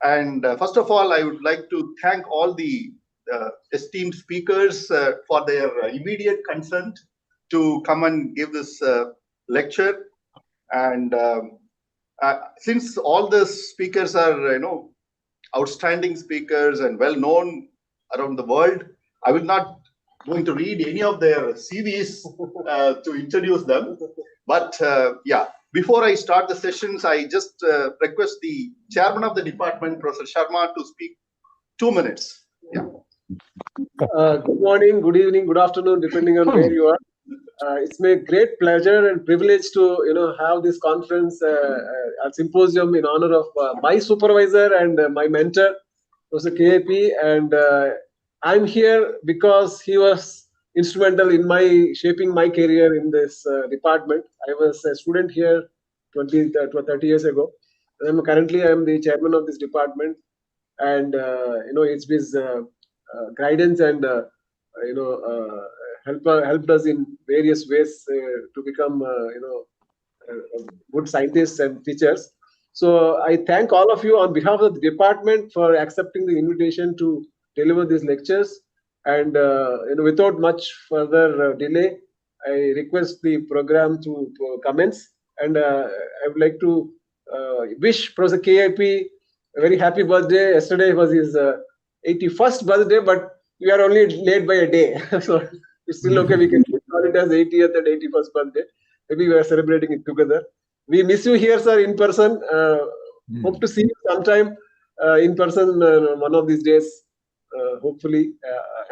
And first of all, I would like to thank all the esteemed speakers for their immediate consent to come and give this lecture. And since all the speakers are, outstanding speakers and well known around the world, I will not going to read any of their CVs to introduce them. But before I start the sessions, I just request the chairman of the department, Professor Sharma, to speak 2 minutes. Yeah. Good morning, good evening, good afternoon, depending on where you are. It's my great pleasure and privilege to have this conference at Symposium in honor of my supervisor and my mentor, Professor K.A.P. And I'm here because he was instrumental in shaping my career in this department. I was a student here 30 years ago. Currently, I'm the chairman of this department, and it's his guidance and helped us in various ways to become good scientists and teachers. So I thank all of you on behalf of the department for accepting the invitation to deliver these lectures. And without much further delay, I request the program to commence. And I would like to wish Professor K.A.P. a very happy birthday. Yesterday was his 81st birthday, but we are only late by a day. So it's still okay. We can call it as 80th and 81st birthday. Maybe we are celebrating it together. We miss you here, sir, in person. Hope to see you sometime in person one of these days, hopefully.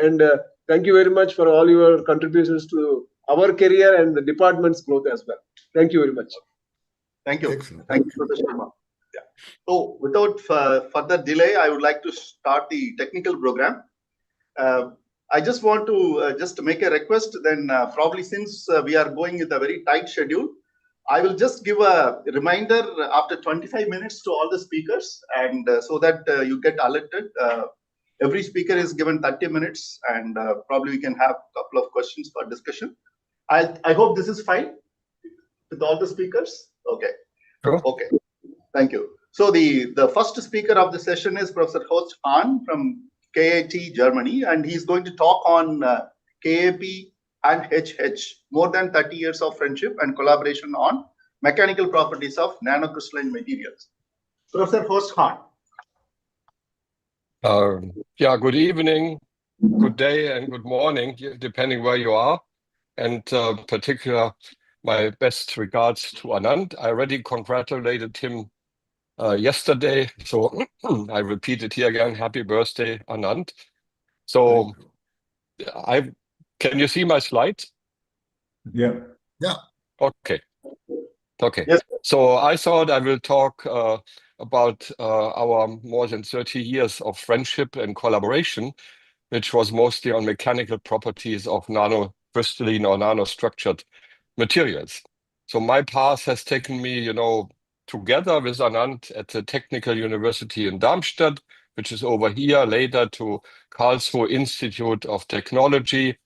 And thank you very much for all your contributions to our career and the department's growth as well. Thank you very much. Thank you. Excellent. Thank you, Professor Sharma. Yeah. So without further delay, I would like to start the technical program. I just want to just make a request. Then probably since we are going with a very tight schedule, I will just give a reminder after 25 minutes to all the speakers, and so that you get alerted. Every speaker is given 30 minutes, and probably we can have a couple of questions for discussion. I hope this is fine with all the speakers. Okay. Sure. Okay. Thank you. So the first speaker of the session is Professor Horst Hahn from KIT Germany, and he's going to talk on KAP and HH, more than 30 years of friendship and collaboration on mechanical properties of nanocrystalline materials. Professor Horst Hahn. Good evening, good day, and good morning, depending where you are. And particular, my best regards to Anand. I already congratulated him yesterday, so I repeat it here again. Happy birthday, Anand. So can you see my slides? Yeah. Okay. Yes. So I thought I will talk about our more than 30 years of friendship and collaboration, which was mostly on mechanical properties of nanocrystalline or nanostructured materials. So my path has taken me, together with Anand at the Technical University in Darmstadt, which is over here, later to Karlsruhe Institute of Technology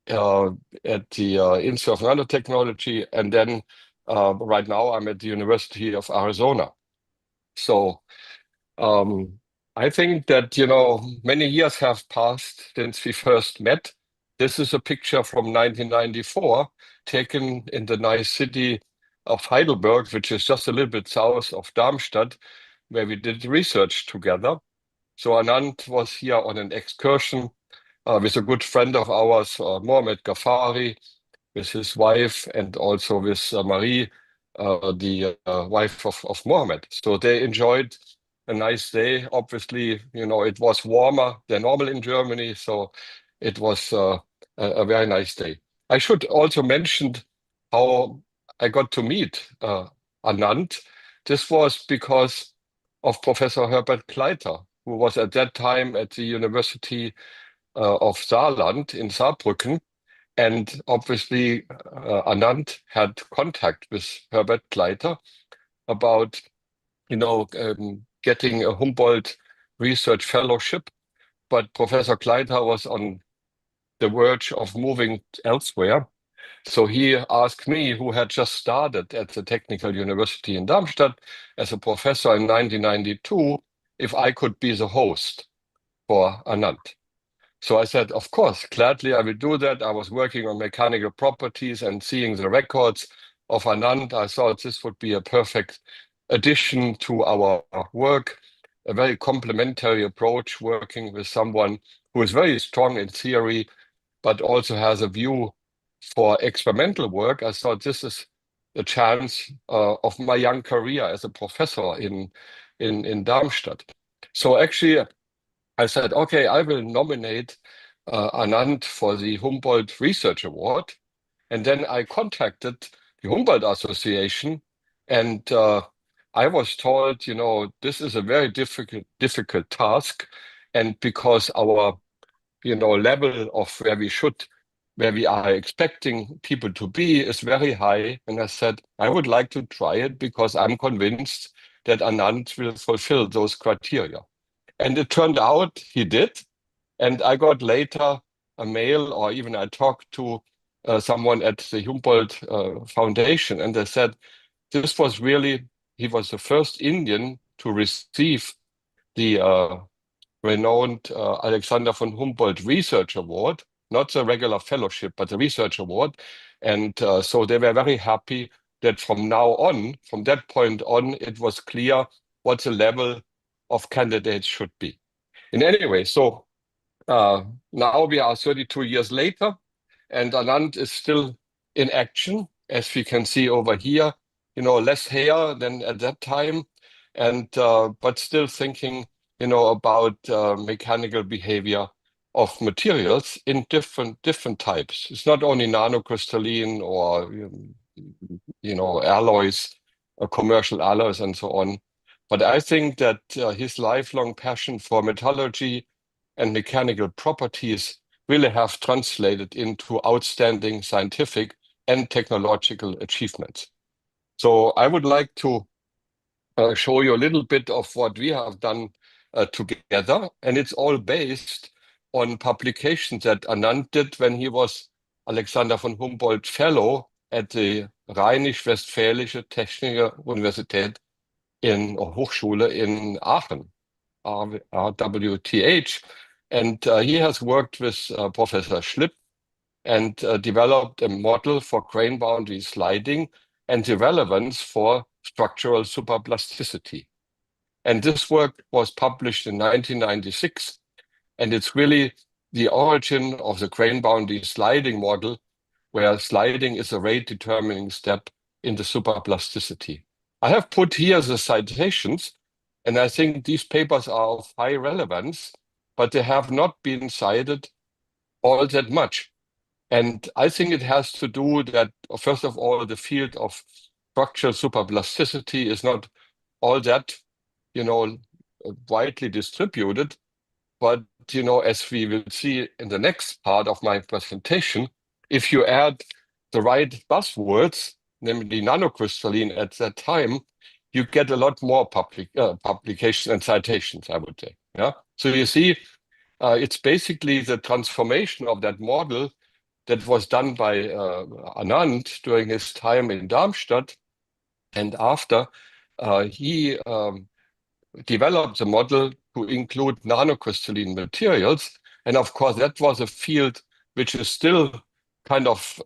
at the Institute of Nanotechnology, and then right now I'm at the University of Arizona. So I think that, many years have passed since we first met. This is a picture from 1994, taken in the nice city of Heidelberg, which is just a little bit south of Darmstadt, where we did research together. So Anand was here on an excursion with a good friend of ours, Mohamed Ghaffari, with his wife, and also with Marie, the wife of Mohamed. So they enjoyed a nice day. Obviously, it was warmer than normal in Germany, so it was a very nice day. I should also mention how I got to meet Anand. This was because of Professor Herbert Kleiter, who was at that time at the University of Saarland in Saarbrücken. And obviously, Anand had contact with Herbert Kleiter about, getting a Humboldt Research Fellowship. But Professor Kleiter was on the verge of moving elsewhere. So he asked me, who had just started at the Technical University in Darmstadt as a professor in 1992, if I could be the host for Anand. So I said, of course, gladly I will do that. I was working on mechanical properties and seeing the records of Anand. I thought this would be a perfect addition to our work, a very complementary approach, working with someone who is very strong in theory, but also has a view for experimental work. I thought this is the chance of my young career as a professor in Darmstadt. So actually, I said, okay, I will nominate Anand for the Humboldt Research Award. And then I contacted the Humboldt Association, and I was told, this is a very difficult task. And because our, level of where we are expecting people to be is very high. And I said, I would like to try it because I'm convinced that Anand will fulfill those criteria. And it turned out he did. And I got later a mail, or even I talked to someone at the Humboldt Foundation, and they said this was really, he was the first Indian to receive the renowned Alexander von Humboldt Research Award, not the regular fellowship, but the Research Award. And so they were very happy that from now on, from that point on, it was clear what the level of candidates should be. In any way, so now we are 32 years later, and Anand is still in action, as we can see over here. Less hair than at that time, and but still thinking, about mechanical behavior of materials in different types. It's not only nanocrystalline or alloys, commercial alloys, and so on. But I think that his lifelong passion for metallurgy and mechanical properties really have translated into outstanding scientific and technological achievements. So I would like to show you a little bit of what we have done together, and it's all based on publications that Anand did when he was Alexander von Humboldt Fellow at the Rheinisch-Westfälische Technische Universität Hochschule in Aachen, RWTH. And he has worked with Professor Schlipp and developed a model for grain boundary sliding and the relevance for structural superplasticity. And this work was published in 1996, and it's really the origin of the grain boundary sliding model, where sliding is a rate-determining step in the superplasticity. I have put here the citations, and I think these papers are of high relevance, but they have not been cited all that much. And I think it has to do that, first of all, the field of structural superplasticity is not all that, widely distributed. But, as we will see in the next part of my presentation, if you add the right buzzwords, namely nanocrystalline at that time, you get a lot more publications and citations, I would say. Yeah. So you see, it's basically the transformation of that model that was done by Anand during his time in Darmstadt. And after he developed the model to include nanocrystalline materials. And of course, that was a field which is still kind of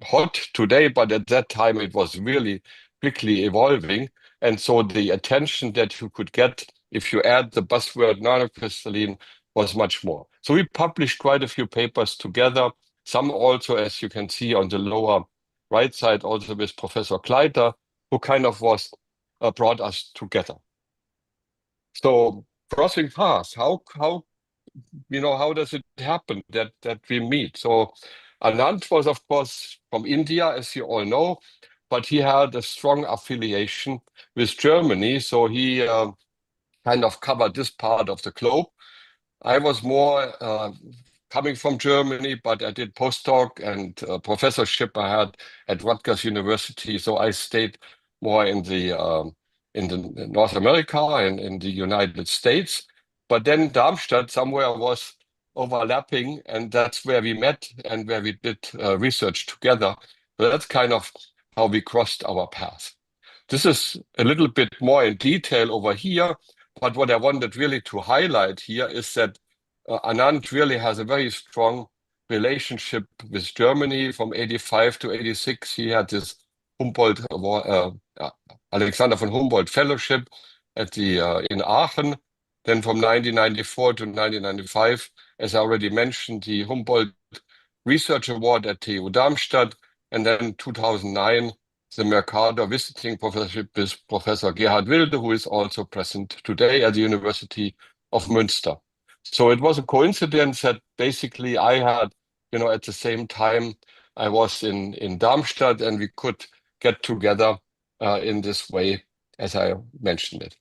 hot today, but at that time it was really quickly evolving. And so the attention that you could get if you add the buzzword nanocrystalline was much more. So we published quite a few papers together, some also, as you can see on the lower right side, also with Professor Kleiter, who kind of brought us together. So crossing paths, how does it happen that we meet? So Anand was, of course, from India, as you all know, but he had a strong affiliation with Germany, so he kind of covered this part of the globe. I was more coming from Germany, but I did postdoc and professorship I had at Rutgers University, so I stayed more in the North America and in the United States. But then Darmstadt somewhere was overlapping, and that's where we met and where we did research together. So that's kind of how we crossed our path. This is a little bit more in detail over here, But what I wanted really to highlight here is that Anand really has a very strong relationship with Germany. From 85 to 86, he had this Humboldt Alexander von Humboldt Fellowship at the in Aachen. Then from 1994 to 1995, as I already mentioned, the Humboldt Research Award at TU Darmstadt, and then 2009, the Mercator Visiting Professorship with Professor Gerhard Wilde, who is also present today at the University of Münster. So it was a coincidence that basically I had, at the same time I was in Darmstadt, and we could get together in this way, as I mentioned it.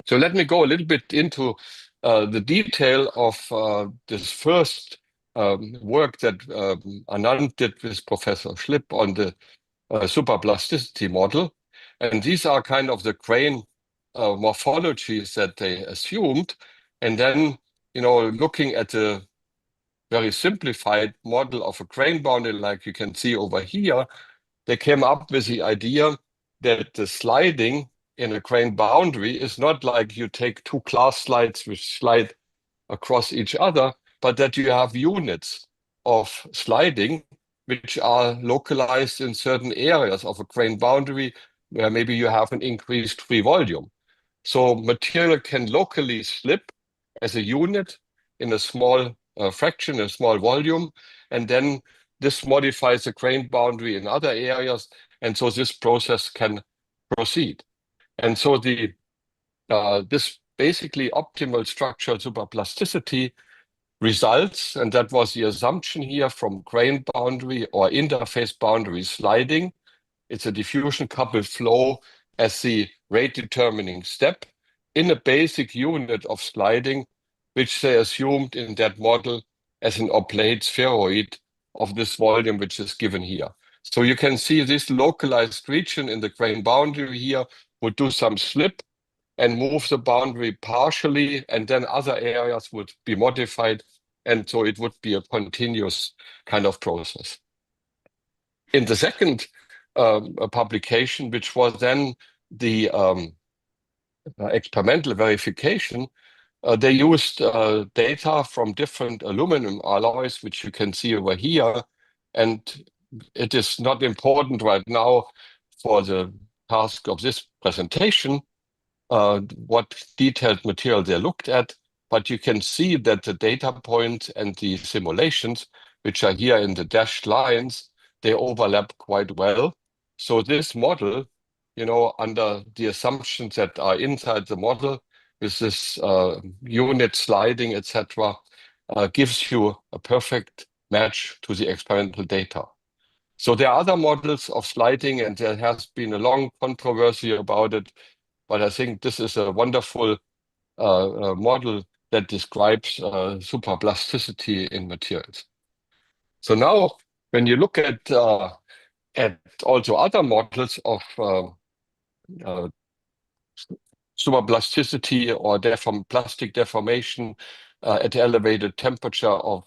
So let me go a little bit into the detail of this first work that Anand did with Professor Schlipp on the superplasticity model. And these are kind of the grain morphologies that they assumed. And then, looking at the very simplified model of a grain boundary, like you can see over here, they came up with the idea that the sliding in a grain boundary is not like you take two glass slides which slide across each other, but that you have units of sliding which are localized in certain areas of a grain boundary where maybe you have an increased free volume. So material can locally slip as a unit in a small fraction, a small volume, and then this modifies the grain boundary in other areas, and so this process can proceed. And so this basically optimal structural superplasticity results, and that was the assumption here, from grain boundary or interface boundary sliding. It's a diffusion coupled flow as the rate determining step in a basic unit of sliding, which they assumed in that model as an oblate spheroid of this volume, which is given here. So you can see this localized region in the grain boundary here would do some slip and move the boundary partially, and then other areas would be modified, and so it would be a continuous kind of process. In the second publication, which was then the experimental verification, they used data from different aluminum alloys, which you can see over here, and it is not important right now for the task of this presentation what detailed material they looked at, but you can see that the data points and the simulations, which are here in the dashed lines, they overlap quite well. So this model, under the assumptions that are inside the model, with this unit sliding, etc., gives you a perfect match to the experimental data. So there are other models of sliding, and there has been a long controversy about it, but I think this is a wonderful model that describes superplasticity in materials. So now, when you look at also other models of superplasticity or plastic deformation at elevated temperature of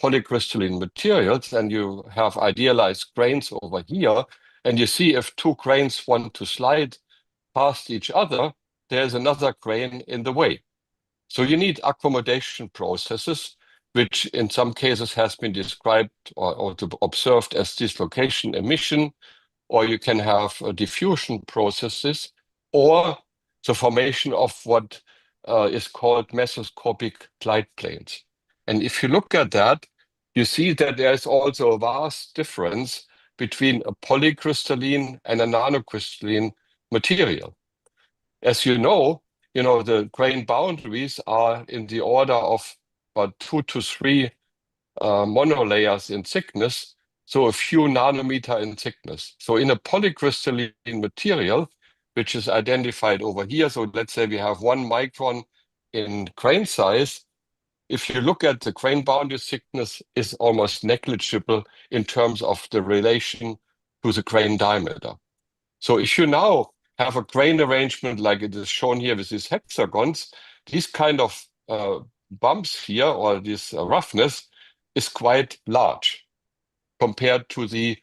polycrystalline materials, and you have idealized grains over here, and you see if two grains want to slide past each other, there's another grain in the way. So you need accommodation processes, which in some cases has been described or observed as dislocation emission, or you can have diffusion processes, or the formation of what is called mesoscopic glide planes. And if you look at that, you see that there's also a vast difference between a polycrystalline and a nanocrystalline material. As you know, the grain boundaries are in the order of about 2 to 3 monolayers in thickness, so a few nanometer in thickness. So in a polycrystalline material, which is identified over here, so let's say we have 1 micron in grain size, if you look at the grain boundary thickness, is almost negligible in terms of the relation to the grain diameter. So if you now have a grain arrangement like it is shown here with these hexagons, these kind of bumps here, or this roughness, is quite large compared to the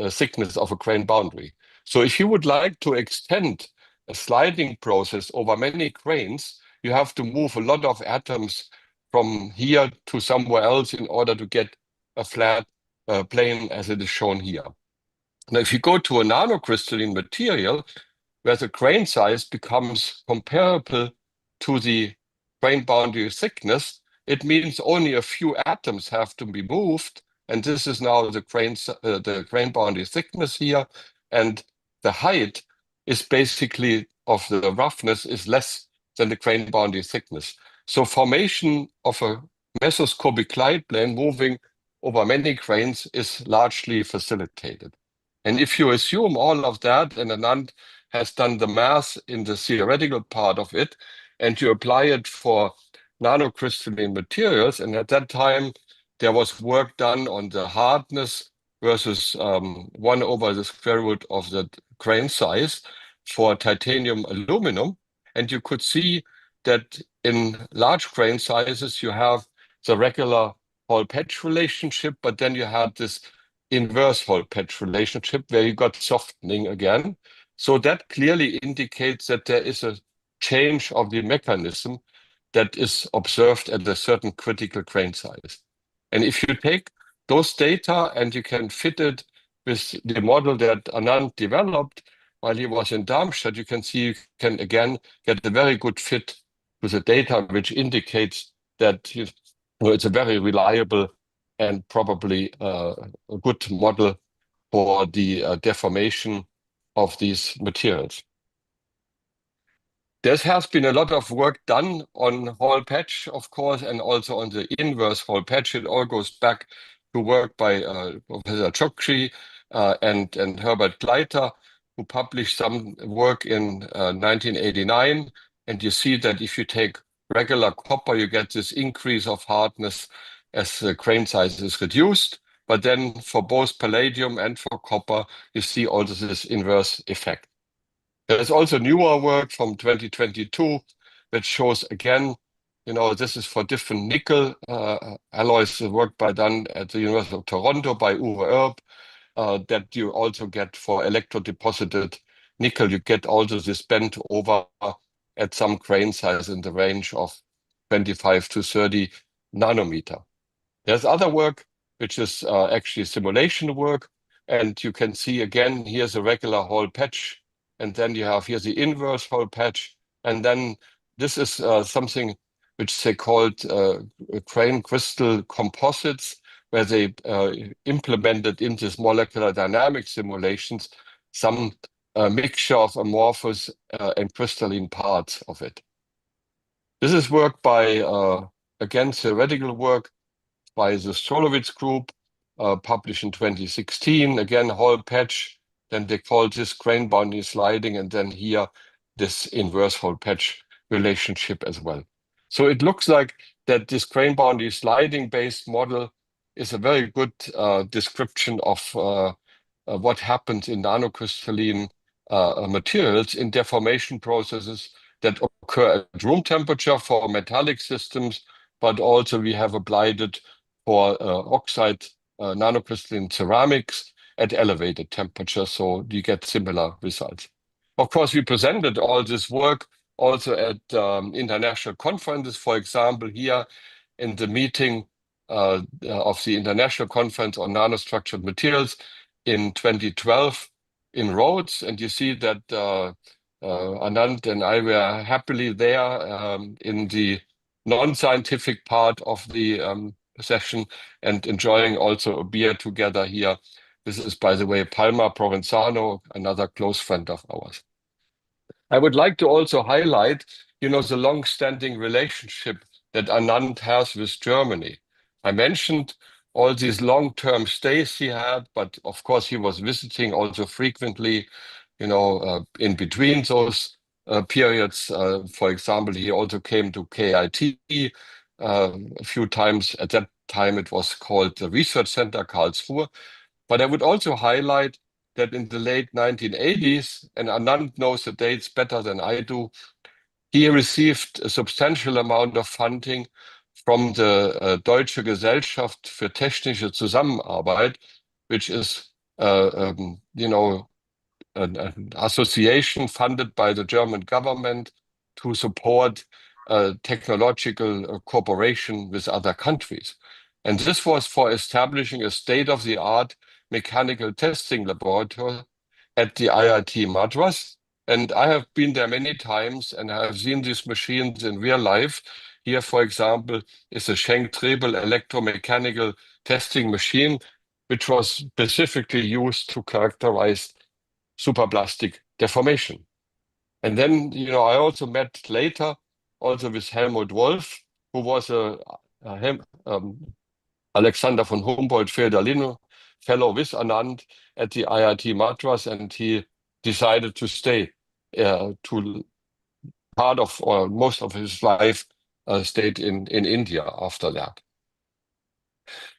thickness of a grain boundary. So if you would like to extend a sliding process over many grains, you have to move a lot of atoms from here to somewhere else in order to get a flat plane as it is shown here. Now, if you go to a nanocrystalline material, where the grain size becomes comparable to the grain boundary thickness, it means only a few atoms have to be moved. And this is now the grain boundary thickness here. And the height is basically of the roughness is less than the grain boundary thickness. So formation of a mesoscopic glide plane moving over many grains is largely facilitated. And if you assume all of that, and Anand has done the math in the theoretical part of it, and you apply it for nanocrystalline materials, and at that time, there was work done on the hardness versus 1 over the square root of the grain size for titanium aluminum. And you could see that in large grain sizes, you have the regular Hall-Petch relationship, but then you had this inverse Hall-Petch relationship where you got softening again. So that clearly indicates that there is a change of the mechanism that is observed at a certain critical grain size. And if you take those data and you can fit it with the model that Anand developed while he was in Darmstadt, you can see you can again get a very good fit with the data, which indicates that it's a very reliable and probably a good model for the deformation of these materials. There has been a lot of work done on Hall-Petch, of course, and also on the inverse Hall-Petch. It all goes back to work by Professor Chokshi and Herbert Gleiter, who published some work in 1989. And you see that if you take regular copper, you get this increase of hardness as the grain size is reduced. But then for both palladium and for copper, you see also this inverse effect. There's also newer work from 2022 that shows again, this is for different nickel alloys, work done at the University of Toronto by Uwe Erb, that you also get for electrodeposited nickel. You get also this bent over at some grain size in the range of 25 to 30 nanometer. There's other work, which is actually simulation work. And you can see again, here's a regular Hall-Petch. And then you have here the inverse Hall-Petch. And then this is something which they called grain crystal composites, where they implemented in this molecular dynamic simulations some mixture of amorphous and crystalline parts of it. This is work by, again, theoretical work by the Solowitz group, published in 2016. Again, Hall-Petch, then they call this grain boundary sliding, and then here this inverse Hall-Petch relationship as well. So it looks like that this grain boundary sliding based model is a very good description of what happens in nanocrystalline materials in deformation processes that occur at room temperature for metallic systems, but also we have applied it for oxide nanocrystalline ceramics at elevated temperatures, so you get similar results. Of course, we presented all this work also at international conferences. For example, here in the meeting of the International Conference on Nanostructured Materials in 2012 in Rhodes, and you see that Anand and I were happily there in the non-scientific part of the session and enjoying also a beer together here. This is, by the way, Palma Provenzano, another close friend of ours. I would like to also highlight, the long-standing relationship that Anand has with Germany. I mentioned all these long-term stays he had, but of course he was visiting also frequently, in between those periods. For example, he also came to KIT a few times. At that time, it was called the Research Center Karlsruhe. But I would also highlight that in the late 1980s, and Anand knows the dates better than I do, he received a substantial amount of funding from the Deutsche Gesellschaft für technische Zusammenarbeit, which is, an association funded by the German government to support technological cooperation with other countries. And this was for establishing a state-of-the-art mechanical testing laboratory at the IIT Madras. And I have been there many times and I have seen these machines in real life. Here, for example, is a Schenck-Trebel electromechanical testing machine, which was specifically used to characterize superplastic deformation. And then, I also met later also with Helmut Wolff, who was Alexander von Humboldt Feldalino fellow with Anand at the IIT Madras, and he decided to stay to part of or most of his life stayed in India after that.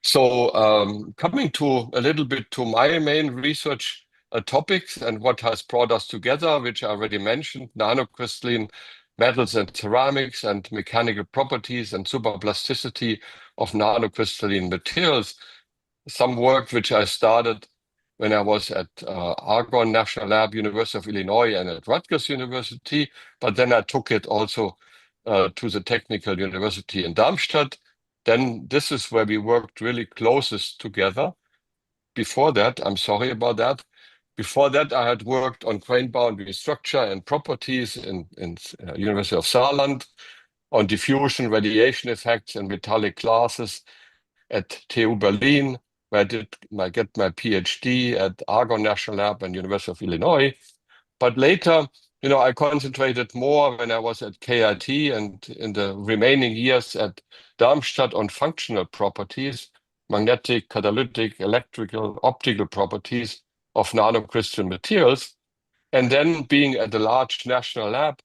So coming to a little bit to my main research topics and what has brought us together, which I already mentioned, nanocrystalline metals and ceramics and mechanical properties and superplasticity of nanocrystalline materials. Some work which I started when I was at Argonne National Lab, University of Illinois, and at Rutgers University, but then I took it also to the Technical University in Darmstadt. Then this is where we worked really closest together. Before that, I'm sorry about that. Before that, I had worked on grain boundary structure and properties in University of Saarland, on diffusion, radiation effects, and metallic classes at TU Berlin, where I get my PhD at Argonne National Lab and University of Illinois. But later, I concentrated more when I was at KIT and in the remaining years at Darmstadt on functional properties, magnetic, catalytic, electrical, optical properties of nanocrystalline materials. And then being at the large national lab,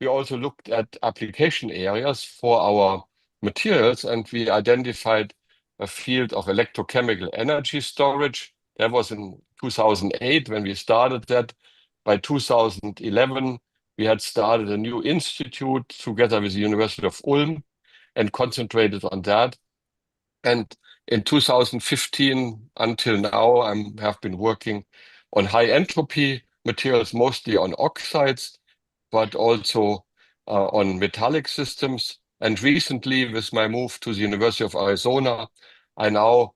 we also looked at application areas for our materials, and we identified a field of electrochemical energy storage. That was in 2008 when we started that. By 2011, we had started a new institute together with the University of Ulm and concentrated on that. And in 2015 until now, I have been working on high entropy materials, mostly on oxides, but also on metallic systems. And recently, with my move to the University of Arizona, I now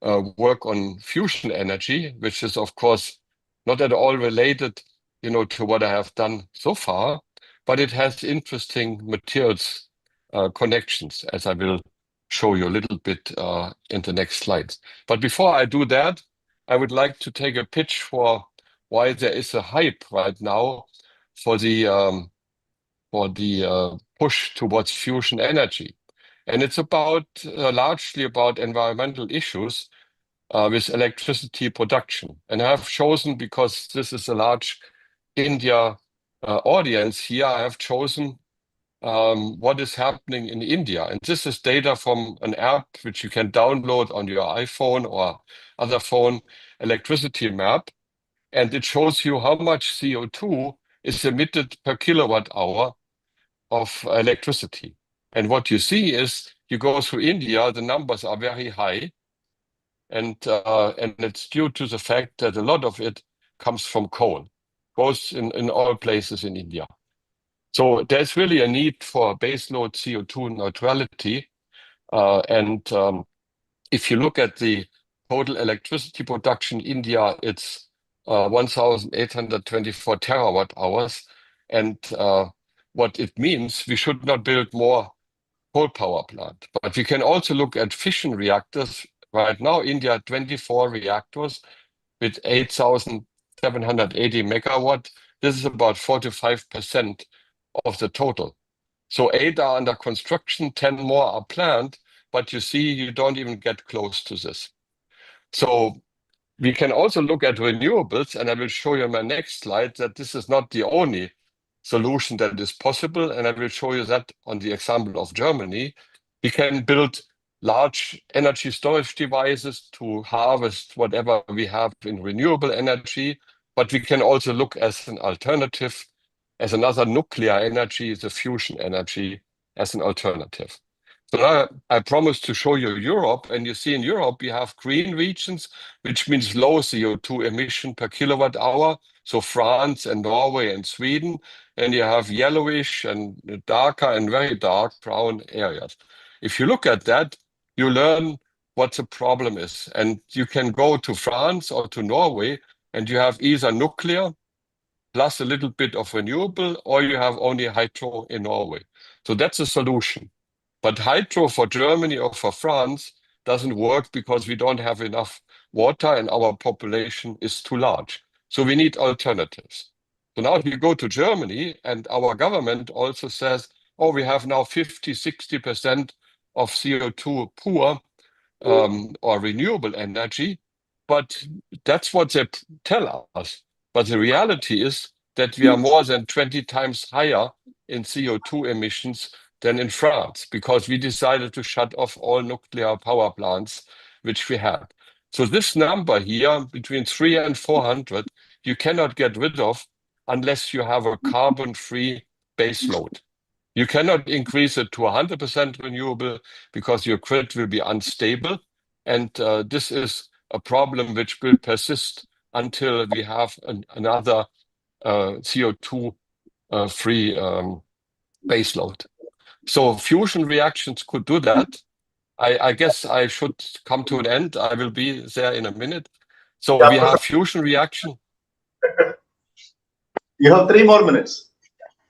work on fusion energy, which is, of course, not at all related, to what I have done so far, but it has interesting materials connections, as I will show you a little bit in the next slides. But before I do that, I would like to take a pitch for why there is a hype right now for the push towards fusion energy. And it's about largely about environmental issues with electricity production. And I have chosen, because this is a large India audience here, I have chosen what is happening in India. And this is data from an app which you can download on your iPhone or other phone, electricity map. And it shows you how much CO2 is emitted per kilowatt hour of electricity. And what you see is you go through India, the numbers are very high. And it's due to the fact that a lot of it comes from coal, both in all places in India. So there's really a need for baseload CO2 neutrality. If you look at the total electricity production in India, it's 1,824 terawatt hours. And what it means, we should not build more coal power plant. But we can also look at fission reactors. Right now, India 24 reactors with 8,780 megawatt. This is about 45% of the total. So 8 are under construction, 10 more are planned, but you see, you don't even get close to this. So we can also look at renewables, and I will show you in my next slide that this is not the only solution that is possible, and I will show you that on the example of Germany. We can build large energy storage devices to harvest whatever we have in renewable energy, but we can also look as an alternative, as another nuclear energy, the fusion energy as an alternative. So now I promised to show you Europe, and you see in Europe we have green regions, which means low CO2 emission per kilowatt hour, So France and Norway and Sweden, and you have yellowish and darker and very dark brown areas. If you look at that, you learn what the problem is. And you can go to France or to Norway, and you have either nuclear plus a little bit of renewable, or you have only hydro in Norway. So that's a solution. But hydro for Germany or for France doesn't work because we don't have enough water and our population is too large. So we need alternatives. So now if you go to Germany and our government also says, oh, we have now 50, 60% of CO2 poor or renewable energy, but that's what they tell us. But the reality is that we are more than 20 times higher in CO2 emissions than in France, because we decided to shut off all nuclear power plants, which we had. So this number here, between 300 and 400, you cannot get rid of unless you have a carbon-free base load. You cannot increase it to 100% renewable because your grid will be unstable. And this is a problem which will persist until we have another CO2 free baseload. So fusion reactions could do that. I guess I should come to an end. I will be there in a minute. So we have fusion reaction. You have 3 more minutes.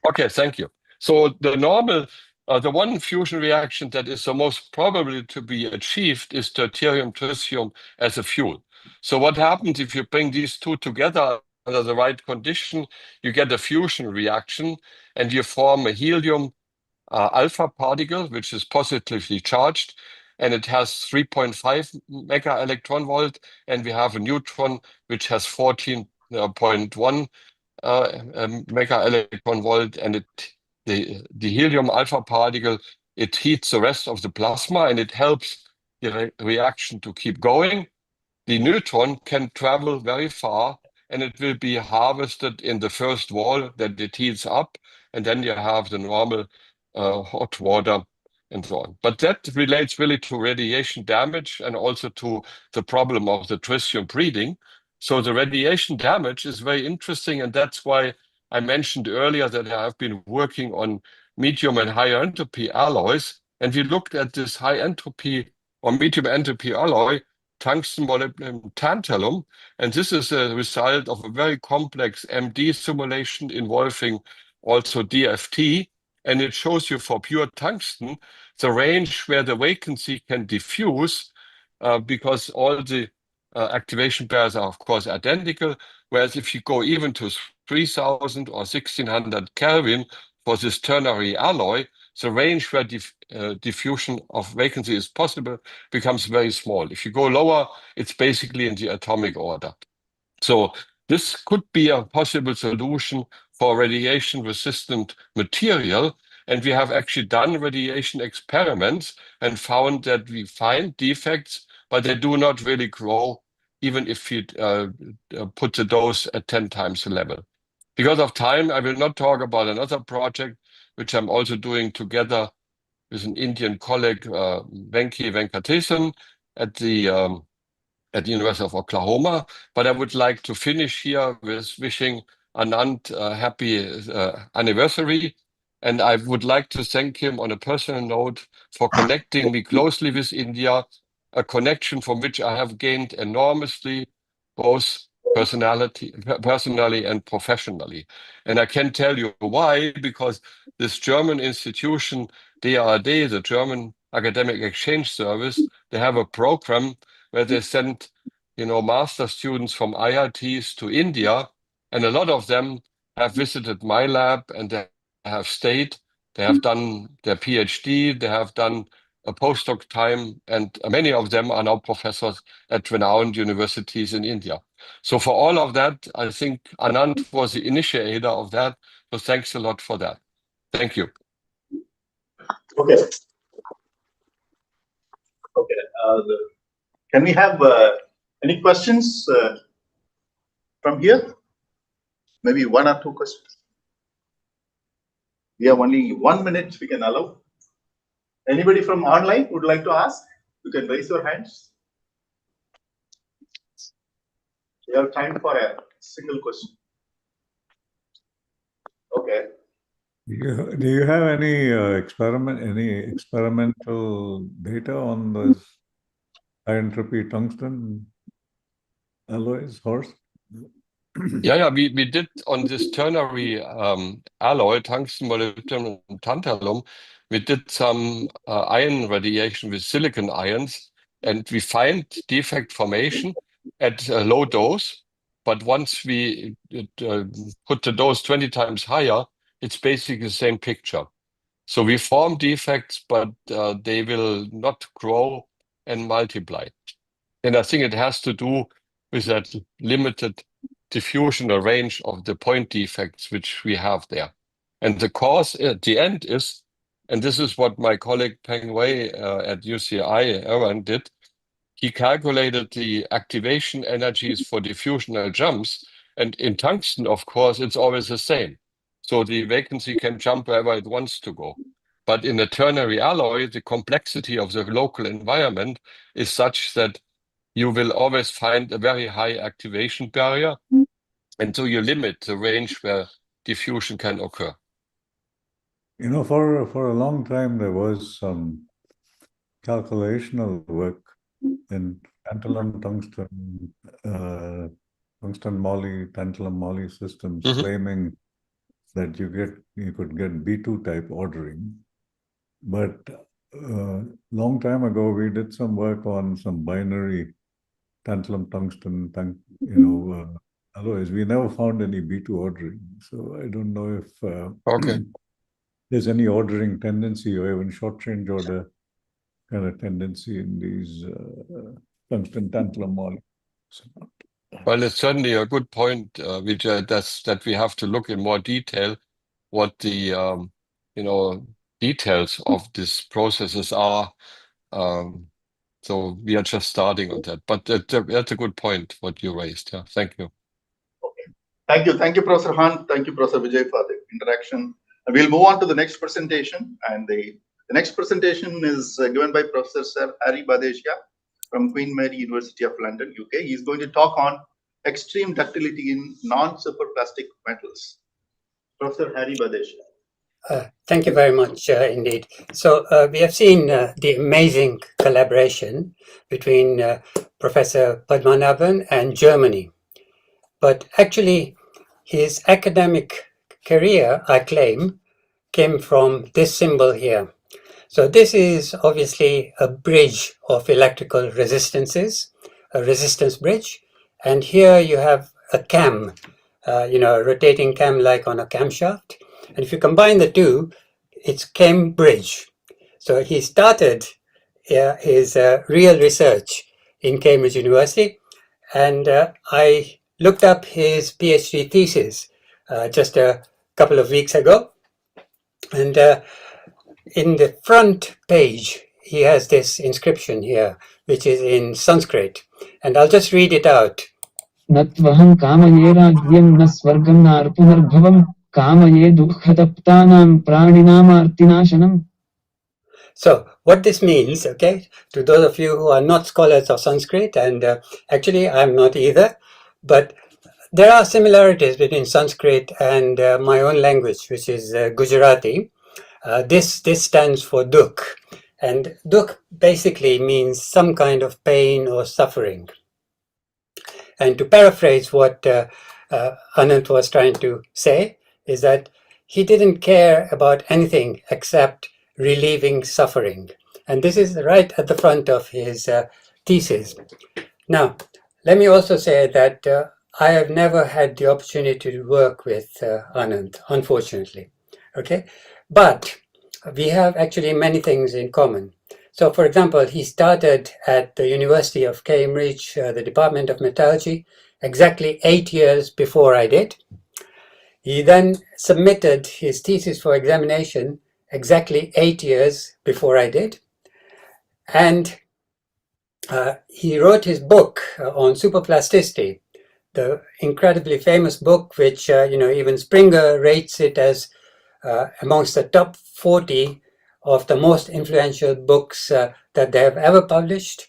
Okay, thank you. So the normal, the one fusion reaction that is the most probably to be achieved is deuterium-tritium as a fuel. So what happens if you bring these two together under the right condition, you get a fusion reaction and you form a helium alpha particle, which is positively charged, and it has 3.5 mega electron volt, and we have a neutron which has 14.1 mega electron volt, and the helium alpha particle, it heats the rest of the plasma and it helps the reaction to keep going. The neutron can travel very far and it will be harvested in the first wall that it heats up, and then you have the normal hot water and so on. But that relates really to radiation damage and also to the problem of the tritium breeding. So the radiation damage is very interesting, and that's why I mentioned earlier that I have been working on medium and high entropy alloys, and we looked at this high entropy or medium entropy alloy, tungsten, molybdenum, tantalum, and this is a result of a very complex MD simulation involving also DFT, and it shows you for pure tungsten the range where the vacancy can diffuse because all the activation pairs are of course identical, whereas if you go even to 3000 or 1600 Kelvin for this ternary alloy, the range where diffusion of vacancy is possible becomes very small. If you go lower, it's basically in the atomic order. So this could be a possible solution for radiation-resistant material. And we have actually done radiation experiments and found that we find defects, but they do not really grow even if you put the dose at 10 times the level. Because of time, I will not talk about another project, which I'm also doing together with an Indian colleague, Venki Venkatesan, at the University of Oklahoma. But I would like to finish here with wishing Anand a happy anniversary. And I would like to thank him on a personal note for connecting me closely with India, a connection from which I have gained enormously, both personally and professionally. And I can tell you why, because this German institution, DAAD, the German Academic Exchange Service, they have a program where they send, master students from IITs to India, and a lot of them have visited my lab and they have stayed. They have done their PhD, they have done a postdoc time, and many of them are now professors at renowned universities in India. So for all of that, I think Anand was the initiator of that. So thanks a lot for that. Thank you. Okay. Okay. Can we have any questions from here? Maybe 1 or 2 questions. We have only 1 minute we can allow. Anybody from online would like to ask? You can raise your hands. We have time for a single question. Okay. Do you have any experimental data on this high entropy tungsten alloys, Horst? Yeah, we did on this ternary alloy, tungsten, molybdenum, and tantalum, we did some ion radiation with silicon ions, and we find defect formation at a low dose. But once we put the dose 20 times higher, it's basically the same picture. So we form defects, but they will not grow and multiply. And I think it has to do with that limited diffusional range of the point defects which we have there. And the cause at the end is, and this is what my colleague Peng Wei at UCI, Aaron, did, he calculated the activation energies for diffusional jumps. And in tungsten, of course, it's always the same. So the vacancy can jump wherever it wants to go. But in a ternary alloy, the complexity of the local environment is such that you will always find a very high activation barrier. And so you limit the range where diffusion can occur. You know, for a long time, there was some calculational work in tantalum, tungsten moly, tantalum moly systems, claiming that you could get B2 type ordering. But long time ago, we did some work on some binary tantalum, tungsten, alloys. We never found any B2 ordering. So I don't know if there's any ordering tendency or even short range order kind of tendency in these tungsten tantalum molecules. Well, it's certainly a good point, Vijay, that we have to look in more detail what the details of these processes are. So we are just starting on that. But that's a good point, what you raised. Yeah, thank you. Okay. Thank you, Professor Hunt. Thank you, Professor Vijay, for the interaction. We'll move on to the next presentation. And the next presentation is given by Professor Sir Harry Badeshia from Queen Mary University of London, UK. He's going to talk on extreme ductility in non-superplastic metals. Professor Harry Badeshia. Thank you very much indeed. So we have seen the amazing collaboration between Professor Padmanabhan and Germany. But actually, his academic career, I claim, came from this symbol here. So this is obviously a bridge of electrical resistances, a resistance bridge. And here you have a cam, a rotating cam like on a camshaft. And if you combine the two, it's cam bridge. So he started his real research in Cambridge University. And I looked up his PhD thesis just a couple of weeks ago. And in the front page, he has this inscription here, which is in Sanskrit. And I'll just read it out. Natvaham kamaye rajyam na swargam na arpunarbhavam kamaye dukhataptanam praninam. So what this means, okay, to those of you who are not scholars of Sanskrit, and actually I'm not either, but there are similarities between Sanskrit and my own language, which is Gujarati. This stands for dukh, and dukh basically means some kind of pain or suffering. And to paraphrase what Anant was trying to say, is that he didn't care about anything except relieving suffering. And this is right at the front of his thesis. Now, let me also say that I have never had the opportunity to work with Anant, unfortunately. Okay, but we have actually many things in common. So, for example, he started at the University of Cambridge, the Department of Metallurgy, exactly 8 years before I did. He then submitted his thesis for examination exactly 8 years before I did. And he wrote his book on superplasticity, the incredibly famous book, which, even Springer rates it as amongst the top 40 of the most influential books that they have ever published.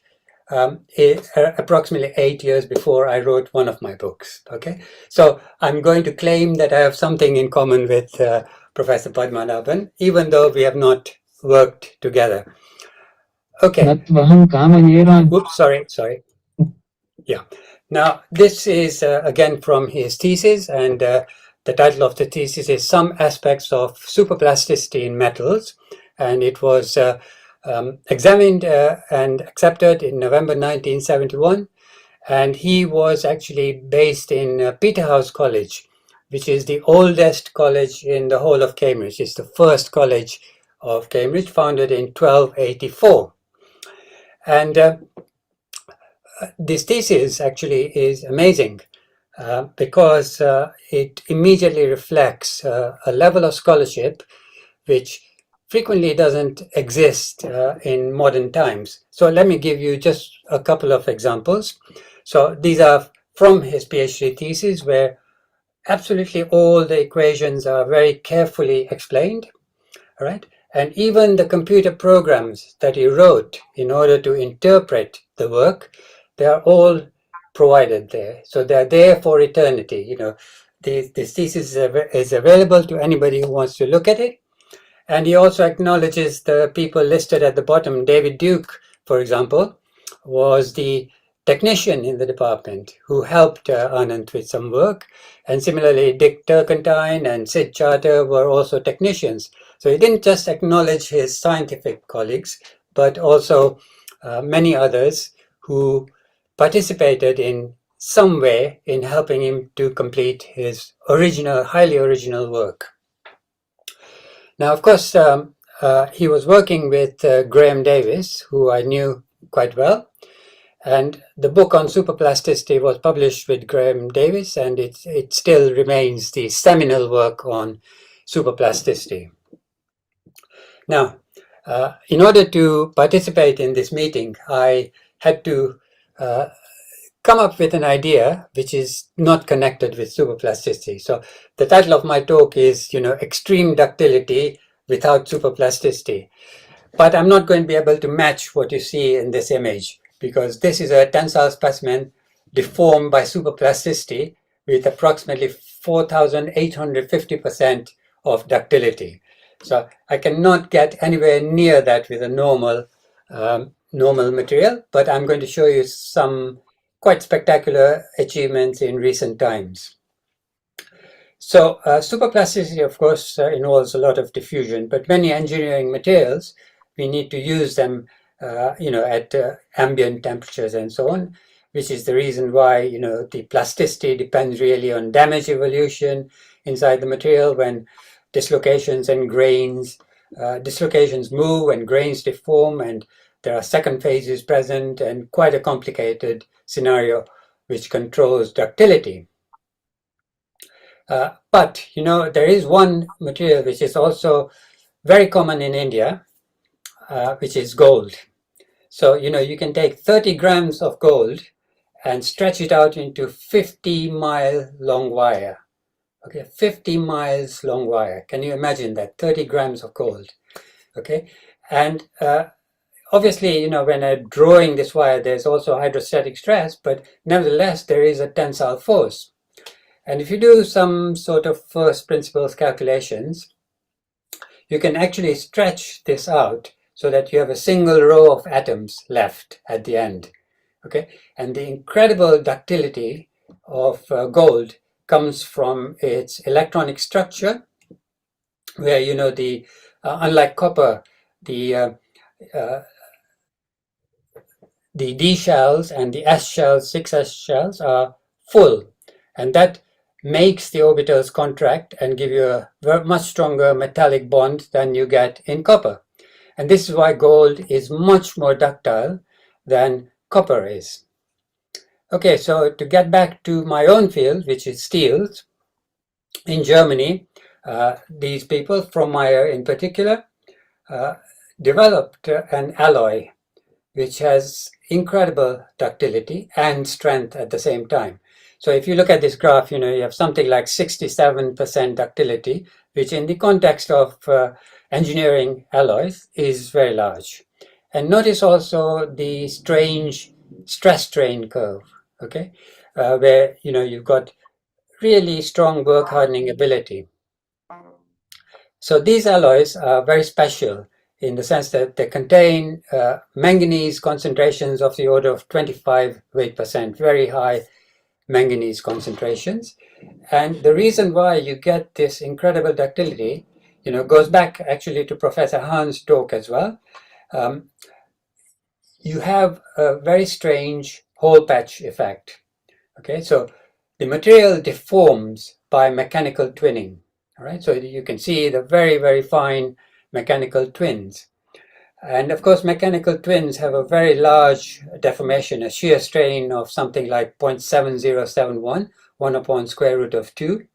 approximately 8 years before I wrote one of my books. Okay, so I'm going to claim that I have something in common with Professor Padmanabhan, even though we have not worked together. Okay. Oops, sorry. Yeah. Now, this is again from his thesis, and the title of the thesis is Some Aspects of Superplasticity in Metals, and it was examined and accepted in November 1971, and he was actually based in Peterhouse College, which is the oldest college in the whole of Cambridge. It's the first college of Cambridge, founded in 1284. And this thesis actually is amazing because it immediately reflects a level of scholarship which frequently doesn't exist in modern times. So let me give you just a couple of examples. So these are from his PhD thesis, where absolutely all the equations are very carefully explained, right? And even the computer programs that he wrote in order to interpret the work, they are all provided there. So they're there for eternity. You know, this thesis is available to anybody who wants to look at it. And he also acknowledges the people listed at the bottom. David Duke, for example, was the technician in the department who helped Anand with some work. And similarly, Dick Turkentine and Sid Charter were also technicians. So he didn't just acknowledge his scientific colleagues, but also many others who participated in some way in helping him to complete his original, highly original work. Now, of course, he was working with Graham Davis, who I knew quite well. And the book on superplasticity was published with Graham Davis, and it still remains the seminal work on superplasticity. Now, in order to participate in this meeting, I had to come up with an idea which is not connected with superplasticity. So the title of my talk is, extreme ductility without superplasticity. But I'm not going to be able to match what you see in this image, because this is a tensile specimen deformed by superplasticity with approximately 4,850% of ductility. So I cannot get anywhere near that with a normal material, but I'm going to show you some quite spectacular achievements in recent times. So superplasticity, of course, involves a lot of diffusion, but many engineering materials, we need to use them, at ambient temperatures and so on, which is the reason why, the plasticity depends really on damage evolution inside the material. When dislocations and grains, dislocations move and grains deform, and there are second phases present, and quite a complicated scenario which controls ductility. But, there is one material which is also very common in India, which is gold. So, you can take 30 grams of gold and stretch it out into 50-mile long wire. Okay, 50 miles long wire. Can you imagine that? 30 grams of gold. Okay, and obviously, when I'm drawing this wire, there's also hydrostatic stress, but nevertheless, there is a tensile force. And if you do some sort of first principles calculations, you can actually stretch this out so that you have a single row of atoms left at the end. Okay, and the incredible ductility of gold comes from its electronic structure, where unlike copper, the D shells and the S shells, 6S shells, are full, and that makes the orbitals contract and give you a much stronger metallic bond than you get in copper. And this is why gold is much more ductile than copper is. Okay, so to get back to my own field, which is steels, in Germany, these people, from Meyer in particular, developed an alloy which has incredible ductility and strength at the same time. So if you look at this graph, you have something like 67% ductility, which in the context of engineering alloys is very large. And notice also the strange stress strain curve, okay, where you've got really strong work hardening ability. So these alloys are very special in the sense that they contain manganese concentrations of the order of 25 weight%, very high manganese concentrations. And the reason why you get this incredible ductility, goes back actually to Professor Hahn's talk as well. You have a very strange hole patch effect. Okay, so the material deforms by mechanical twinning. All right, so you can see the very, very fine mechanical twins. And of course, mechanical twins have a very large deformation, a shear strain of something like 0.7071, 1 upon square root of 2,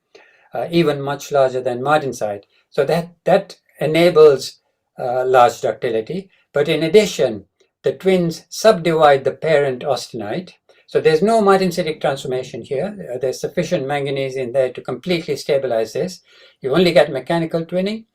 even much larger than martensite. So that enables large ductility. But in addition, the twins subdivide the parent austenite. So there's no martensitic transformation here. There's sufficient manganese in there to completely stabilize this. You only get mechanical twinning,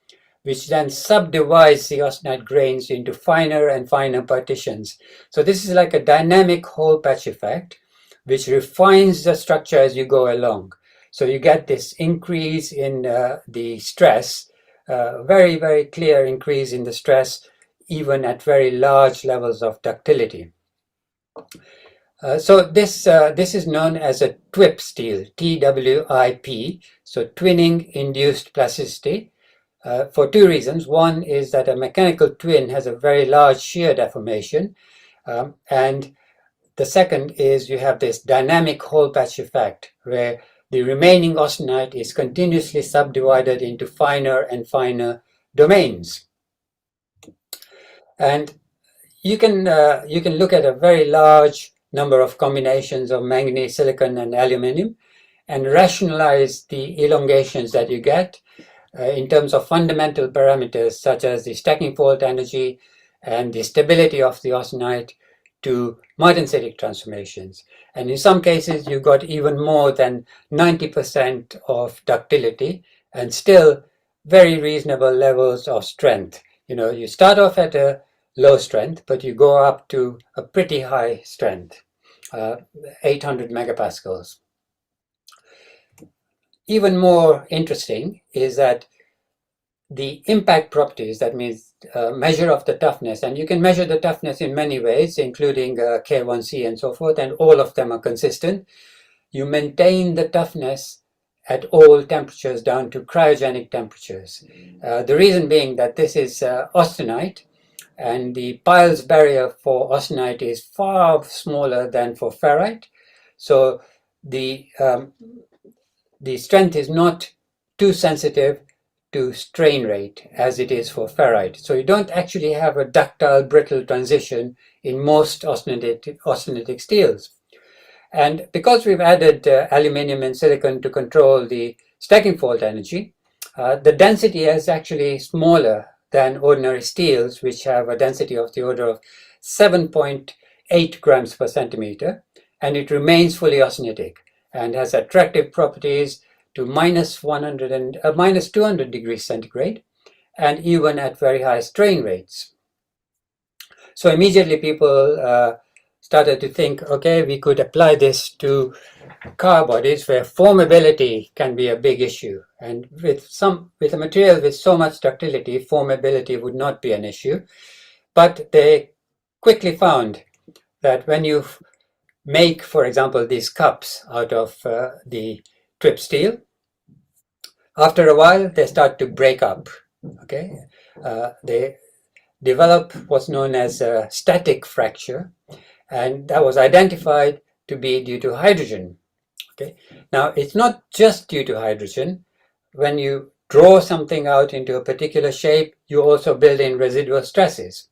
which then subdivides the austenite grains into finer and finer partitions. So this is like a dynamic hole patch effect, which refines the structure as you go along. So you get this increase in the stress, very, very clear increase in the stress, even at very large levels of ductility. So this is known as a TWIP steel, TWIP, so twinning induced plasticity, for two reasons. One is that a mechanical twin has a very large shear deformation, and the second is you have this dynamic hole patch effect where the remaining austenite is continuously subdivided into finer and finer domains. And you can look at a very large number of combinations of manganese, silicon, and aluminium and rationalize the elongations that you get in terms of fundamental parameters such as the stacking fault energy and the stability of the austenite to martensitic transformations. And in some cases, you got even more than 90% of ductility and still very reasonable levels of strength. You start off at a low strength, but you go up to a pretty high strength, 800 megapascals. Even more interesting is that the impact properties, that means measure of the toughness, and you can measure the toughness in many ways, including K1C and so forth, and all of them are consistent. You maintain the toughness at all temperatures down to cryogenic temperatures. The reason being that this is austenite, and the Piles barrier for austenite is far smaller than for ferrite. So the strength is not too sensitive to strain rate as it is for ferrite. So you don't actually have a ductile brittle transition in most austenitic steels. And because we've added aluminium and silicon to control the stacking fault energy, the density is actually smaller than ordinary steels, which have a density of the order of 7.8 grams per centimeter, and it remains fully austenitic and has attractive properties to minus 200 degrees centigrade, and even at very high strain rates. So immediately people started to think, okay, we could apply this to car bodies where formability can be a big issue. And with a material with so much ductility, formability would not be an issue. But they quickly found that when you make, for example, these cups out of the TWIP steel, after a while they start to break up. Okay, they develop what's known as a static fracture, and that was identified to be due to hydrogen. Okay, now it's not just due to hydrogen. When you draw something out into a particular shape, you also build in residual stresses.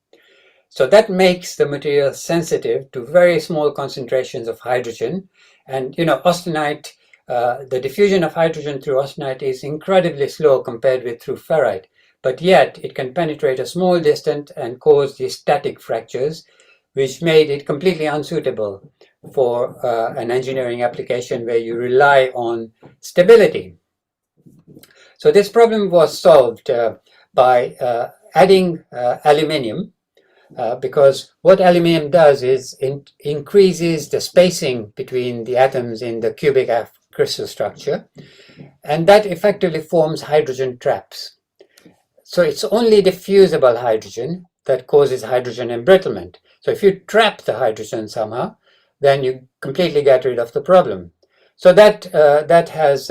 So that makes the material sensitive to very small concentrations of hydrogen. And austenite, the diffusion of hydrogen through austenite is incredibly slow compared with through ferrite, but yet it can penetrate a small distance and cause these static fractures, which made it completely unsuitable for an engineering application where you rely on stability. So this problem was solved by adding aluminium because what aluminium does is increases the spacing between the atoms in the cubic crystal structure, and that effectively forms hydrogen traps. So it's only diffusible hydrogen that causes hydrogen embrittlement. So if you trap the hydrogen somehow, then you completely get rid of the problem. So that has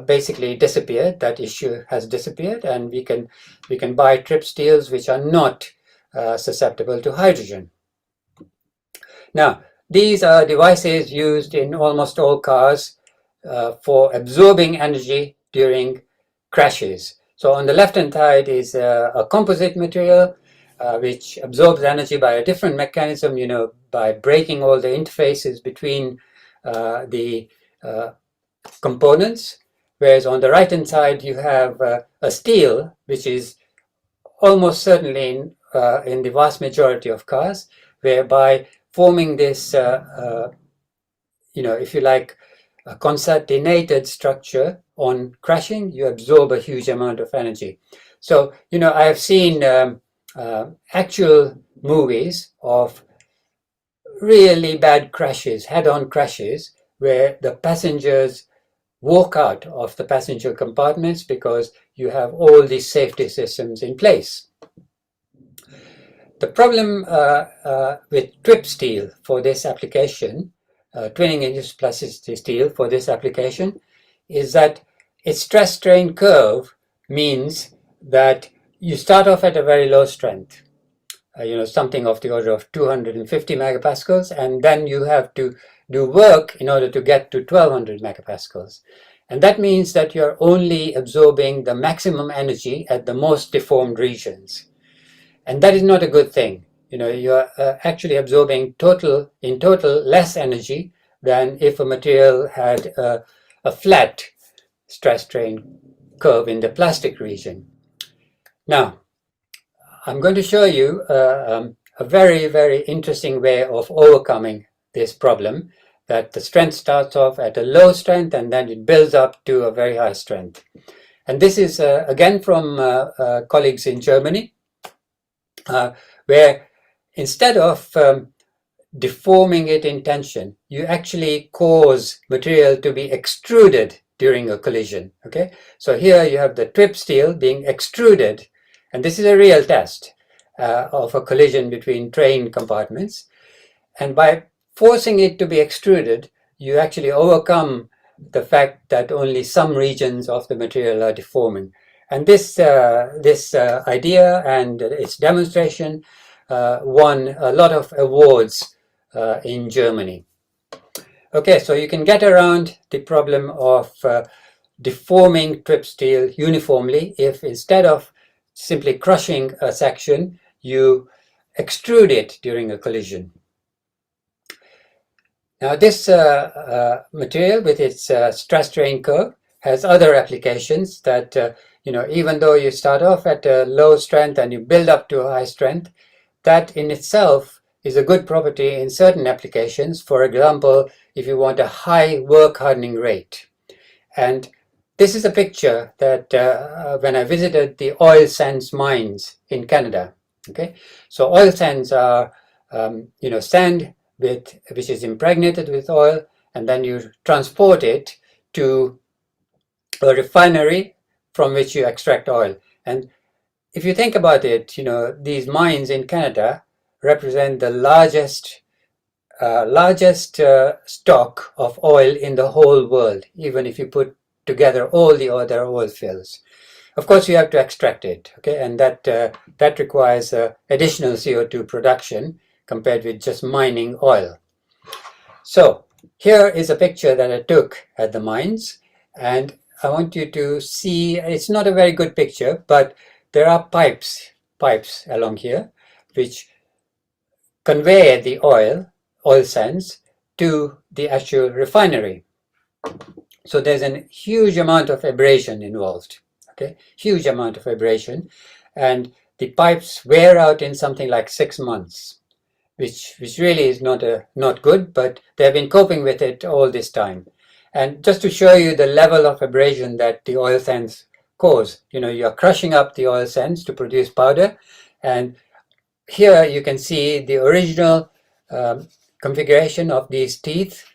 basically disappeared. That issue has disappeared, and we can buy trip steels which are not susceptible to hydrogen. Now, these are devices used in almost all cars for absorbing energy during crashes. So on the left-hand side is a composite material which absorbs energy by a different mechanism, by breaking all the interfaces between the components. Whereas on the right-hand side, you have a steel, which is almost certainly in the vast majority of cars, whereby forming this, if you like, a concatenated structure on crashing, you absorb a huge amount of energy. So, I have seen actual movies of really bad crashes, head-on crashes, where the passengers walk out of the passenger compartments because you have all these safety systems in place. The problem with trip steel for this application, twinning induced plasticity steel for this application, is that its stress strain curve means that you start off at a very low strength, something of the order of 250 megapascals, and then you have to do work in order to get to 1200 megapascals. And that means that you're only absorbing the maximum energy at the most deformed regions. And that is not a good thing. You're actually absorbing in total less energy than if a material had a flat stress strain curve in the plastic region. Now, I'm going to show you a very, very interesting way of overcoming this problem, that the strength starts off at a low strength and then it builds up to a very high strength. And this is again from colleagues in Germany, where instead of deforming it in tension, you actually cause material to be extruded during a collision. Okay, so here you have the trip steel being extruded, and this is a real test of a collision between train compartments. And by forcing it to be extruded, you actually overcome the fact that only some regions of the material are deforming. And this idea and its demonstration won a lot of awards in Germany. Okay, so you can get around the problem of deforming trip steel uniformly if instead of simply crushing a section, you extrude it during a collision. Now this material with its stress strain curve has other applications that, even though you start off at a low strength and you build up to a high strength, that in itself is a good property in certain applications. For example, if you want a high work hardening rate. And this is a picture that when I visited the oil sands mines in Canada. Okay, so oil sands are, sand which is impregnated with oil, and then you transport it to a refinery from which you extract oil. And if you think about it, these mines in Canada represent the largest stock of oil in the whole world, even if you put together all the other oil fields. Of course, you have to extract it, okay, and that requires additional CO2 production compared with just mining oil. So here is a picture that I took at the mines, and I want you to see, it's not a very good picture, but there are pipes along here which convey the oil sands to the actual refinery. So there's a huge amount of abrasion involved, okay, huge amount of abrasion, and the pipes wear out in something like 6 months. Which really is not good, but they've been coping with it all this time. And just to show you the level of abrasion that the oil sands cause, you're crushing up the oil sands to produce powder, and here you can see the original configuration of these teeth,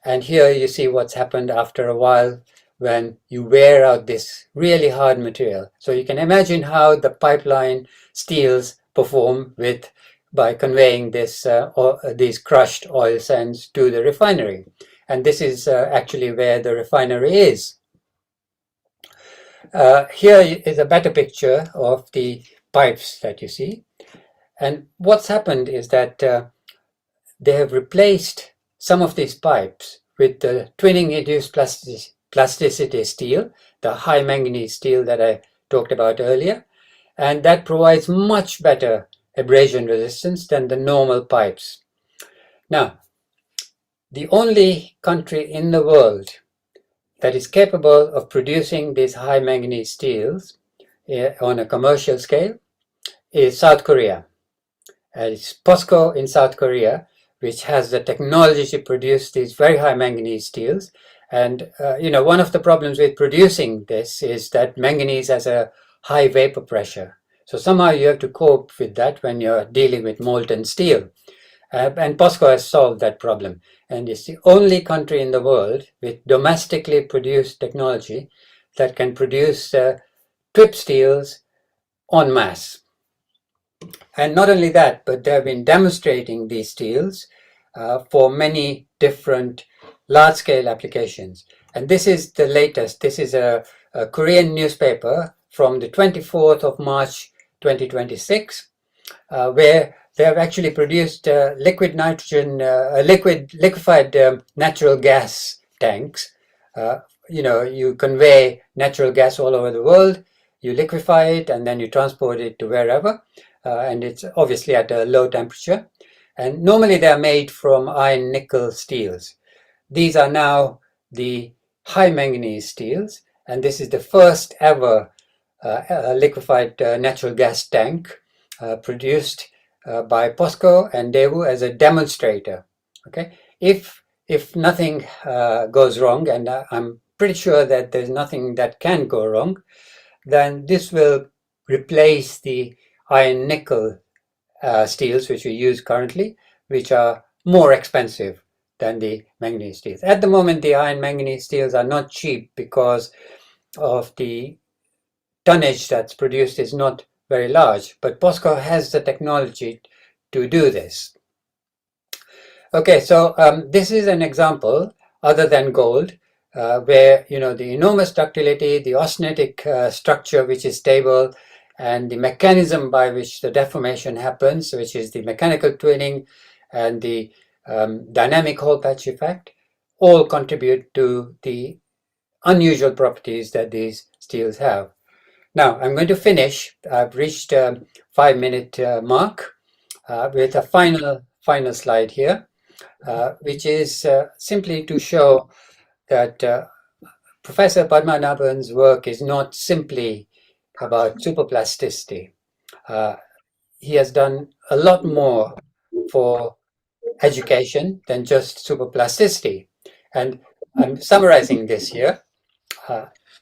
and here you see what's happened after a while when you wear out this really hard material. So you can imagine how the pipeline steels perform by conveying these crushed oil sands to the refinery. And this is actually where the refinery is. Here is a better picture of the pipes that you see. And what's happened is that they have replaced some of these pipes with the twinning-induced plasticity steel, the high manganese steel that I talked about earlier, and that provides much better abrasion resistance than the normal pipes. Now, the only country in the world that is capable of producing these high manganese steels on a commercial scale is South Korea. It's POSCO in South Korea, which has the technology to produce these very high manganese steels. And, one of the problems with producing this is that manganese has a high vapor pressure. So somehow you have to cope with that when you're dealing with molten steel. And POSCO has solved that problem. And it's the only country in the world with domestically produced technology that can produce trip steels en masse. And not only that, but they have been demonstrating these steels for many different large-scale applications. And this is the latest. This is a Korean newspaper from the 24th of March 2026, where they have actually produced liquefied natural gas tanks. You convey natural gas all over the world, you liquefy it, and then you transport it to wherever. And it's obviously at a low temperature. And normally they are made from iron nickel steels. These are now the high manganese steels, and this is the first ever liquefied natural gas tank produced by POSCO and Daewoo as a demonstrator. Okay, if nothing goes wrong, and I'm pretty sure that there's nothing that can go wrong, then this will replace the iron nickel steels which we use currently, which are more expensive than the manganese steels. At the moment, the iron manganese steels are not cheap because of the tonnage that's produced is not very large, but POSCO has the technology to do this. Okay, so this is an example other than gold, where the enormous ductility, the austenitic structure which is stable, and the mechanism by which the deformation happens, which is the mechanical twinning and the dynamic hole patch effect, all contribute to the unusual properties that these steels have. Now, I'm going to finish. I've reached 5-minute mark with a final slide here, which is simply to show that Professor Padmanabhan's work is not simply about superplasticity. He has done a lot more for education than just superplasticity. And I'm summarizing this here.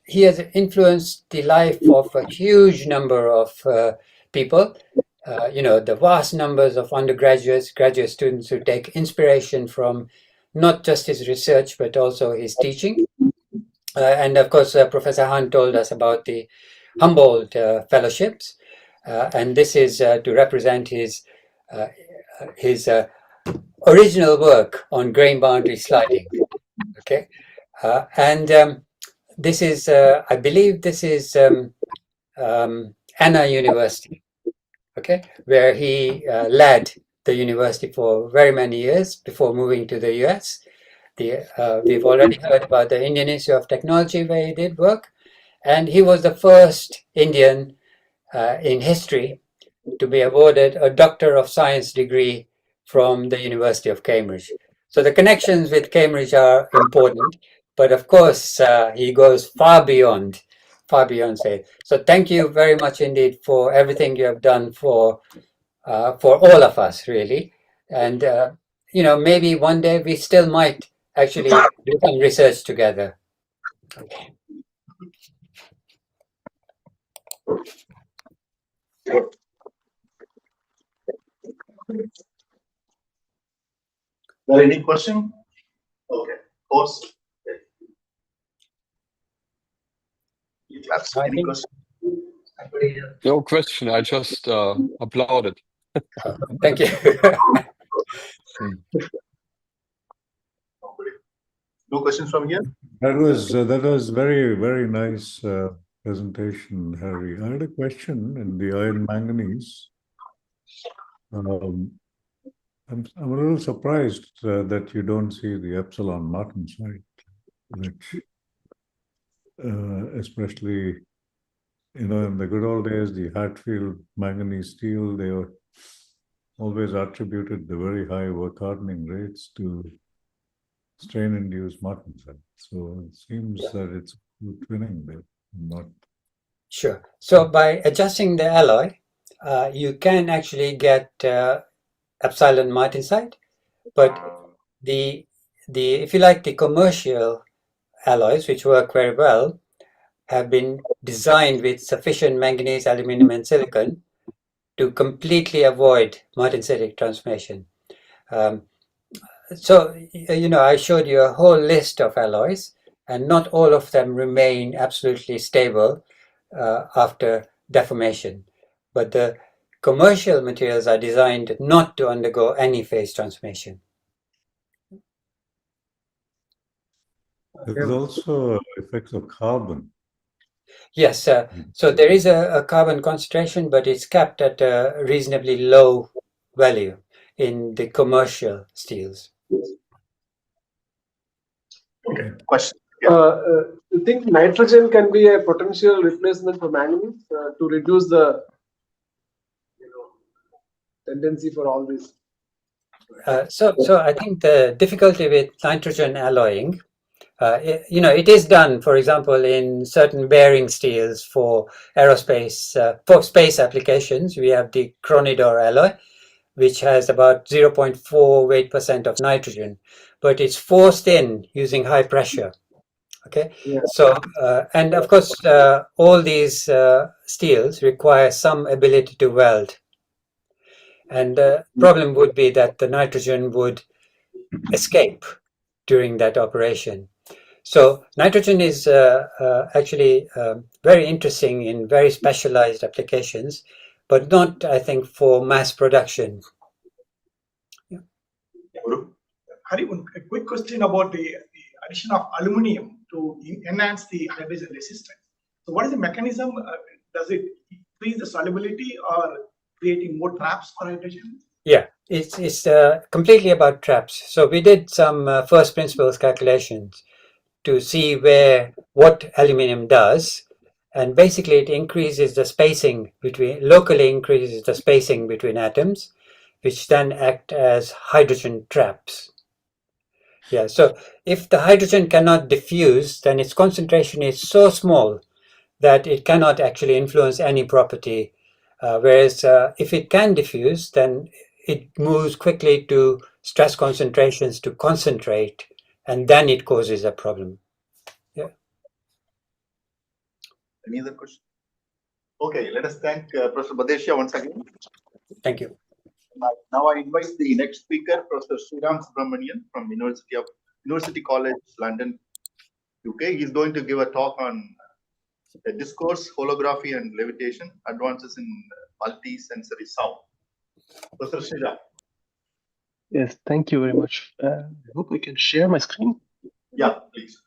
He has influenced the life of a huge number of people. The vast numbers of undergraduates, graduate students who take inspiration from not just his research, but also his teaching. And of course, Professor Hahn told us about the Humboldt fellowships. And this is to represent his original work on grain boundary sliding. Okay. This is, I believe this is Anna University, okay, where he led the university for very many years before moving to the US. We've already heard about the Indian Institute of Technology where he did work, and he was the first Indian in history to be awarded a Doctor of Science degree from the University of Cambridge. So the connections with Cambridge are important, but of course he goes far beyond say. So thank you very much indeed for everything you have done for all of us, really. And maybe one day we still might actually do some research together. Okay. There any question? Okay, of course. Any question? No question. I just applauded. Thank you. No questions from here? That was very nice presentation, Harry. I had a question in the iron manganese. I'm a little surprised that you don't see the epsilon martensite, which especially, in the good old days, the Hatfield manganese steel, they were always attributed the very high work hardening rates to strain-induced martensite. So it seems that it's twinning there, not. Sure. So by adjusting the alloy, you can actually get epsilon martensite, but the if you like, the commercial alloys, which work very well, have been designed with sufficient manganese, aluminum, and silicon to completely avoid martensitic transformation. So, I showed you a whole list of alloys, and not all of them remain absolutely stable after deformation. But the commercial materials are designed not to undergo any phase transformation. There's also effects of carbon. Yes, so there is a carbon concentration, but it's capped at a reasonably low value in the commercial steels. Okay, question. You think nitrogen can be a potential replacement for manganese to reduce the tendency for all this? So I think the difficulty with nitrogen alloying, it is done, for example, in certain bearing steels for aerospace, for space applications. We have the chronidor alloy, which has about 0.48% of nitrogen, but it's forced in using high pressure. Okay, Yeah. so and of course, all these steels require some ability to weld, and the problem would be that the nitrogen would escape during that operation. So nitrogen is actually very interesting in very specialized applications, but not, I think, for mass production. Yeah. Hari, a quick question about the addition of aluminium to enhance the hydrogen resistance. So what is the mechanism? Does it increase the solubility or creating more traps for hydrogen? Yeah, it's completely about traps. So we did some first principles calculations to see what aluminium does, and basically it increases the spacing locally increases the spacing between atoms, which then act as hydrogen traps. Yeah, so if the hydrogen cannot diffuse, then its concentration is so small that it cannot actually influence any property. Whereas if it can diffuse, then it moves quickly to stress concentrations to concentrate, and then it causes a problem. Yeah. Any other question? Okay, let us thank Professor Badeshia once again. Thank you. Now I invite the next speaker, Professor Sriram Subramanian from University College London, UK. He's going to give a talk on the discourse, holography, and levitation, advances in multi-sensory sound. Professor Sriram. Yes, thank you very much. I hope I can share my screen. Yeah, please.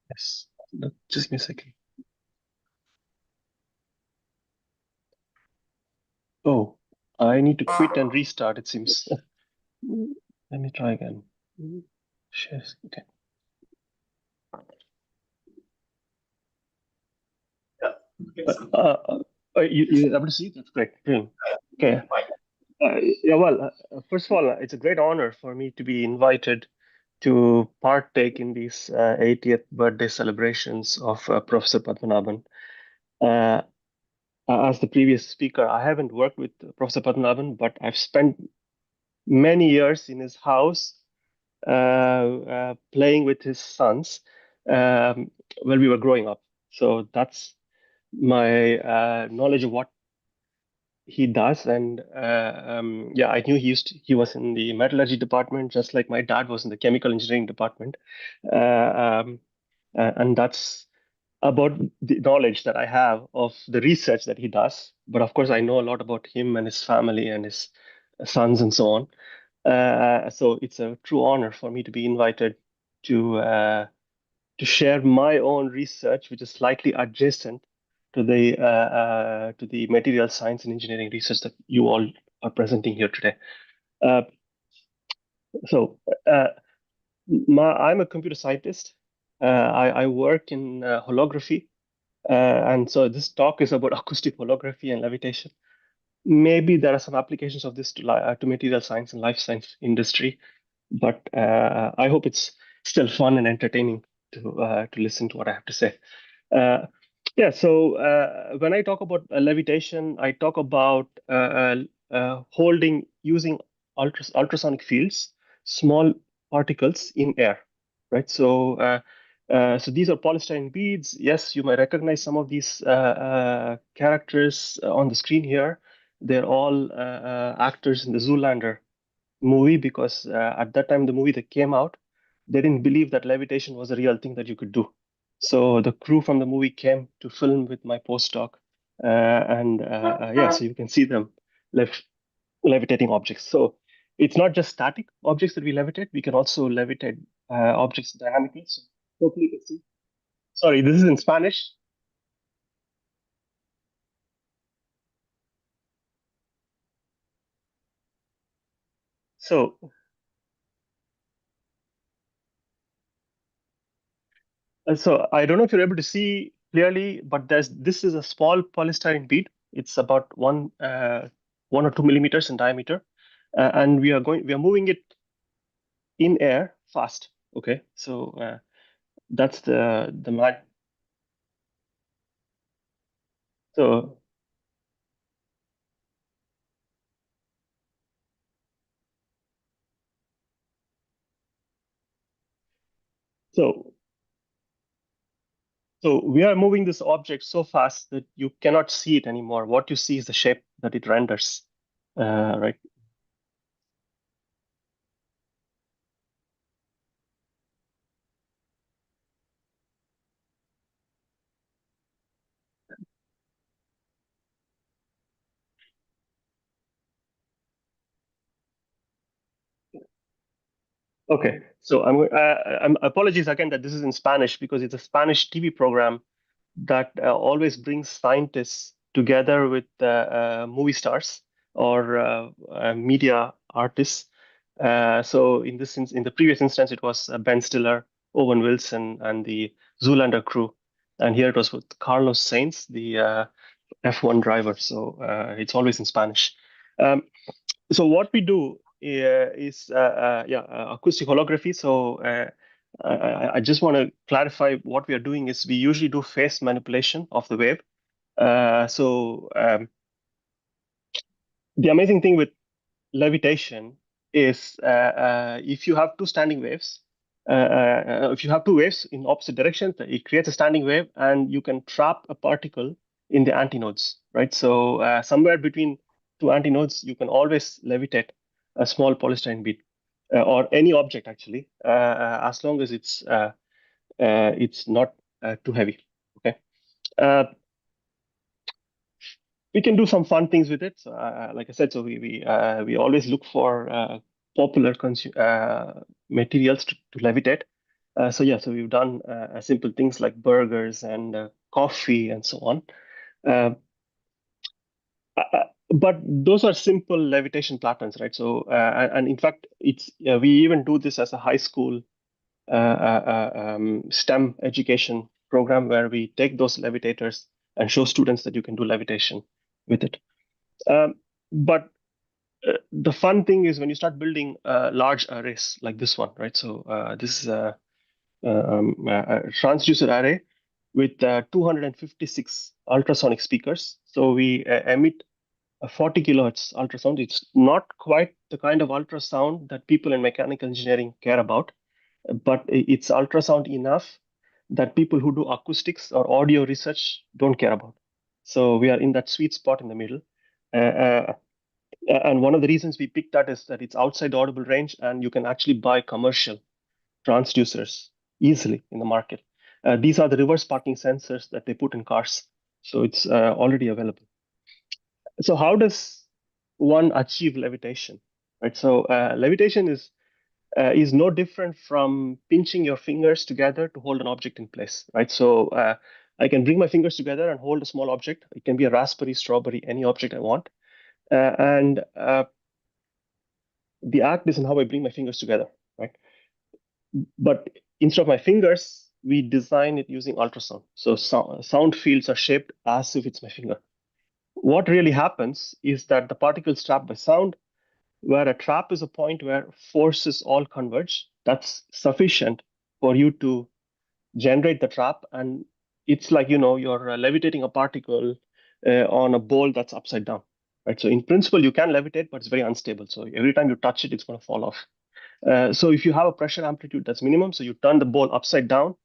Yes, just give me a second. Oh, I need to quit and restart, it seems. Let me try again. Share, okay. You able to see? That's great. Okay. Yeah, well, first of all, it's a great honor for me to be invited to partake in these 80th birthday celebrations of Professor Padmanabhan. As the previous speaker, I haven't worked with Professor Padmanabhan, but I've spent many years in his house playing with his sons when we were growing up. So that's my knowledge of what he does, and yeah, I knew he was in the metallurgy department, just like my dad was in the chemical engineering department, and that's about the knowledge that I have of the research that he does. But of course, I know a lot about him and his family and his sons and so on. So it's a true honor for me to be invited to share my own research, which is slightly adjacent to the material science and engineering research that you all are presenting here today. Uh, so I'm a computer scientist. I work in holography, and so this talk is about acoustic holography and levitation. Maybe there are some applications of this to material science and life science industry, but I hope it's still fun and entertaining to listen to what I have to say. Uh, yeah, so when I talk about levitation, I talk about holding using ultrasonic fields, small particles in air, right? So these are polystyrene beads. Yes, you might recognize some of these characters on the screen here. They're all actors in the Zoolander movie, because at that time the movie that came out, they didn't believe that levitation was a real thing that you could do. So the crew from the movie came to film with my postdoc, and yeah, so you can see them levitating objects. So it's not just static objects that we levitate; we can also levitate objects dynamically. So hopefully you can see. Sorry, this is in Spanish. So So I don't know if you're able to see clearly, but this is a small polystyrene bead. It's about 1 or 2 millimeters in diameter, and we are moving it in air fast. Okay, so that's the mag. So so so we are moving this object so fast that you cannot see it anymore. What you see is the shape that it renders, right? Okay, so I'm apologies again that this is in Spanish, because it's a Spanish TV program that always brings scientists together with movie stars or media artists. So in the previous instance, it was Ben Stiller, Owen Wilson, and the Zoolander crew, and here it was with Carlos Sainz, the F1 driver. So it's always in Spanish. Um, so what we do is acoustic holography. So I just want to clarify what we are doing is we usually do phase manipulation of the wave. The amazing thing with levitation is if you have two standing waves, if you have two waves in opposite directions, it creates a standing wave, and you can trap a particle in the antinodes, right? So somewhere between two antinodes, you can always levitate a small polystyrene bead or any object actually, as long as it's not too heavy. Okay. We can do some fun things with it. So, like I said, so we always look for popular materials to levitate. So we've done simple things like burgers and coffee and so on. Uh, but those are simple levitation patterns, right? So and in fact, it's we even do this as a high school STEM education program, where we take those levitators and show students that you can do levitation with it. But the fun thing is when you start building large arrays like this one, right? So this is a transducer array with 256 ultrasonic speakers. So we emit a 40 kilohertz ultrasound. It's not quite the kind of ultrasound that people in mechanical engineering care about, but it's ultrasound enough that people who do acoustics or audio research don't care about. So we are in that sweet spot in the middle. And one of the reasons we picked that is that it's outside the audible range, and you can actually buy commercial transducers easily in the market. These are the reverse parking sensors that they put in cars. So it's already available. So how does one achieve levitation? Right. So levitation is no different from pinching your fingers together to hold an object in place. Right. So I can bring my fingers together and hold a small object. It can be a raspberry, strawberry, any object I want. And the act is in how I bring my fingers together. Right. But instead of my fingers, we design it using ultrasound. So sound fields are shaped as if it's my finger. What really happens is that the particles trapped by sound, where a trap is a point where forces all converge, that's sufficient for you to generate the trap. And it's like, you're levitating a particle on a bowl that's upside down. Right. So in principle, you can levitate, but it's very unstable. So every time you touch it, it's going to fall off. So if you have a pressure amplitude that's minimum, so you turn the ball upside down,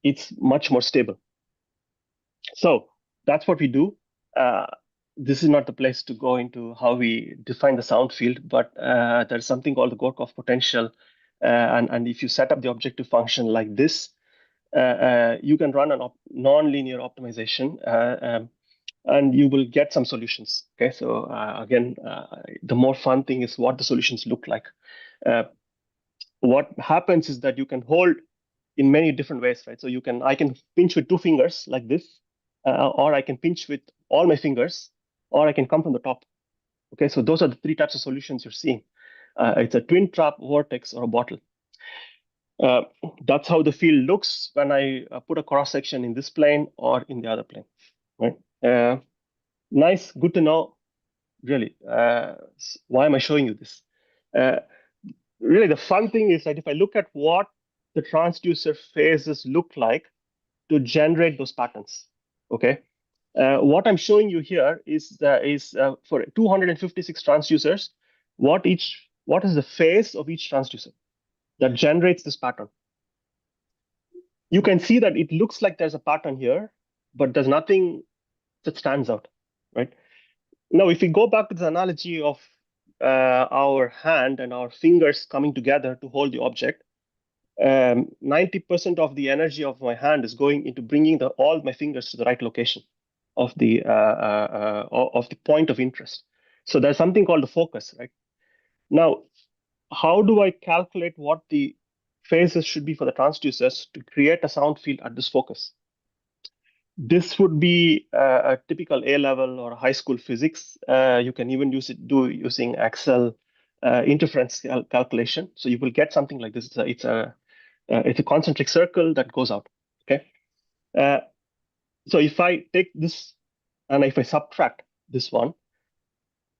it's much more stable. So that's what we do. This is not the place to go into how we define the sound field, but there's something called the Gorkov potential. And if you set up the objective function like this, you can run a non-linear optimization, and you will get some solutions. Okay, so again, the more fun thing is what the solutions look like. What happens is that you can hold in many different ways, right? So I can pinch with 2 fingers like this, or I can pinch with all my fingers, or I can come from the top. Okay, so those are the 3 types of solutions you're seeing. It's a twin trap, vortex, or a bottle. That's how the field looks when I put a cross section in this plane or in the other plane. Right? Nice, good to know. Really, why am I showing you this? Really, the fun thing is that if I look at what the transducer phases look like to generate those patterns, okay? What I'm showing you here is for 256 transducers, what is the phase of each transducer that generates this pattern? You can see that it looks like there's a pattern here, but there's nothing that stands out, right? Now, if we go back to the analogy of our hand and our fingers coming together to hold the object, 90% of the energy of my hand is going into bringing all my fingers to the right location of the point of interest. So there's something called the focus, right? Now, how do I calculate what the phases should be for the transducers to create a sound field at this focus? This would be a typical A-level or high school physics. You can even using Excel interference calculation. So you will get something like this. It's a concentric circle that goes out. Okay. So if I take this and if I subtract this one,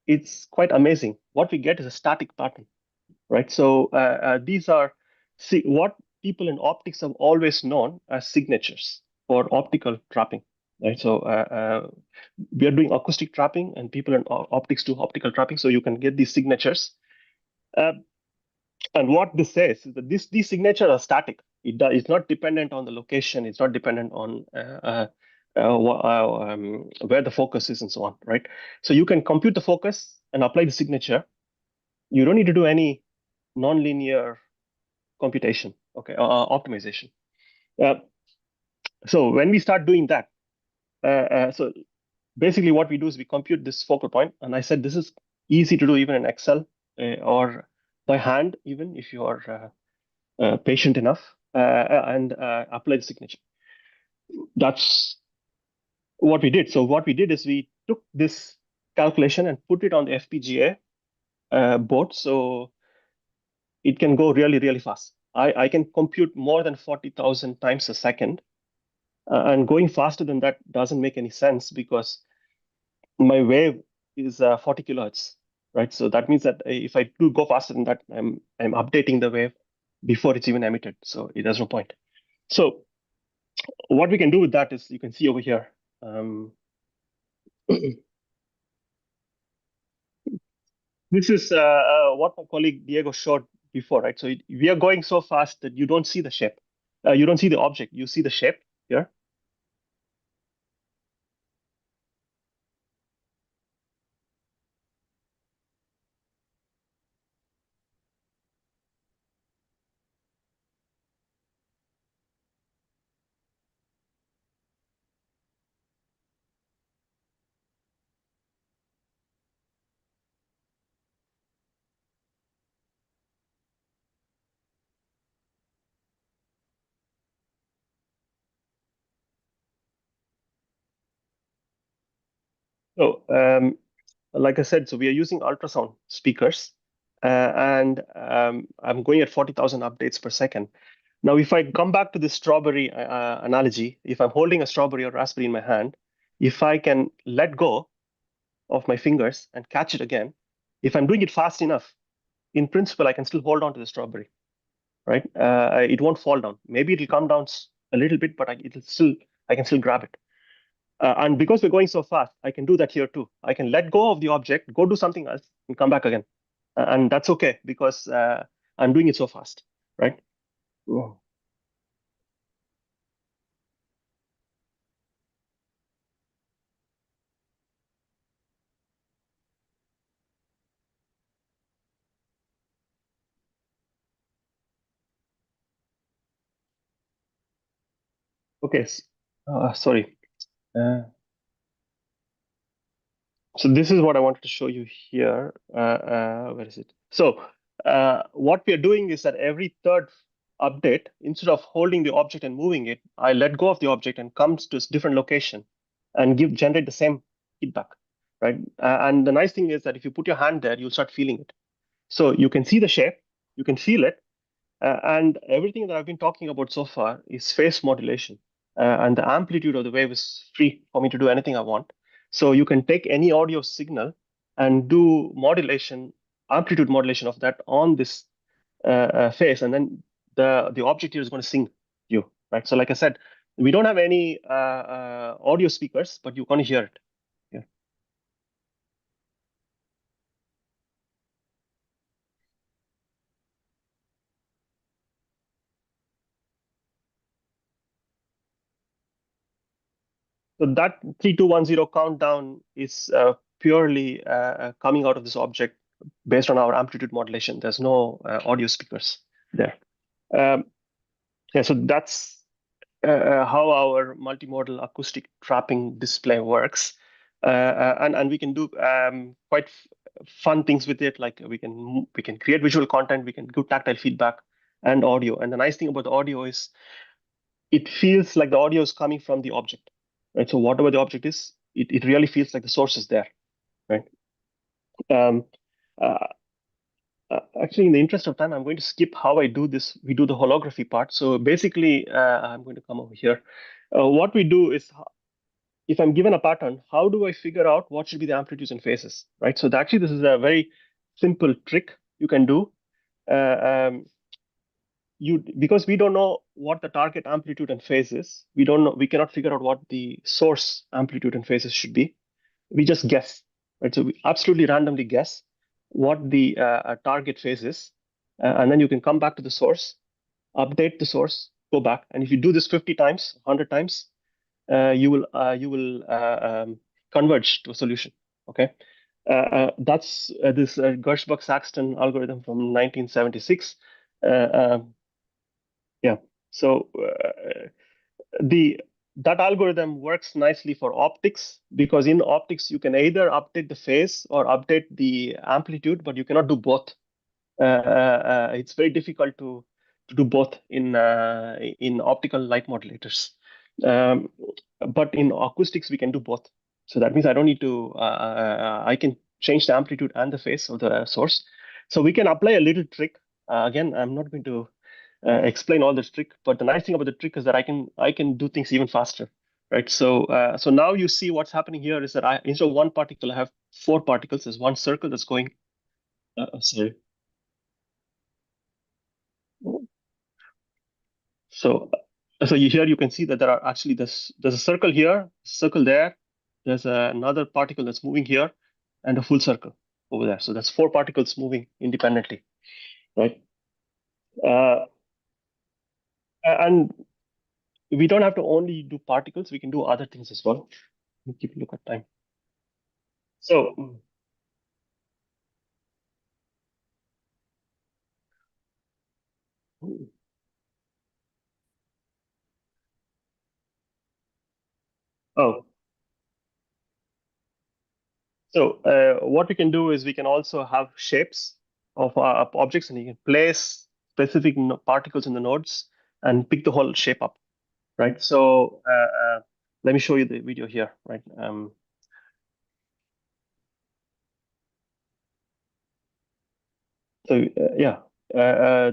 it's quite amazing. What we get is a static pattern, right? So these are what people in optics have always known as signatures for optical trapping, right? So we are doing acoustic trapping, and people in optics do optical trapping. So you can get these signatures. And what this says is that these signatures are static. It's not dependent on the location. It's not dependent on where the focus is and so on, right? So you can compute the focus and apply the signature. You don't need to do any nonlinear computation, okay, optimization. So when we start doing that, so basically what we do is we compute this focal point, and I said this is easy to do even in Excel or by hand, even if you are patient enough, and apply the signature. That's what we did. So what we did is we took this calculation and put it on the FPGA board, so it can go really, really fast. I can compute more than 40,000 times a second. And going faster than that doesn't make any sense because my wave is 40 kilohertz, right? So that means that if I do go faster than that, I'm updating the wave before it's even emitted. So it has no point. So what we can do with that is you can see over here. This is what my colleague Diego showed before, right? So we are going so fast that you don't see the shape. You don't see the object. You see the shape here. So, like I said, so we are using ultrasound speakers, and I'm going at 40,000 updates per second. Now, if I come back to the strawberry analogy, if I'm holding a strawberry or raspberry in my hand, if I can let go of my fingers and catch it again, if I'm doing it fast enough, in principle, I can still hold on to the strawberry, right? It won't fall down. Maybe it'll come down a little bit, but I can still grab it. And because we're going so fast, I can do that here too. I can let go of the object, go do something else, and come back again. And that's okay because I'm doing it so fast, right? Whoa. Okay, sorry. So this is what I wanted to show you here. Where is it? So what we are doing is that every third update, instead of holding the object and moving it, I let go of the object and comes to a different location and generate the same feedback, right? And the nice thing is that if you put your hand there, you'll start feeling it. So you can see the shape, you can feel it, and everything that I've been talking about so far is phase modulation. And the amplitude of the wave is free for me to do anything I want. So you can take any audio signal and do modulation, amplitude modulation of that on this phase, and then the object here is going to sing you, right? So like I said, we don't have any audio speakers, but you're going to hear it. Yeah. So that 3210 countdown is purely coming out of this object based on our amplitude modulation. There's no audio speakers there. Yeah, so that's how our multimodal acoustic trapping display works. And we can do quite fun things with it. Like we can create visual content, we can do tactile feedback and audio. And the nice thing about the audio is it feels like the audio is coming from the object, right? So whatever the object is, it really feels like the source is there, right? Um, uh, Actually, in the interest of time, I'm going to skip how I do this. We do the holography part. So basically, I'm going to come over here. What we do is, if I'm given a pattern, how do I figure out what should be the amplitudes and phases, right? So actually, this is a very simple trick you can do. Um, because we don't know what the target amplitude and phase is, we cannot figure out what the source amplitude and phases should be. We just guess, right? So we absolutely randomly guess what the target phase is, and then you can come back to the source, update the source, go back, and if you do this 50 times, 100 times, you will converge to a solution. Okay, that's this Gershbach-Saxton algorithm from 1976. Yeah. So the that algorithm works nicely for optics because in optics you can either update the phase or update the amplitude, but you cannot do both. It's very difficult to do both in optical light modulators. Um, but in acoustics we can do both. So that means I don't need to. I can change the amplitude and the phase of the source. So we can apply a little trick. Again, I'm not going to explain all this trick, but the nice thing about the trick is that I can do things even faster, right? So so now you see what's happening here is that instead of one particle, I have four particles. There's one circle that's going. Sorry. So so here you can see that there are actually there's a circle here, circle there. There's another particle that's moving here, and a full circle over there. So that's four particles moving independently, right? Uh, and we don't have to only do particles, we can do other things as well. Let me keep a look at time. So, oh, so what we can do is we can also have shapes of objects, and you can place specific particles in the nodes and pick the whole shape up, right? So let me show you the video here, right? So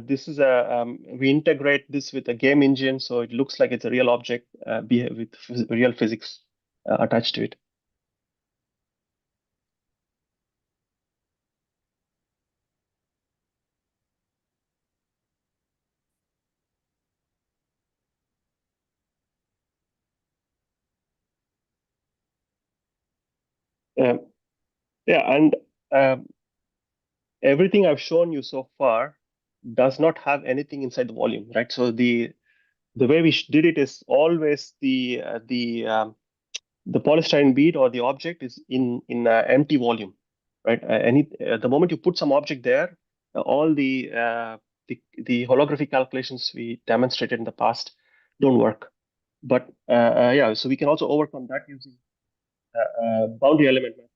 this is we integrate this with a game engine, so it looks like it's a real object with real physics attached to it. And everything I've shown you so far does not have anything inside the volume, right? So the way we did it is always the polystyrene bead or the object is in empty volume, right? The moment you put some object there, all the holography calculations we demonstrated in the past don't work. But so we can also overcome that using boundary element method.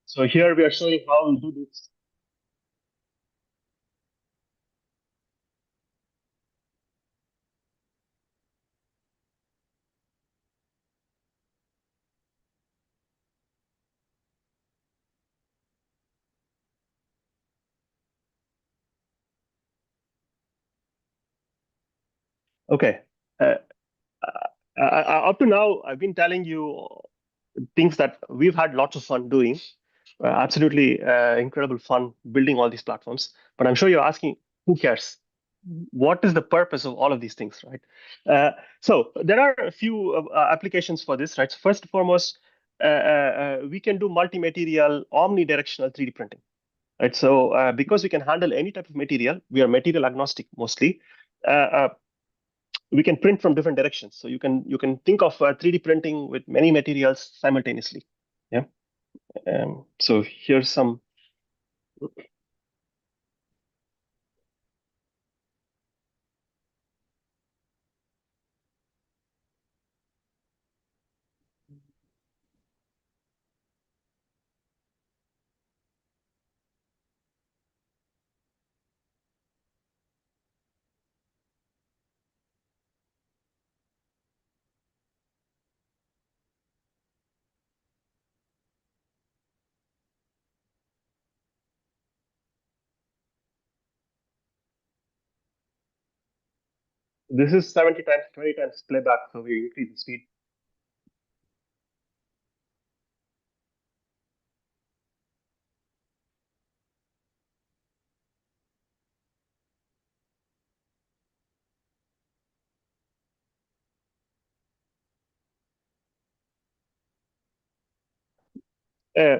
So here we are showing how we do this. Okay. Up to now, I've been telling you things that we've had lots of fun doing. Absolutely incredible fun building all these platforms. But I'm sure you're asking, who cares? What is the purpose of all of these things, right? So there are a few applications for this, right? So first and foremost, we can do multi-material, omnidirectional 3D printing, right? So because we can handle any type of material, we are material agnostic mostly. We can print from different directions. So you can think of 3D printing with many materials simultaneously. Yeah. So here's some. This is 70 times, 20 times playback, so we increase the speed. Uh,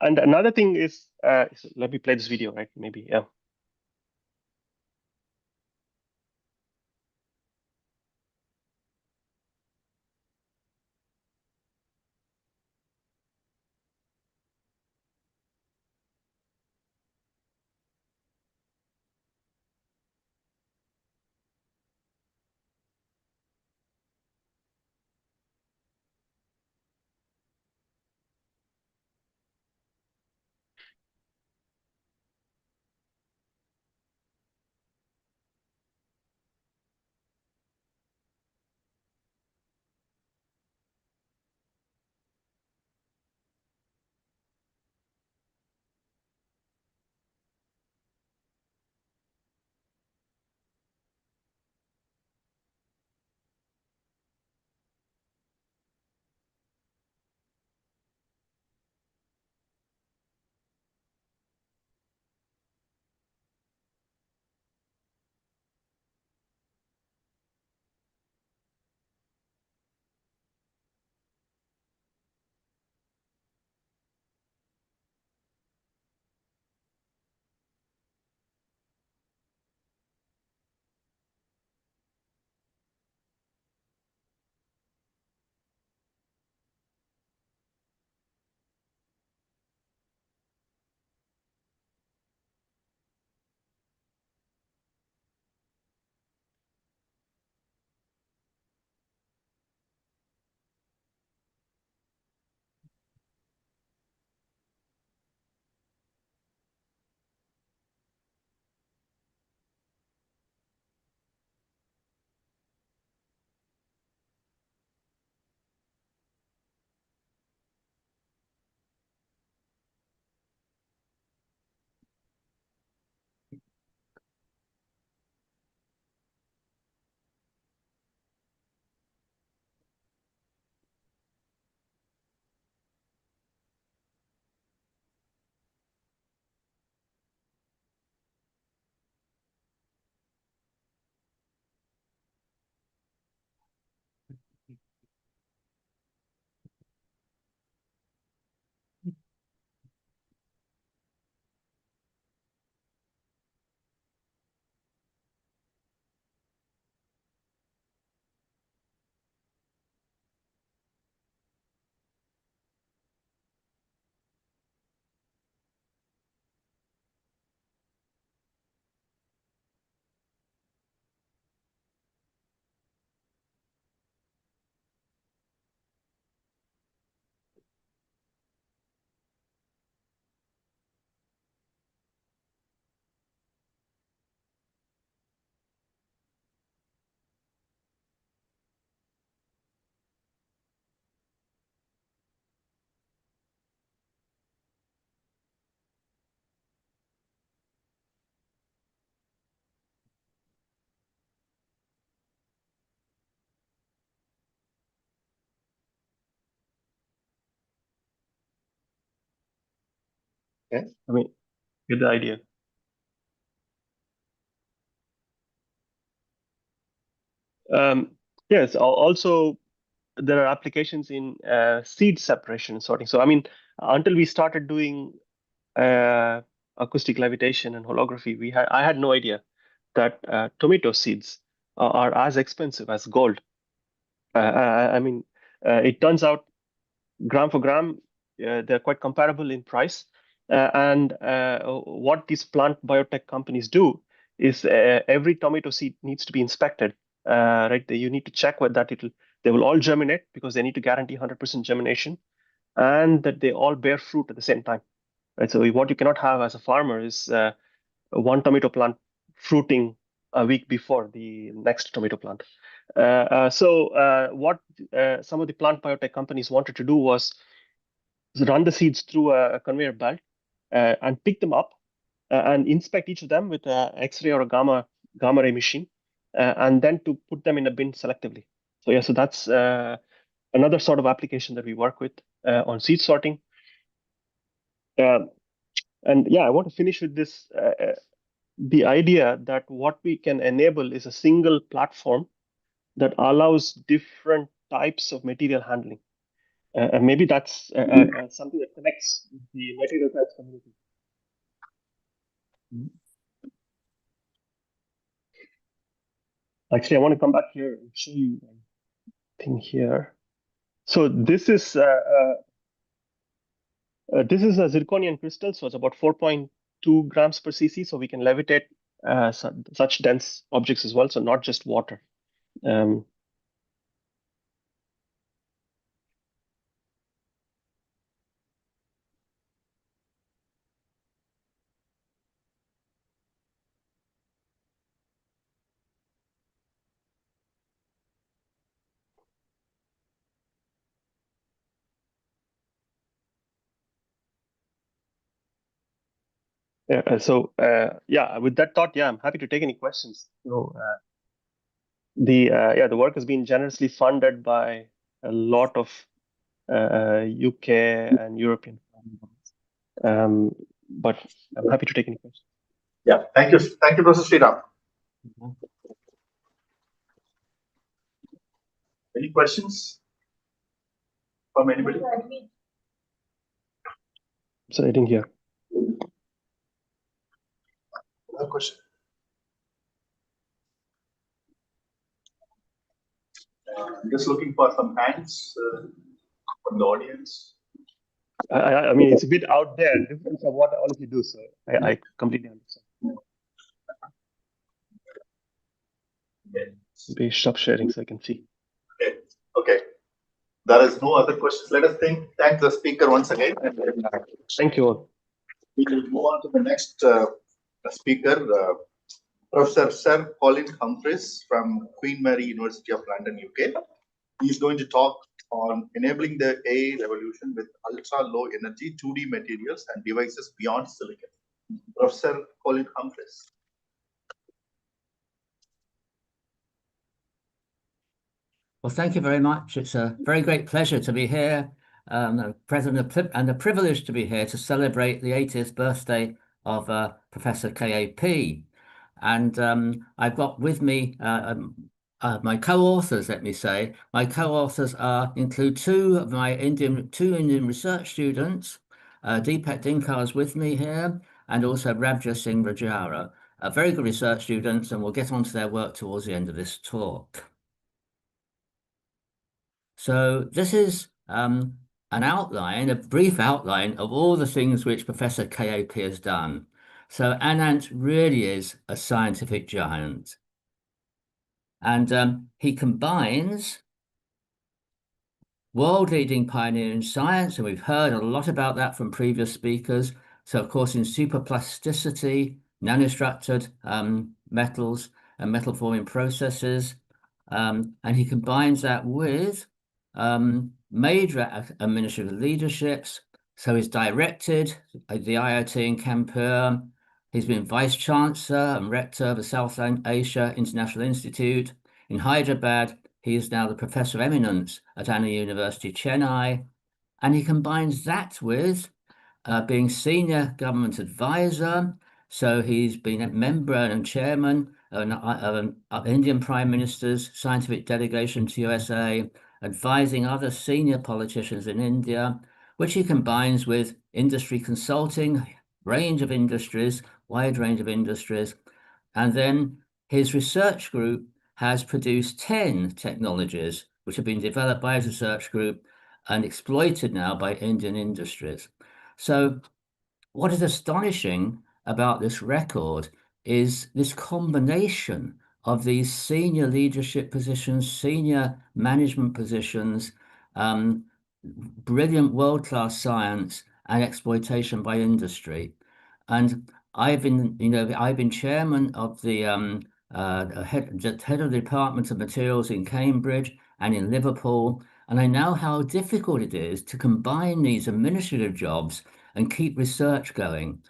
and another thing is, so let me play this video, right? Maybe, yeah. Okay, I mean, get the idea. Yes, also there are applications in seed separation and sorting. So I mean, until we started doing acoustic levitation and holography, I had no idea that tomato seeds are as expensive as gold. I mean, it turns out gram for gram, they're quite comparable in price. And what these plant biotech companies do is every tomato seed needs to be inspected. Right, you need to check whether they will all germinate because they need to guarantee 100% germination, and that they all bear fruit at the same time. Right, so what you cannot have as a farmer is one tomato plant fruiting a week before the next tomato plant. So what some of the plant biotech companies wanted to do was run the seeds through a conveyor belt and pick them up and inspect each of them with an X-ray or a gamma ray machine, and then to put them in a bin selectively. So yeah, so that's another sort of application that we work with on seed sorting. And yeah, I want to finish with this. The idea that what we can enable is a single platform that allows different types of material handling. And maybe that's something that connects the material science community. Actually, I want to come back here and show you one thing here. So this is a zirconian crystal, so it's about 4.2 grams per cc. So we can levitate such dense objects as well, so not just water. Yeah, with that thought, yeah, I'm happy to take any questions. So the work has been generously funded by a lot of UK and European but I'm happy to take any questions. Yeah, thank you, Professor Sriram. Any questions from anybody? Sorry, I didn't hear. No question. I'm just looking for some hands from the audience. I mean, it's a bit out there, different from what all of you do, so I completely understand. Maybe stop sharing so I can see. Okay. There is no other questions. Let us thank the speaker once again. Thank you all. We will move on to the next speaker, Professor Sir Colin Humphreys from Queen Mary University of London, UK. He's going to talk on enabling the AI revolution with ultra-low energy 2D materials and devices beyond silicon. Professor Colin Humphreys. Well, thank you very much. It's a very great pleasure to be here, and a privilege to be here to celebrate the 80th birthday of Professor K.A.P. And I've got with me my co-authors, let me say. My co-authors include two Indian research students. Deepak Dinkar is with me here, and also Rabja Singh Rajara, very good research students, and we'll get onto their work towards the end of this talk. So this is an outline, a brief outline of all the things which Professor K.A.P. has done. So Anant really is a scientific giant. And he combines world-leading pioneer in science, and we've heard a lot about that from previous speakers. So, of course, in superplasticity, nanostructured metals and metal-forming processes. And he combines that with major administrative leaderships. So he's directed the IoT in Kanpur. He's been Vice Chancellor and Rector of the South Asia International Institute. In Hyderabad, he is now the Professor Eminence at Anna University, Chennai. And he combines that with being senior government advisor. So he's been a member and chairman of Indian Prime Minister's scientific delegation to USA, advising other senior politicians in India, which he combines with industry consulting, range of industries, wide range of industries. And then his research group has produced 10 technologies which have been developed by his research group and exploited now by Indian industries. So what is astonishing about this record is this combination of these senior leadership positions, senior management positions, brilliant world-class science and exploitation by industry. And I've been chairman of the head of the Department of Materials in Cambridge and in Liverpool, and I know how difficult it is to combine these administrative jobs and keep research going.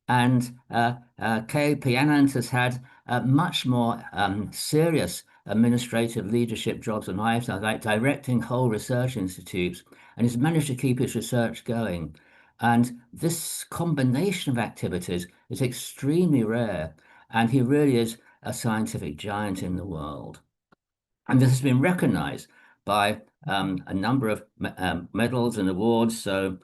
And K.A.Padmanabhan has had much more serious administrative leadership jobs than I've done, like directing whole research institutes, and he's managed to keep his research going. And this combination of activities is extremely rare, and he really is a scientific giant in the world. And this has been recognized by a number of medals and awards. So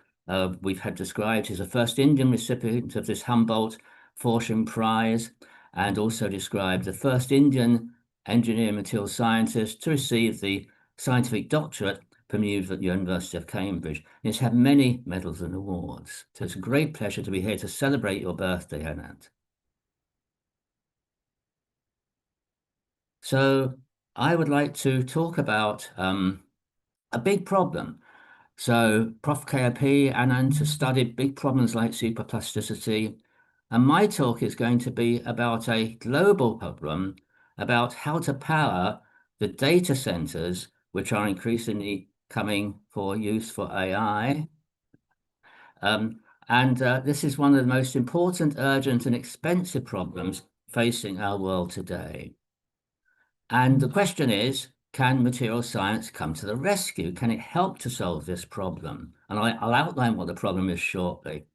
we've had described he's the first Indian recipient of this Humboldt Fortune Prize, and also described the first Indian engineering material scientist to receive the scientific doctorate from the University of Cambridge. And he's had many medals and awards. So it's a great pleasure to be here to celebrate your birthday, Anand. So I would like to talk about a big problem. So Prof. K.A.P. Anand has studied big problems like superplasticity, and my talk is going to be about a global problem about how to power the data centers which are increasingly coming for use for AI. This is one of the most important, urgent, and expensive problems facing our world today. And the question is, can material science come to the rescue? Can it help to solve this problem? And I'll outline what the problem is shortly.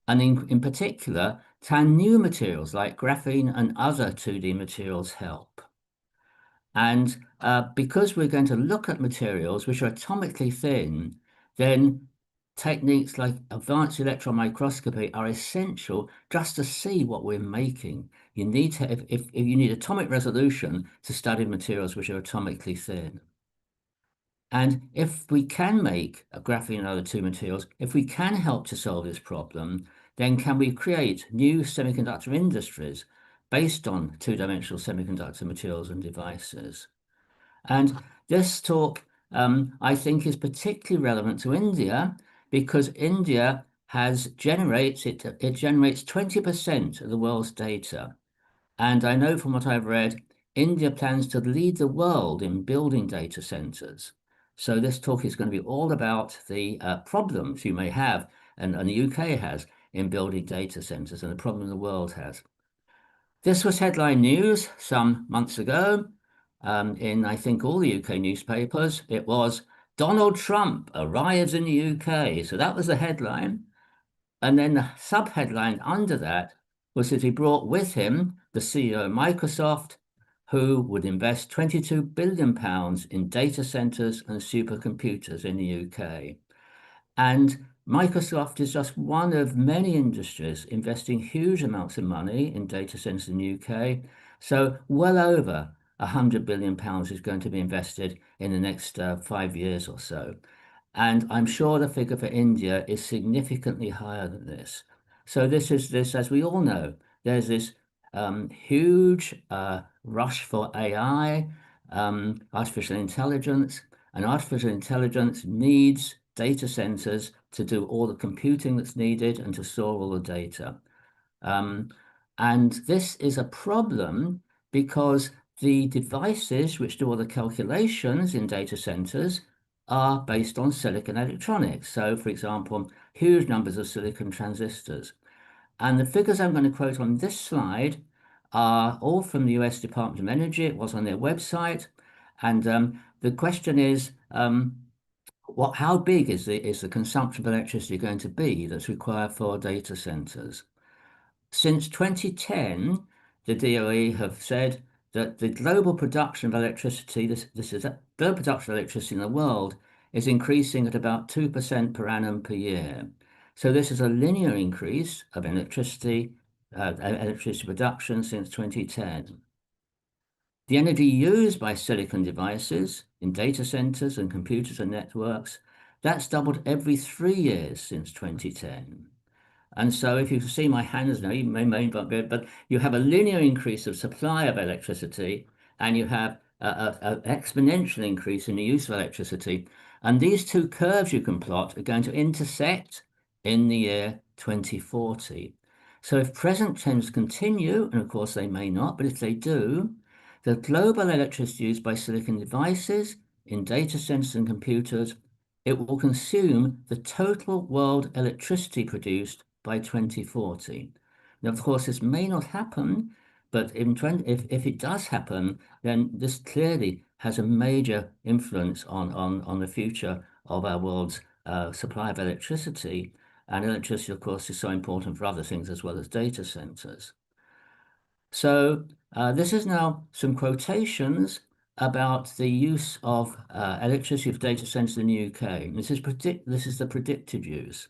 And in particular, can new materials like graphene and other 2D materials help? And because we're going to look at materials which are atomically thin, then techniques like advanced electron microscopy are essential just to see what we're making. You need to, if you need atomic resolution to study materials which are atomically thin. And if we can make a graphene and other two materials, if we can help to solve this problem, then can we create new semiconductor industries based on two-dimensional semiconductor materials and devices? And this talk, I think, is particularly relevant to India because India generates 20% of the world's data. And I know from what I've read, India plans to lead the world in building data centers. So this talk is going to be all about the problems you may have, and the UK has, in building data centers and the problem the world has. This was headline news some months ago in, I think, all the UK newspapers. It was Donald Trump arrives in the UK. So that was the headline. And then the sub-headline under that was that he brought with him the CEO of Microsoft, who would invest £22 billion in data centers and supercomputers in the UK. And Microsoft is just one of many industries investing huge amounts of money in data centers in the UK. So well over £100 billion is going to be invested in the next 5 years or so. And I'm sure the figure for India is significantly higher than this. So this, as we all know, there's this huge rush for AI, artificial intelligence, and artificial intelligence needs data centers to do all the computing that's needed and to store all the data. And this is a problem because the devices which do all the calculations in data centers are based on silicon electronics. So, for example, huge numbers of silicon transistors. And the figures I'm going to quote on this slide are all from the US Department of Energy. It was on their website. And the question is, how big is the consumption of electricity going to be that's required for data centers? Since 2010, the DOE have said that the global production of electricity, global production of electricity in the world is increasing at about 2% per annum per year. So this is a linear increase of electricity production since 2010. The energy used by silicon devices in data centers and computers and networks, that's doubled every 3 years since 2010. And so if you see my hands now, you may not be, but you have a linear increase of supply of electricity, and you have an exponential increase in the use of electricity. And these two curves you can plot are going to intersect in the year 2040. So if present trends continue, and of course they may not, but if they do, the global electricity used by silicon devices in data centers and computers, it will consume the total world electricity produced by 2040. Now, of course, this may not happen, but if it does happen, then this clearly has a major influence on the future of our world's supply of electricity. And electricity, of course, is so important for other things as well as data centers. So this is now some quotations about the use of electricity for data centers in the UK. This is the predicted use.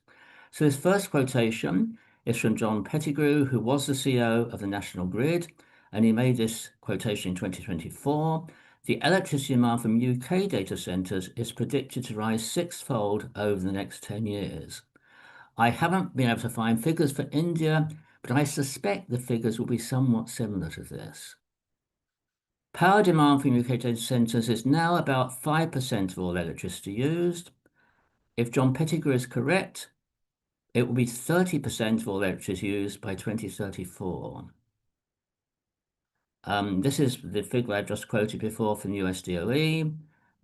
So this first quotation is from John Pettigrew, who was the CEO of the National Grid, and he made this quotation in 2024. The electricity demand from UK data centers is predicted to rise 6-fold over the next 10 years. I haven't been able to find figures for India, but I suspect the figures will be somewhat similar to this. Power demand from UK data centers is now about 5% of all electricity used. If John Pettigrew is correct, it will be 30% of all electricity used by 2034. This is the figure I just quoted before from the US DOE.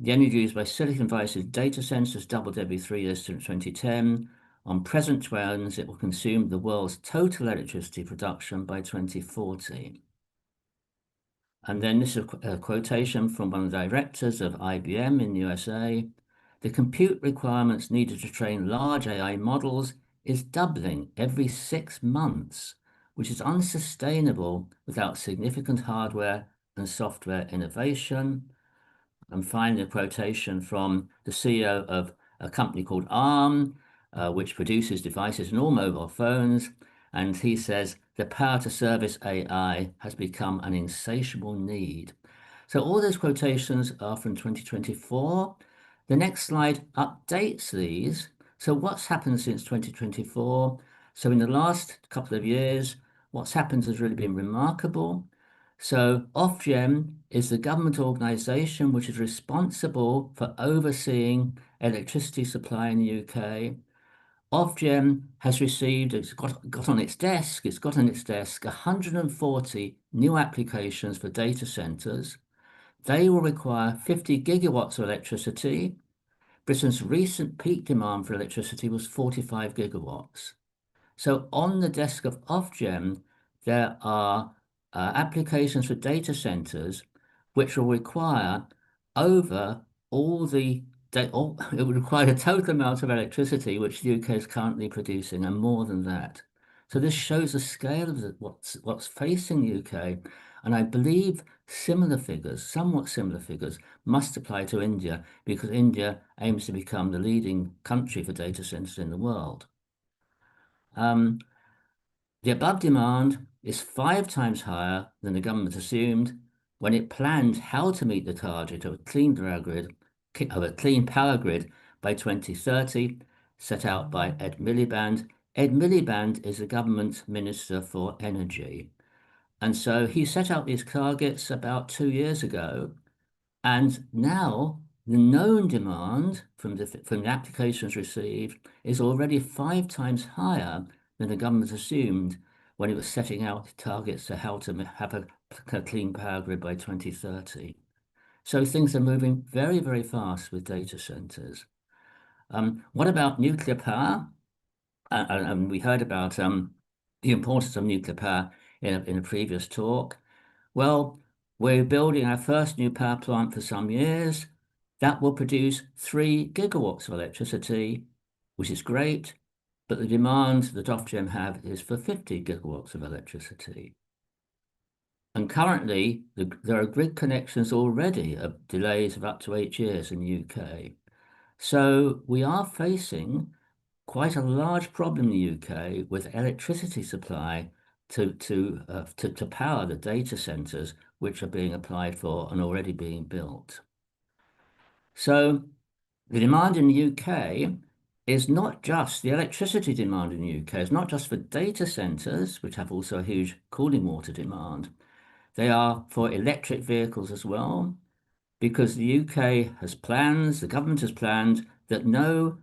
The energy used by silicon devices data centers doubled every 3 years since 2010. On present trends, it will consume the world's total electricity production by 2040. And then this is a quotation from one of the directors of IBM in the USA. The compute requirements needed to train large AI models is doubling every 6 months, which is unsustainable without significant hardware and software innovation. And finally, a quotation from the CEO of a company called ARM, which produces devices in all mobile phones. And he says, the power to service AI has become an insatiable need. So all those quotations are from 2024. The next slide updates these. So what's happened since 2024? So in the last couple of years, what's happened has really been remarkable. So Ofgem is the government organisation which is responsible for overseeing electricity supply in the UK. Ofgem has received, it's got on its desk 140 new applications for data centres. They will require 50 gigawatts of electricity. Britain's recent peak demand for electricity was 45 gigawatts. So on the desk of Ofgem, there are applications for data centers which will require over all the, it will require a total amount of electricity which the UK is currently producing, and more than that. So this shows the scale of what's facing the UK, and I believe similar figures, somewhat similar figures, must apply to India, because India aims to become the leading country for data centers in the world. The above demand is 5 times higher than the government assumed when it planned how to meet the target of a clean power grid by 2030, set out by Ed Miliband. Ed Miliband is the government minister for energy. And so he set out these targets about 2 years ago. And now the known demand from the applications received is already 5 times higher than the government assumed when it was setting out targets to how to have a clean power grid by 2030. So things are moving very, very fast with data centers. What about nuclear power? And we heard about the importance of nuclear power in a previous talk. Well, we're building our first new power plant for some years. that will produce 3 gigawatts of electricity, which is great, but the demand that Ofgem have is for 50 gigawatts of electricity. And currently, there are grid connections already of delays of up to 8 years in the UK. So we are facing quite a large problem in the UK with electricity supply to power the data centers which are being applied for and already being built. So the demand in the UK is not just the electricity demand in the UK, it's not just for data centers, which have also a huge cooling water demand. They are for electric vehicles as well, because the UK has plans, the government has planned that no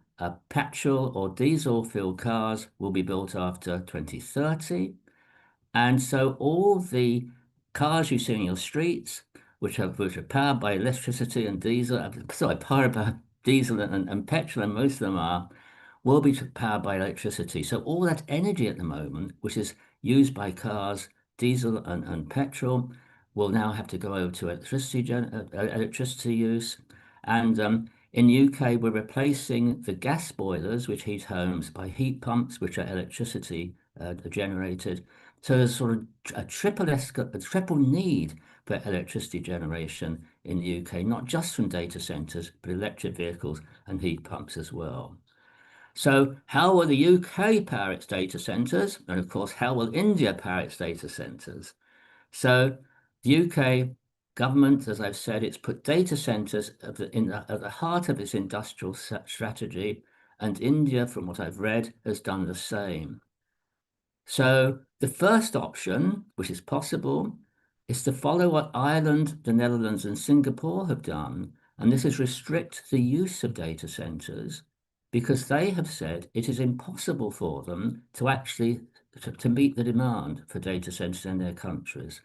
petrol or diesel fueled cars will be built after 2030. And so all the cars you see in your streets, which are powered by electricity and diesel, powered by diesel and petrol, and most of them are, will be powered by electricity. So all that energy at the moment, which is used by cars, diesel and petrol, will now have to go over to electricity use. And in the UK, we're replacing the gas boilers, which heat homes, by heat pumps, which are electricity generated. So there's sort of a triple need for electricity generation in the UK, not just from data centers, but electric vehicles and heat pumps as well. So how will the UK power its data centers? And of course, how will India power its data centers? So the UK government, as I've said, it's put data centers at the heart of its industrial strategy, and India, from what I've read, has done the same. So the first option, which is possible, is to follow what Ireland, the Netherlands, and Singapore have done, and this is restrict the use of data centers, because they have said it is impossible for them to actually to meet the demand for data centers in their countries.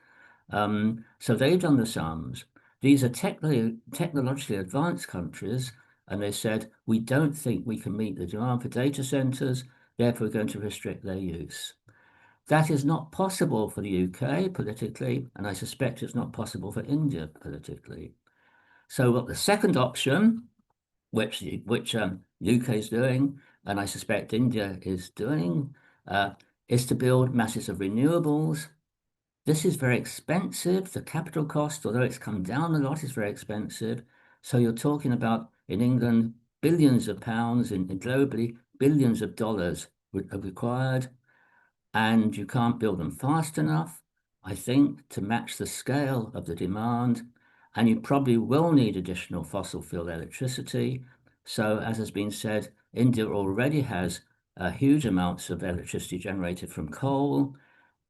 So they've done the sums. These are technologically advanced countries, and they said, we don't think we can meet the demand for data centers, therefore we're going to restrict their use. That is not possible for the UK politically, and I suspect it's not possible for India politically. So what the second option, which UK is doing, and I suspect India is doing, is to build masses of renewables. This is very expensive. The capital cost, although it's come down a lot, is very expensive. So you're talking about, in England, billions of pounds, and globally, billions of dollars are required. And you can't build them fast enough, I think, to match the scale of the demand. And you probably will need additional fossil fuel electricity. So, as has been said, India already has huge amounts of electricity generated from coal.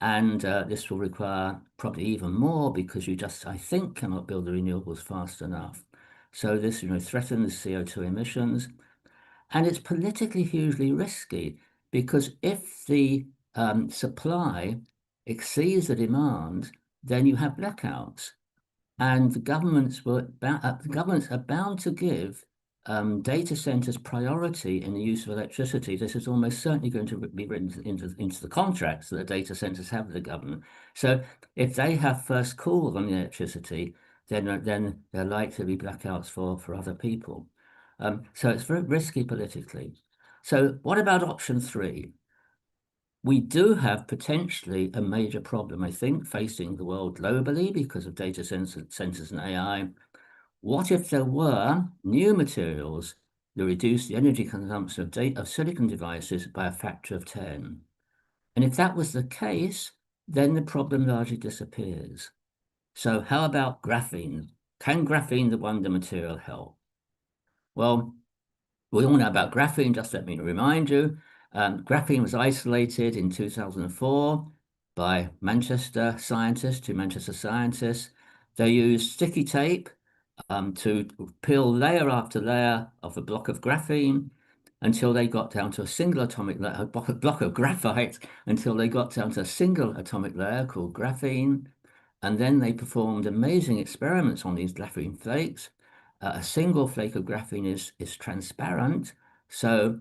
And this will require probably even more, because you just, I think, cannot build the renewables fast enough. So this, threatens CO2 emissions. And it's politically hugely risky, because if the supply exceeds the demand, then you have blackouts. And the governments are bound to give data centers priority in the use of electricity. This is almost certainly going to be written into the contracts that the data centers have with the government. So if they have first call on the electricity, then there are likely to be blackouts for other people. So it's very risky politically. So what about option 3? We do have potentially a major problem, I think, facing the world globally because of data centers and AI. What if there were new materials that reduce the energy consumption of silicon devices by a factor of 10? And if that was the case, then the problem largely disappears. So how about graphene? Can graphene, the wonder material, help? Well, we all know about graphene, just let me remind you. Graphene was isolated in 2004 by Manchester scientists, 2 Manchester scientists. They used sticky tape to peel layer after layer of a block of graphene until they got down to a single atomic layer, a block of graphite, until they got down to a single atomic layer called graphene. And then they performed amazing experiments on these graphene flakes. A single flake of graphene is transparent. So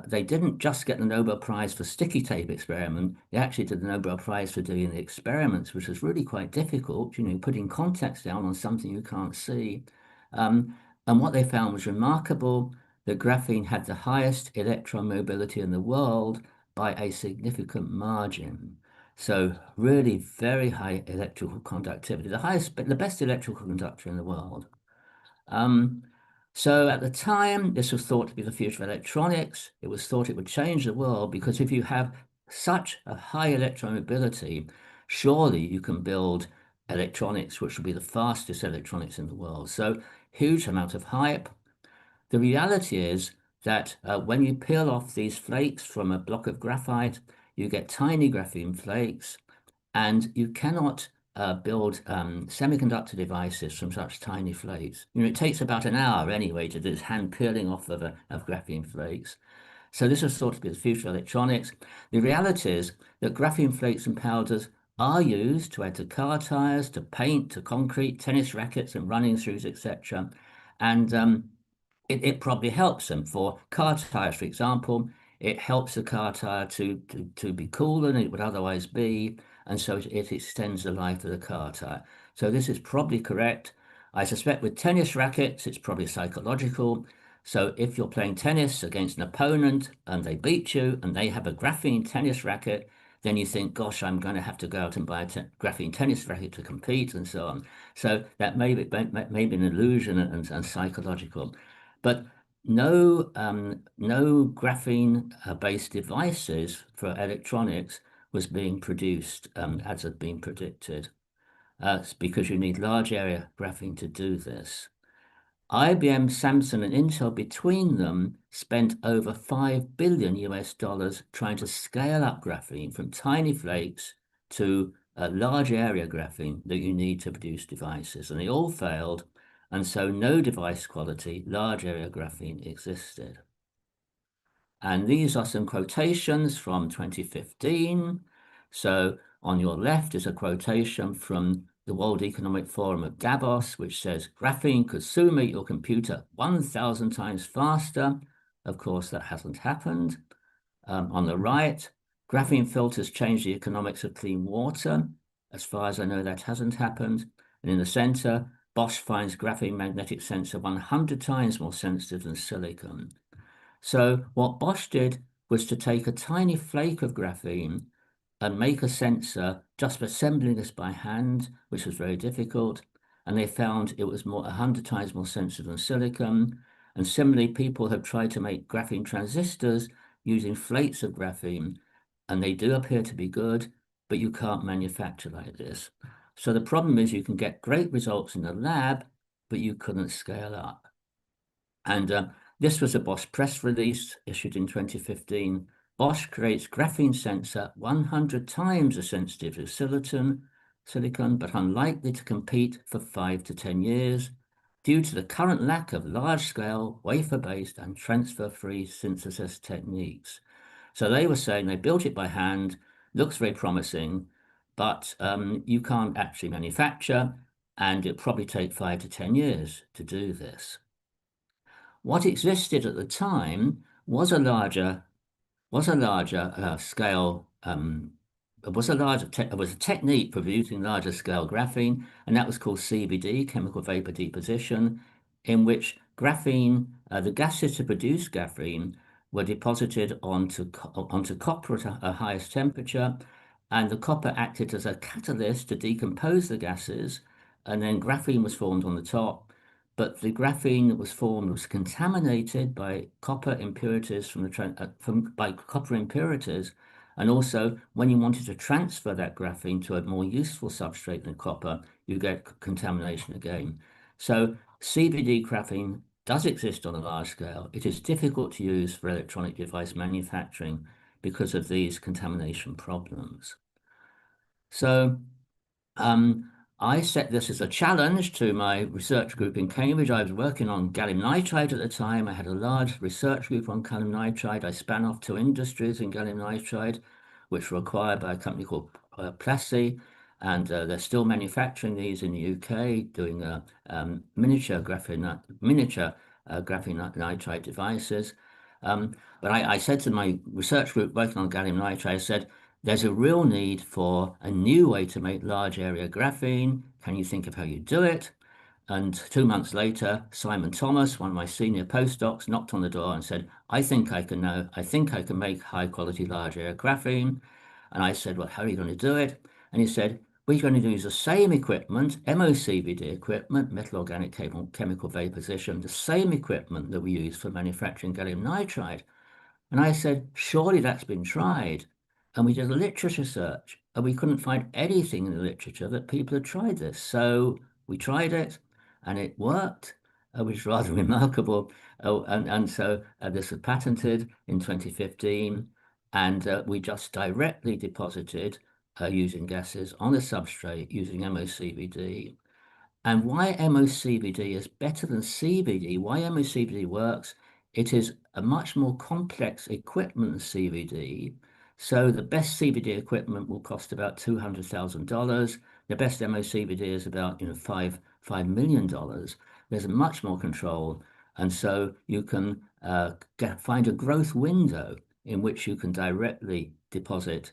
they didn't just get the Nobel Prize for sticky tape experiment. They actually did the Nobel Prize for doing the experiments, which was really quite difficult, putting contacts down on something you can't see. And what they found was remarkable, that graphene had the highest electron mobility in the world by a significant margin. So really very high electrical conductivity, the best electrical conductor in the world. So at the time, this was thought to be the future of electronics. It was thought it would change the world, because if you have such a high electron mobility, surely you can build electronics which will be the fastest electronics in the world. So huge amount of hype. The reality is that when you peel off these flakes from a block of graphite, you get tiny graphene flakes, and you cannot build semiconductor devices from such tiny flakes. It takes about an hour anyway to do this hand peeling off of graphene flakes. So this is thought to be the future of electronics. The reality is that graphene flakes and powders are used to add to car tires, to paint, to concrete, tennis rackets and running shoes, etc. And it probably helps them. For car tires, for example, it helps the car tire to be cooler than it would otherwise be, and so it extends the life of the car tire. So this is probably correct. I suspect with tennis rackets, it's probably psychological. So if you're playing tennis against an opponent and they beat you and they have a graphene tennis racket, then you think, gosh, I'm going to have to go out and buy a graphene tennis racket to compete, and so on. So that may be an illusion and psychological. But no graphene-based devices for electronics was being produced as had been predicted, because you need large area graphene to do this. IBM, Samsung, and Intel between them spent over $5 billion trying to scale up graphene from tiny flakes to large area graphene that you need to produce devices, and they all failed. And so no device quality large area graphene existed. And these are some quotations from 2015. So on your left is a quotation from the World Economic Forum of Davos, which says graphene could soon make your computer 1,000 times faster. Of course, that hasn't happened. On the right, graphene filters change the economics of clean water. As far as I know, that hasn't happened. And in the center, Bosch finds graphene magnetic sensor 100 times more sensitive than silicon. So what Bosch did was to take a tiny flake of graphene and make a sensor just assembling this by hand, which was very difficult. And they found it was 100 times more sensitive than silicon. And similarly, people have tried to make graphene transistors using flakes of graphene, and they do appear to be good, but you can't manufacture like this. So the problem is you can get great results in the lab, but you couldn't scale up. And this was a Bosch press release issued in 2015. Bosch creates graphene sensor 100 times as sensitive as silicon, but unlikely to compete for 5 to 10 years due to the current lack of large-scale, wafer-based and transfer-free synthesis techniques. So they were saying they built it by hand, looks very promising, but you can't actually manufacture, and it'll probably take 5 to 10 years to do this. What existed at the time was a larger scale. Was a technique for producing larger scale graphene, and that was called CVD, chemical vapor deposition, in which graphene, the gases to produce graphene, were deposited onto copper at a highest temperature, and the copper acted as a catalyst to decompose the gases, and then graphene was formed on the top. But the graphene that was formed was contaminated by copper impurities by copper impurities, and also when you wanted to transfer that graphene to a more useful substrate than copper, you get contamination again. So CVD graphene does exist on a large scale. It is difficult to use for electronic device manufacturing because of these contamination problems. So I set this as a challenge to my research group in Cambridge. I was working on gallium nitride at the time. I had a large research group on gallium nitride. I span off 2 industries in gallium nitride, which were acquired by a company called Plessey, and they're still manufacturing these in the UK, doing miniature graphene nitride devices. But I said to my research group working on gallium nitride, I said, there's a real need for a new way to make large area graphene. Can you think of how you do it? And 2 months later, Simon Thomas, one of my senior postdocs, knocked on the door and said, I think I can make high quality large area graphene. And I said, well, how are you going to do it? And he said, we're going to use the same equipment, MOCVD equipment, metal organic chemical vaporization, the same equipment that we use for manufacturing gallium nitride. And I said, surely that's been tried. And we did a literature search, and we couldn't find anything in the literature that people had tried this. So we tried it, and it worked, which is rather remarkable. So this was patented in 2015, and we just directly deposited using gases on a substrate using MOCVD. And why MOCVD is better than CVD, why MOCVD works, it is a much more complex equipment than CVD. So the best CVD equipment will cost about $200,000. The best MOCVD is about $5 million. There's much more control. And so you can find a growth window in which you can directly deposit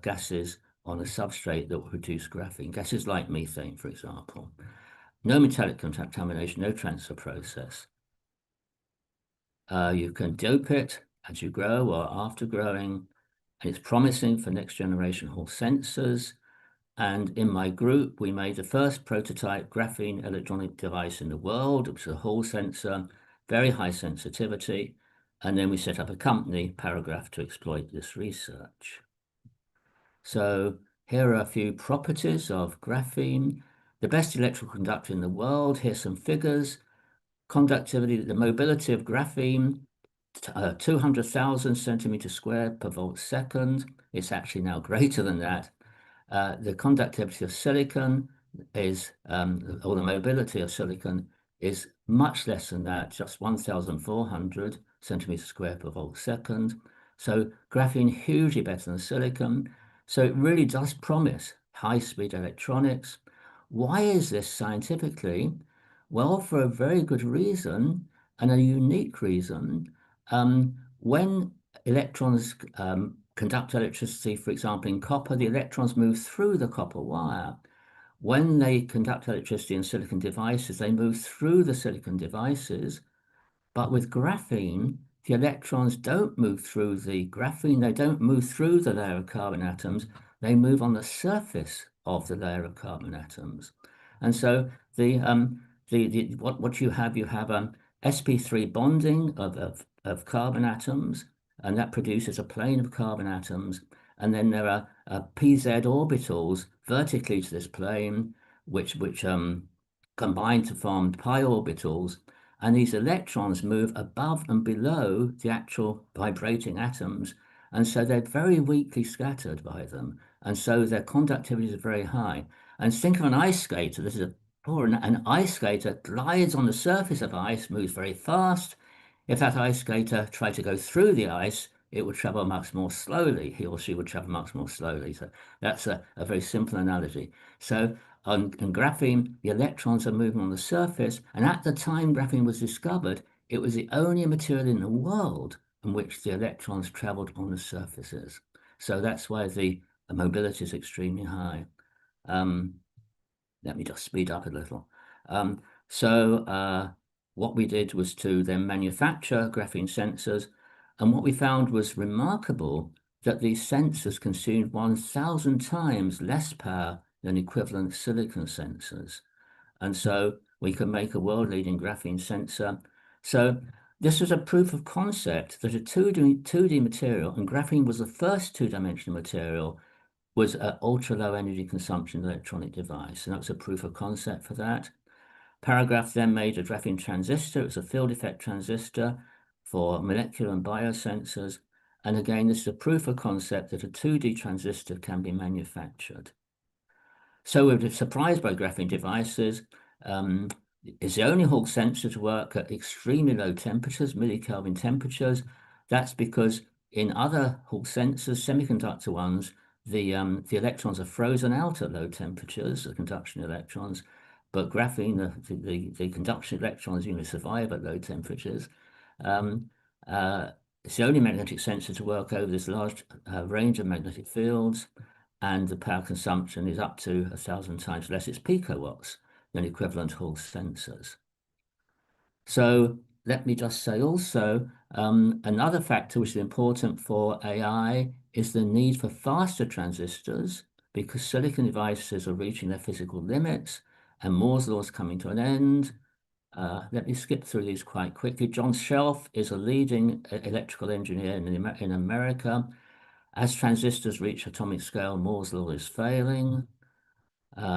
gases on a substrate that will produce graphene, gases like methane, for example. No metallic contamination, no transfer process. You can dope it as you grow or after growing, and it's promising for next generation Hall sensors. And in my group, we made the first prototype graphene electronic device in the world, which was a Hall sensor, very high sensitivity. And then we set up a company, Paragraph, to exploit this research. So here are a few properties of graphene. The best electrical conductor in the world. Here's some figures. Conductivity, the mobility of graphene, 200,000 centimeters squared per volt second. It's actually now greater than that. The conductivity of silicon is, or the mobility of silicon is much less than that, just 1,400 centimeters squared per volt second. So graphene hugely better than silicon. So it really does promise high-speed electronics. Why is this scientifically? Well, for a very good reason and a unique reason. When electrons conduct electricity, for example, in copper, the electrons move through the copper wire. When they conduct electricity in silicon devices, they move through the silicon devices. But with graphene, the electrons don't move through the graphene. They don't move through the layer of carbon atoms. They move on the surface of the layer of carbon atoms. And so what you have sp3 bonding of carbon atoms, and that produces a plane of carbon atoms. And then there are pz orbitals vertically to this plane, which combine to form pi orbitals. And these electrons move above and below the actual vibrating atoms. And so they're very weakly scattered by them. And so their conductivity is very high. And think of an ice skater. This is an ice skater glides on the surface of ice, moves very fast. If that ice skater tried to go through the ice, it would travel much more slowly. He or she would travel much more slowly. So that's a very simple analogy. So on graphene, the electrons are moving on the surface. And at the time graphene was discovered, it was the only material in the world in which the electrons traveled on the surfaces. So that's why the mobility is extremely high. Let me just speed up a little. What we did was to then manufacture graphene sensors. And what we found was remarkable, that these sensors consumed 1,000 times less power than equivalent silicon sensors. And so we can make a world-leading graphene sensor. So this was a proof of concept that a 2D material, and graphene was the first two-dimensional material, was an ultra-low energy consumption electronic device. And that was a proof of concept for that. Paragraph then made a graphene transistor. It was a field effect transistor for molecular and biosensors. And again, this is a proof of concept that a 2D transistor can be manufactured. So we were surprised by graphene devices. It's the only Hall sensor to work at extremely low temperatures, millikelvin temperatures. That's because in other Hall sensors, semiconductor ones, the electrons are frozen out at low temperatures, the conduction electrons. But graphene, the conduction electrons, survive at low temperatures. It's the only magnetic sensor to work over this large range of magnetic fields, and the power consumption is up to 1,000 times less. It's picowatts. than equivalent Hall sensors. So let me just say also, another factor which is important for AI is the need for faster transistors, because silicon devices are reaching their physical limits and Moore's law is coming to an end. Let me skip through these quite quickly. John Shelf is a leading electrical engineer in America. As transistors reach atomic scale, Moore's law is failing.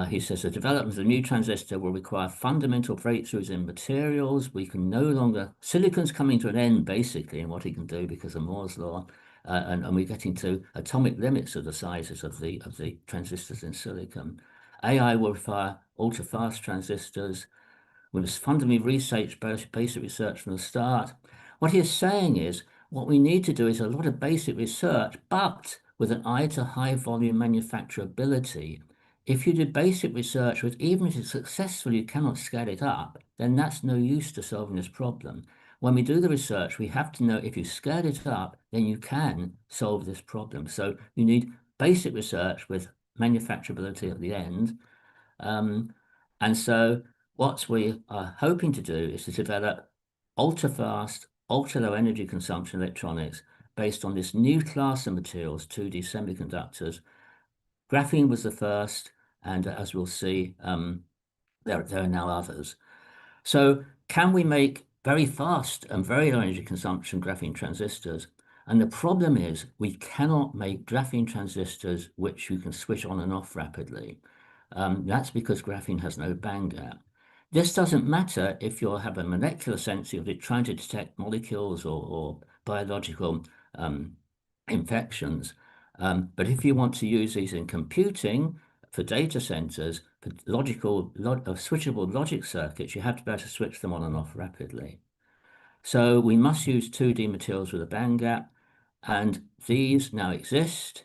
He says the development of a new transistor will require fundamental breakthroughs in materials. We can no longer, silicon's coming to an end basically in what he can do because of Moore's law, and we're getting to atomic limits of the sizes of the transistors in silicon. AI will require ultra-fast transistors. We must fundamentally research basic research from the start. What he is saying is what we need to do is a lot of basic research, but with an eye to high volume manufacturability. If you do basic research, with even if it's successful, you cannot scale it up, then that's no use to solving this problem. When we do the research, we have to know if you scale it up, then you can solve this problem. So you need basic research with manufacturability at the end. And so what we are hoping to do is to develop ultra-fast, ultra-low energy consumption electronics based on this new class of materials, 2D semiconductors. Graphene was the first, and as we'll see, there are now others. So can we make very fast and very low energy consumption graphene transistors? And the problem is we cannot make graphene transistors which you can switch on and off rapidly. That's because graphene has no band gap. This doesn't matter if you have a molecular sensor of it trying to detect molecules or biological infections. But if you want to use these in computing for data centers, for switchable logic circuits, you have to be able to switch them on and off rapidly. So we must use 2D materials with a band gap, and these now exist.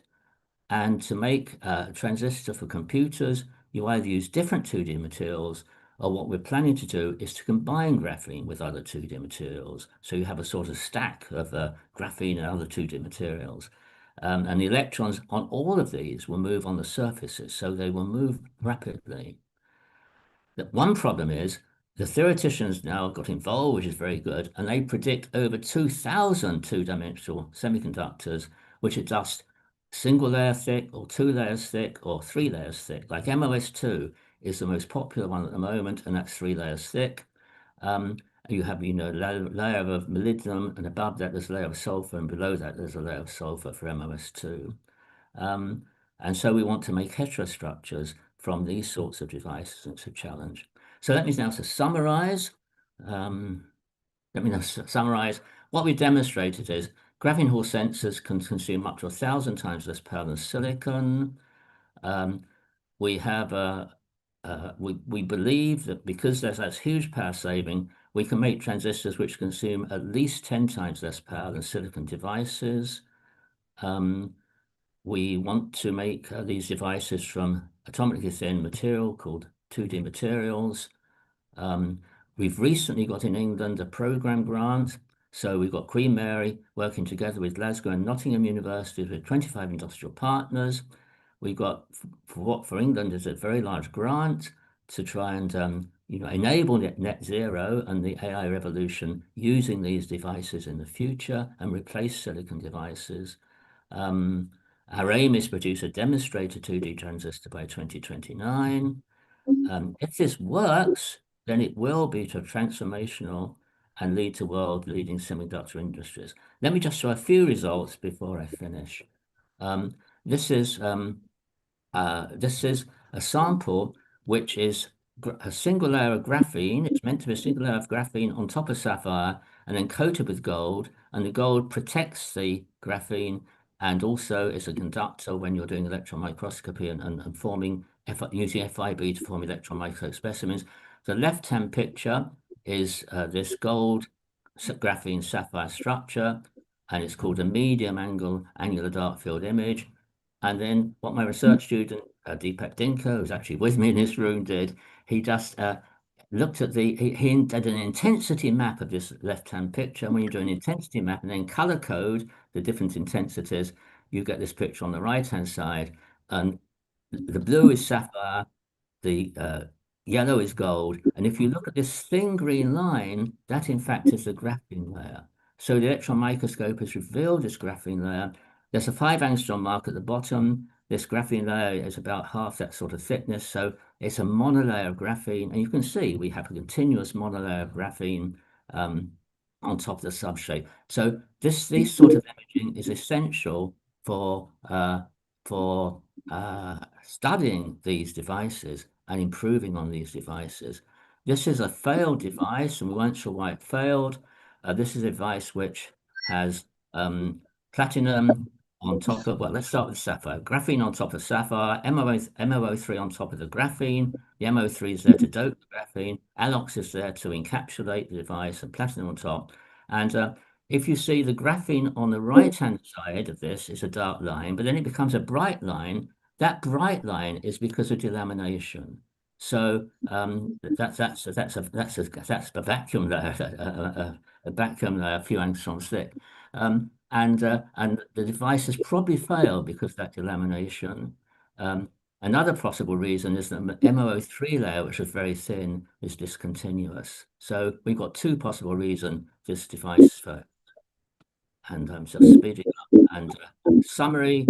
And to make a transistor for computers, you either use different 2D materials, or what we're planning to do is to combine graphene with other 2D materials. So you have a sort of stack of graphene and other 2D materials. And the electrons on all of these will move on the surfaces, so they will move rapidly. The one problem is the theoreticians now got involved, which is very good, and they predict over 2,000 two-dimensional semiconductors, which are just single layer thick or 2 layers thick or 3 layers thick. Like MOS2 is the most popular one at the moment, and that's 3 layers thick. You have, layer of molybdenum, and above that there's a layer of sulfur, and below that there's a layer of sulfur for MOS2. And so we want to make heterostructures from these sorts of devices. It's a challenge. So let me now summarize. What we demonstrated is graphene Hall sensors can consume up to 1,000 times less power than silicon. We have we believe that because there's that huge power saving, we can make transistors which consume at least 10 times less power than silicon devices. We want to make these devices from atomically thin material called 2D materials. We've recently got in England a program grant. So we've got Queen Mary working together with Glasgow and Nottingham universities with 25 industrial partners. We've got, for England, is a very large grant to try and enable net zero and the AI revolution using these devices in the future and replace silicon devices. Our aim is to produce a demonstrator 2D transistor by 2029. If this works, then it will be transformational and lead to world-leading semiconductor industries. Let me just show a few results before I finish. This is a sample which is a single layer of graphene. It's meant to be a single layer of graphene on top of sapphire and then coated with gold, and the gold protects the graphene and also is a conductor when you're doing electron microscopy and forming using FIB to form electron microscope specimens. The left-hand picture is this gold graphene sapphire structure, and it's called a medium angle angular dark field image. And then what my research student, Deepak Dinka, who's actually with me in this room, did, he just looked at he did an intensity map of this left-hand picture. And when you do an intensity map and then color code the different intensities, you get this picture on the right-hand side. And the blue is sapphire, the yellow is gold. And if you look at this thin green line, that in fact is the graphene layer. So the electron microscope has revealed this graphene layer. There's a 5 angstrom mark at the bottom. This graphene layer is about half that sort of thickness. So it's a monolayer of graphene. And you can see we have a continuous monolayer of graphene on top of the substrate. So this sort of imaging is essential for studying these devices and improving on these devices. This is a failed device, and we weren't sure why it failed. This is a device which has platinum on top of, well, let's start with sapphire. Graphene on top of sapphire, MOO3 on top of the graphene. The MO3 is there to dope the graphene. Alox is there to encapsulate the device, and platinum on top. And if you see the graphene on the right-hand side of this is a dark line, but then it becomes a bright line. That bright line is because of delamination. So that's a vacuum layer, a vacuum layer, a few angstroms thick, and the device has probably failed because of that delamination. Another possible reason is that the MOO3 layer, which is very thin, is discontinuous. So we've got 2 possible reasons this device failed. And I'm just speeding up. And summary.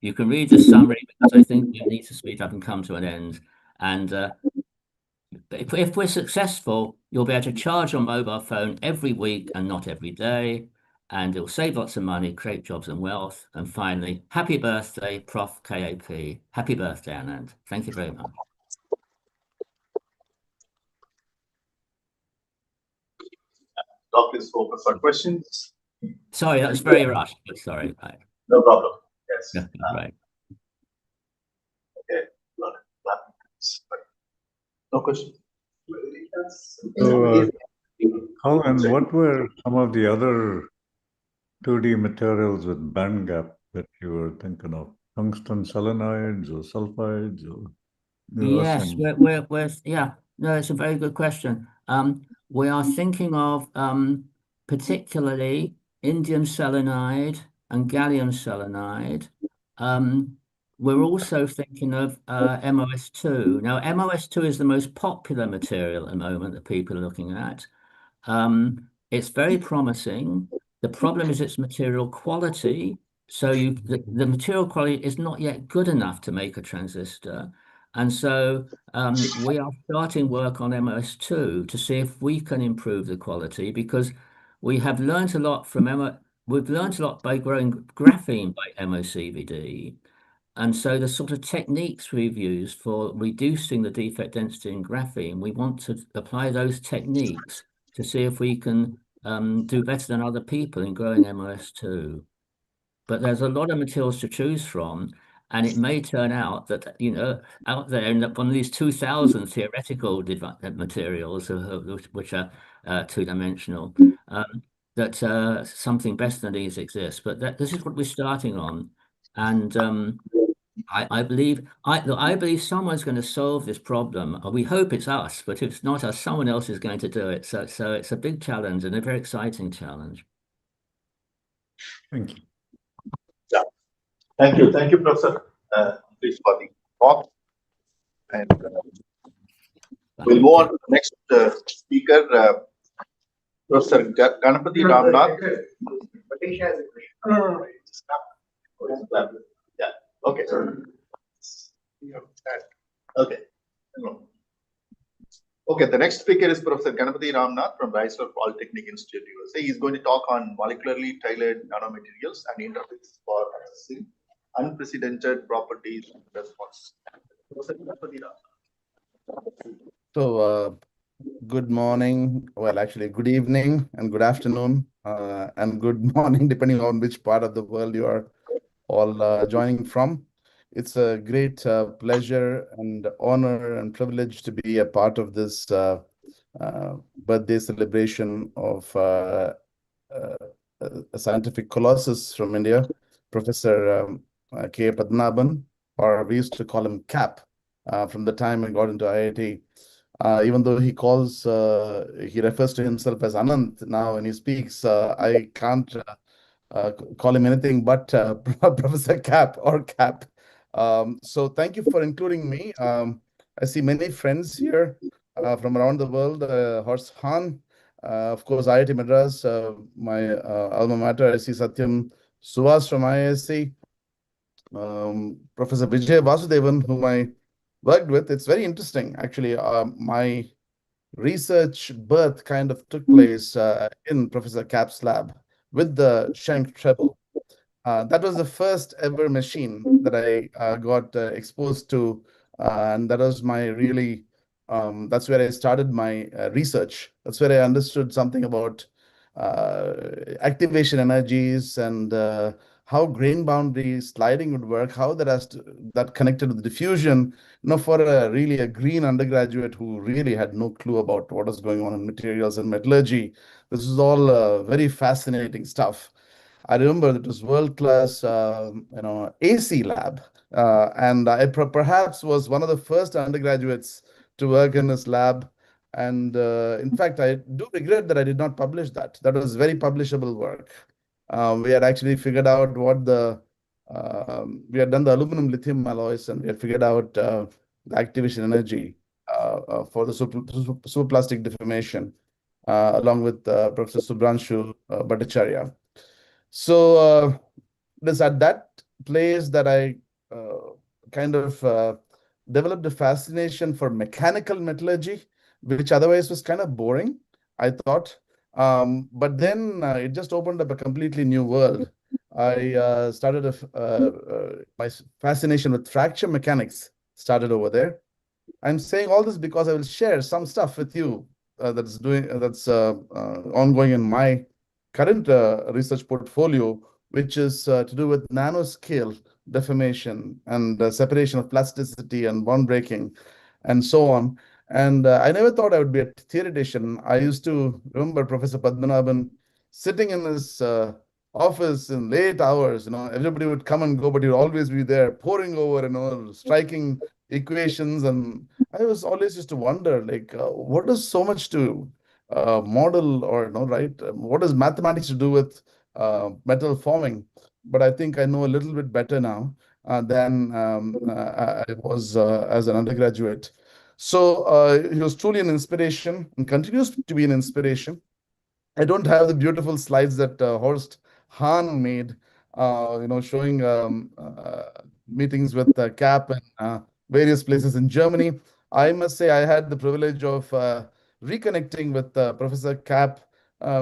You can read the summary because I think you need to speed up and come to an end. And if we're successful, you'll be able to charge your mobile phone every week and not every day. And it'll save lots of money, create jobs and wealth. And finally, happy birthday, Prof. K.A.P. Happy birthday, Anand. Thank you very much. Doc is open for questions. Sorry, that was very rushed, but sorry. Right. No problem. Yes. Yeah, right. Okay. No questions. So, Colin, what were some of the other 2D materials with band gap that you were thinking of? Tungsten selenides or sulfides? Or Yes, yeah, no, it's a very good question. We are thinking of particularly indium selenide and gallium selenide. We're also thinking of MOS2. Now, MOS2 is the most popular material at the moment that people are looking at. It's very promising. The problem is its material quality. So the material quality is not yet good enough to make a transistor. And so we are starting work on MOS2 to see if we can improve the quality, because we have learned a lot we've learned a lot by growing graphene by MOCVD. And so the sort of techniques we've used for reducing the defect density in graphene, we want to apply those techniques to see if we can do better than other people in growing MOS2. But there's a lot of materials to choose from, and it may turn out that, out there in one of these 2,000 theoretical materials, which are 2-dimensional, that something better than these exists. But this is what we're starting on. And I believe someone's going to solve this problem. We hope it's us, but if it's not us, someone else is going to do it. So it's a big challenge and a very exciting challenge. Thank you. Yeah. Thank you, Professor. Please for the talk. And we'll move on to the next speaker, Professor K.A.Padmanabhan. Patricia has a question. Yeah. Okay. Okay. Okay. The next speaker is Professor K.A.Padmanabhan from Rice Polytechnic Institute, USA. He's going to talk on molecularly tailored nanomaterials and interfaces for assessing unprecedented properties and response. Professor K.A.Padmanabhan. So, good morning. Well, actually, good evening and good afternoon and good morning, depending on which part of the world you are all joining from. It's a great pleasure and honor and privilege to be a part of this birthday celebration of a scientific colossus from India, Professor K.A.Padmanabhan, or we used to call him Cap, from the time I got into IIT. Even though he refers to himself as Anand now when he speaks, I can't call him anything but Professor Cap or Cap. So thank you for including me. I see many friends here from around the world. Horst Khan, of course, IIT Madras, my alma mater. I see Satyam Suhas from IISc, Professor Vijay Vasudevan, whom I worked with. It's very interesting, actually. My research birth kind of took place in Professor Cap's lab with the Schenck treble. That was the first ever machine that I got exposed to, and that was my really, that's where I started my research. That's where I understood something about activation energies and how grain boundary sliding would work, how that connected with diffusion. For really a green undergraduate who really had no clue about what was going on in materials and metallurgy, this is all very fascinating stuff. I remember it was world-class, AC lab, and I perhaps was one of the first undergraduates to work in this lab. And in fact, I do regret that I did not publish that. That was very publishable work. We had actually figured out we had done the aluminum lithium alloys, and we had figured out the activation energy for the superplastic deformation, along with Professor Subhranshu Bhattacharya. So it is at that place that I kind of developed a fascination for mechanical metallurgy, which otherwise was kind of boring, I thought. But then it just opened up a completely new world. I started my fascination with fracture mechanics started over there. I'm saying all this because I will share some stuff with you that's ongoing in my current research portfolio, which is to do with nanoscale deformation and separation of plasticity and bond breaking and so on. And I never thought I would be a theoretician. I used to remember Professor Padmanabhan sitting in his office in late hours. Everybody would come and go, but he'd always be there poring over, striking equations. And I was always used to wonder, like, what is so much to model or right? What does mathematics to do with metal forming? But I think I know a little bit better now than I was as an undergraduate. So he was truly an inspiration and continues to be an inspiration. I don't have the beautiful slides that Horst Hahn made, showing meetings with CAP and various places in Germany. I must say I had the privilege of reconnecting with Professor Cap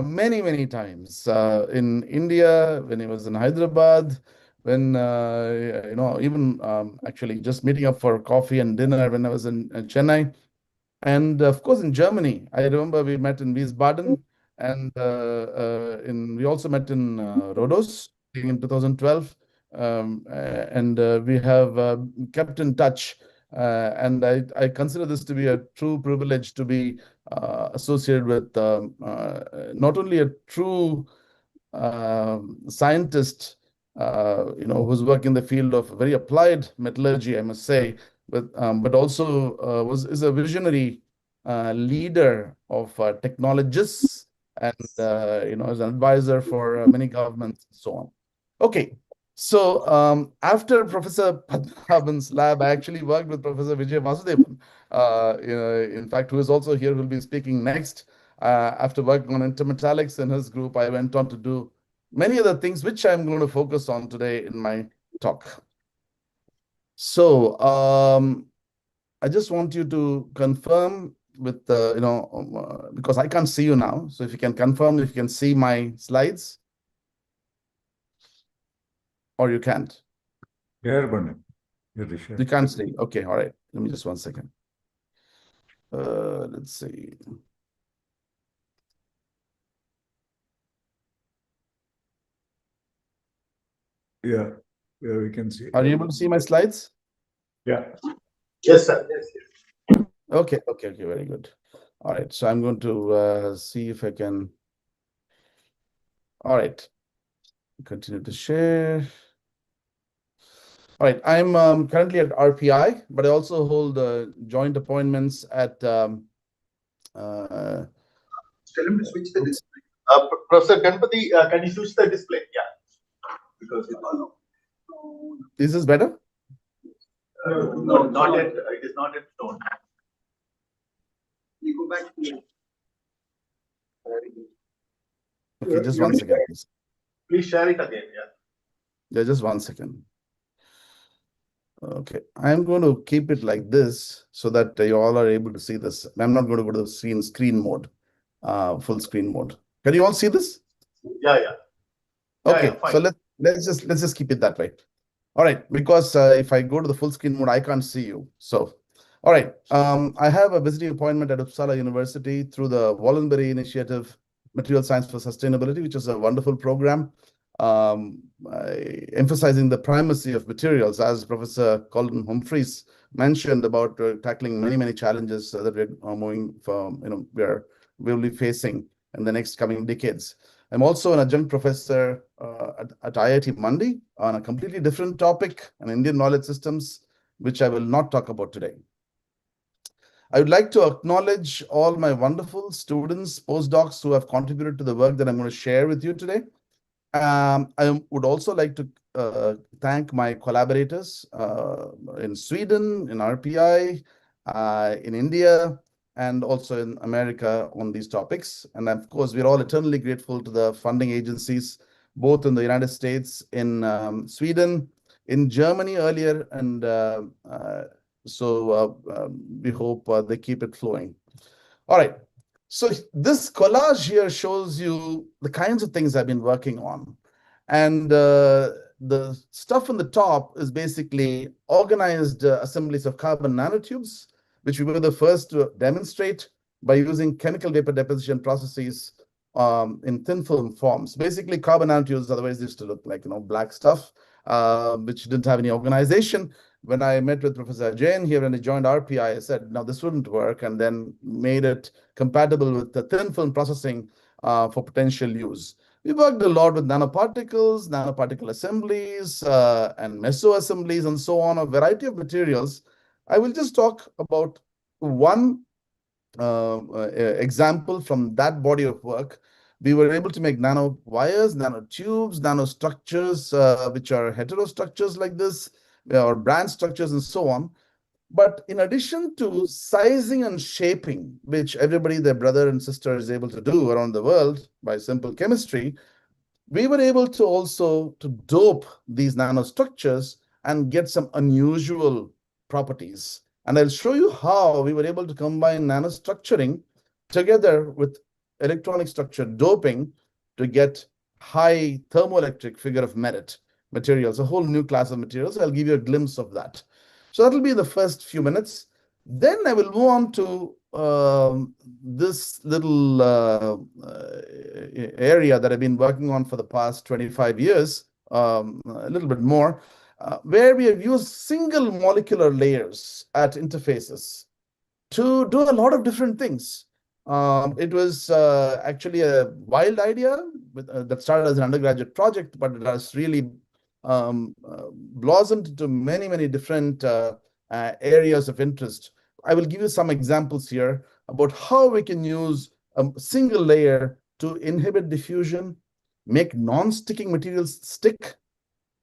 many, many times in India, when he was in Hyderabad, when, even actually just meeting up for coffee and dinner when I was in Chennai. And of course, in Germany, I remember we met in Wiesbaden, and we also met in Rhodos in 2012. And we have kept in touch. And I consider this to be a true privilege to be associated with not only a true scientist, who's working in the field of very applied metallurgy, I must say, but also is a visionary leader of technologists and as an advisor for many governments and so on. Okay, so after Professor Padmanabhan's lab, I actually worked with Professor Vijay Vasudevan, in fact, who is also here, who will be speaking next. After working on intermetallics in his group, I went on to do many other things, which I'm going to focus on today in my talk. So I just want you to confirm with because I can't see you now. So if you can confirm, if you can see my slides, or you can't. Yeah, You can't see. Okay, all right. Let me just 1 second. Let's see. Yeah, we can see. Are you able to see my slides? Yeah. Yes, sir. Yes. Okay, very good. All right, so I'm going to see if I can. All right, continue to share. All right, I'm currently at RPI, but I also hold joint appointments at. Tell him to switch the display. Professor Ganpati, can you switch the display? Yeah. Because is this better? No, not yet. It is not yet shown. You go back to Okay, just one second, please. Please share it again. Yeah. Yeah, just 1 second. Okay, I'm going to keep it like this so that you all are able to see this. I'm not going to go to the screen mode, full screen mode. Can you all see this? Yeah, yeah. Okay, fine. so let's just keep it that way. All right, because if I go to the full screen mode, I can't see you. So, all right, I have a visiting appointment at Uppsala University through the Voluntary Initiative Material Science for Sustainability, which is a wonderful program emphasizing the primacy of materials, as Professor Colin Humphreys mentioned about tackling many challenges that we're moving from, we will be facing in the next coming decades. I'm also an adjunct professor at IIT Mandi on a completely different topic, on Indian knowledge systems, which I will not talk about today. I would like to acknowledge all my wonderful students, postdocs who have contributed to the work that I'm going to share with you today. I would also like to thank my collaborators in Sweden, in RPI, in India, and also in America on these topics. And of course, we're all eternally grateful to the funding agencies, both in the United States, in Sweden, in Germany earlier, and so we hope they keep it flowing. All right. So this collage here shows you the kinds of things I've been working on. And the stuff on the top is basically organized assemblies of carbon nanotubes, which we were the first to demonstrate by using chemical vapor deposition processes in thin film forms. Basically, carbon nanotubes otherwise used to look like black stuff, which didn't have any organization. When I met with Professor Jain here when he joined RPI, I said, no, this wouldn't work, and then made it compatible with the thin film processing for potential use. We worked a lot with nanoparticles, nanoparticle assemblies, and meso assemblies, and so on, a variety of materials. I will just talk about one example from that body of work. We were able to make nanowires, nanotubes, nanostructures, which are heterostructures like this, or branch structures, and so on. But in addition to sizing and shaping, which everybody, their brother and sister, is able to do around the world by simple chemistry, we were able to also to dope these nanostructures and get some unusual properties. And I'll show you how we were able to combine nanostructuring together with electronic structure doping to get high thermoelectric figure of merit materials, a whole new class of materials. I'll give you a glimpse of that. So that'll be the first few minutes. Then I will move on to this little area that I've been working on for the past 25 years, a little bit more, where we have used single molecular layers at interfaces to do a lot of different things. It was actually a wild idea that started as an undergraduate project, but it has really blossomed into many different areas of interest. I will give you some examples here about how we can use a single layer to inhibit diffusion, make non-sticking materials stick.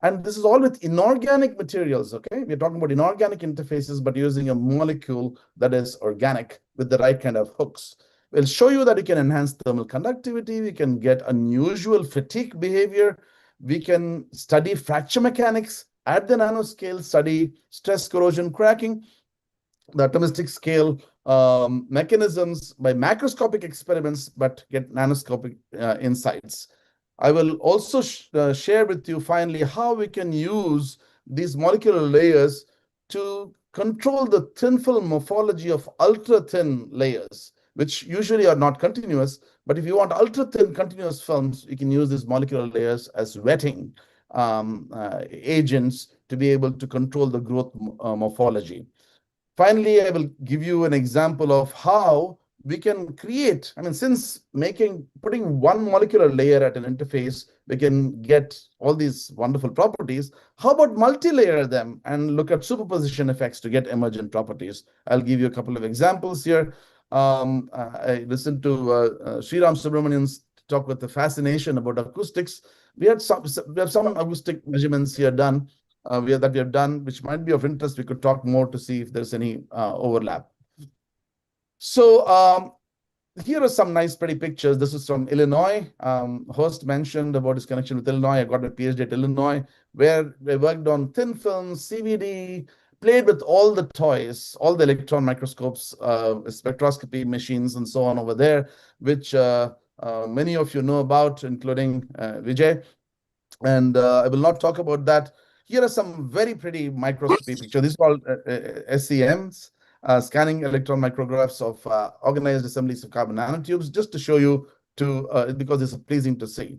And this is all with inorganic materials, okay? We're talking about inorganic interfaces, but using a molecule that is organic with the right kind of hooks. We'll show you that we can enhance thermal conductivity, we can get unusual fatigue behavior, we can study fracture mechanics at the nanoscale, study stress corrosion cracking, the atomistic scale mechanisms by macroscopic experiments, but get nanoscopic insights. I will also share with you finally how we can use these molecular layers to control the thin film morphology of ultra thin layers, which usually are not continuous. But if you want ultra thin continuous films, you can use these molecular layers as wetting agents to be able to control the growth morphology. Finally, I will give you an example of how we can create, since putting one molecular layer at an interface, we can get all these wonderful properties. How about multi-layer them and look at superposition effects to get emergent properties? I'll give you a couple of examples here. I listened to Sriram Subramanian's talk with the fascination about acoustics. We have some acoustic measurements here done. that we have done, which might be of interest. We could talk more to see if there's any overlap. So here are some nice, pretty pictures. This is from Illinois. Host mentioned about his connection with Illinois. I got my PhD at Illinois, where I worked on thin films, CVD, played with all the toys, all the electron microscopes, spectroscopy machines, and so on over there, which many of you know about, including Vijay. And I will not talk about that. Here are some very pretty microscopy pictures. These are all SEMs. Scanning electron micrographs of organized assemblies of carbon nanotubes, just to show you because it's pleasing to see.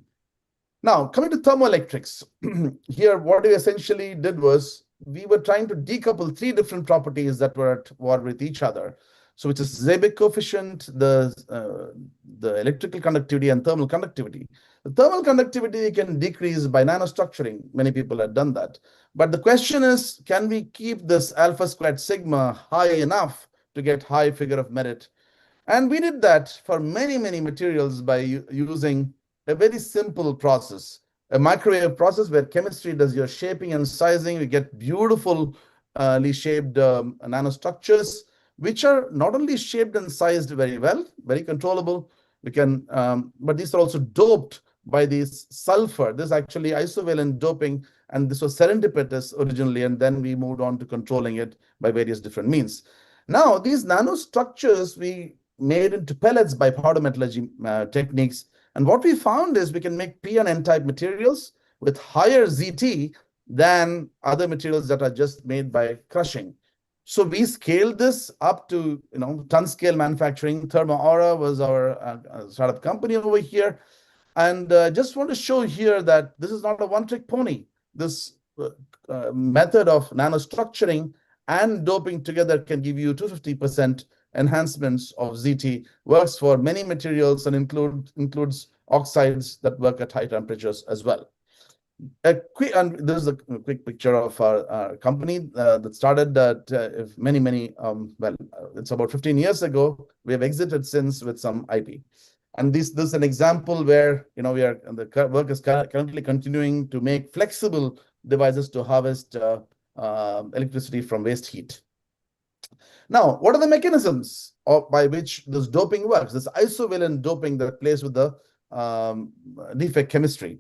Now, coming to thermoelectrics, here what we essentially did was we were trying to decouple three different properties that were at war with each other. So which is Seebeck coefficient, the electrical conductivity, and thermal conductivity. The thermal conductivity can decrease by nanostructuring. Many people have done that. But the question is, can we keep this alpha squared sigma high enough to get high figure of merit? And we did that for many, many materials by using a very simple process, a microwave process where chemistry does your shaping and sizing. We get beautifully shaped nanostructures, which are not only shaped and sized very well, very controllable. We can, but these are also doped by this sulfur. This is actually isovalent doping, and this was serendipitous originally, and then we moved on to controlling it by various different means. Now, these nanostructures we made into pellets by powder metallurgy techniques, and what we found is we can make P and N-type materials with higher ZT than other materials that are just made by crushing. So we scaled this up to ton scale manufacturing. ThermoAura was our startup company over here. And just want to show here that this is not a one-trick pony. This method of nanostructuring and doping together can give you 250% enhancements of ZT, works for many materials and includes oxides that work at high temperatures as well. And this is a quick picture of our company that started it's about 15 years ago. We have exited since with some IP. And this is an example where the work is currently continuing to make flexible devices to harvest electricity from waste heat. Now, what are the mechanisms by which this doping works? This isovalent doping that plays with the defect chemistry.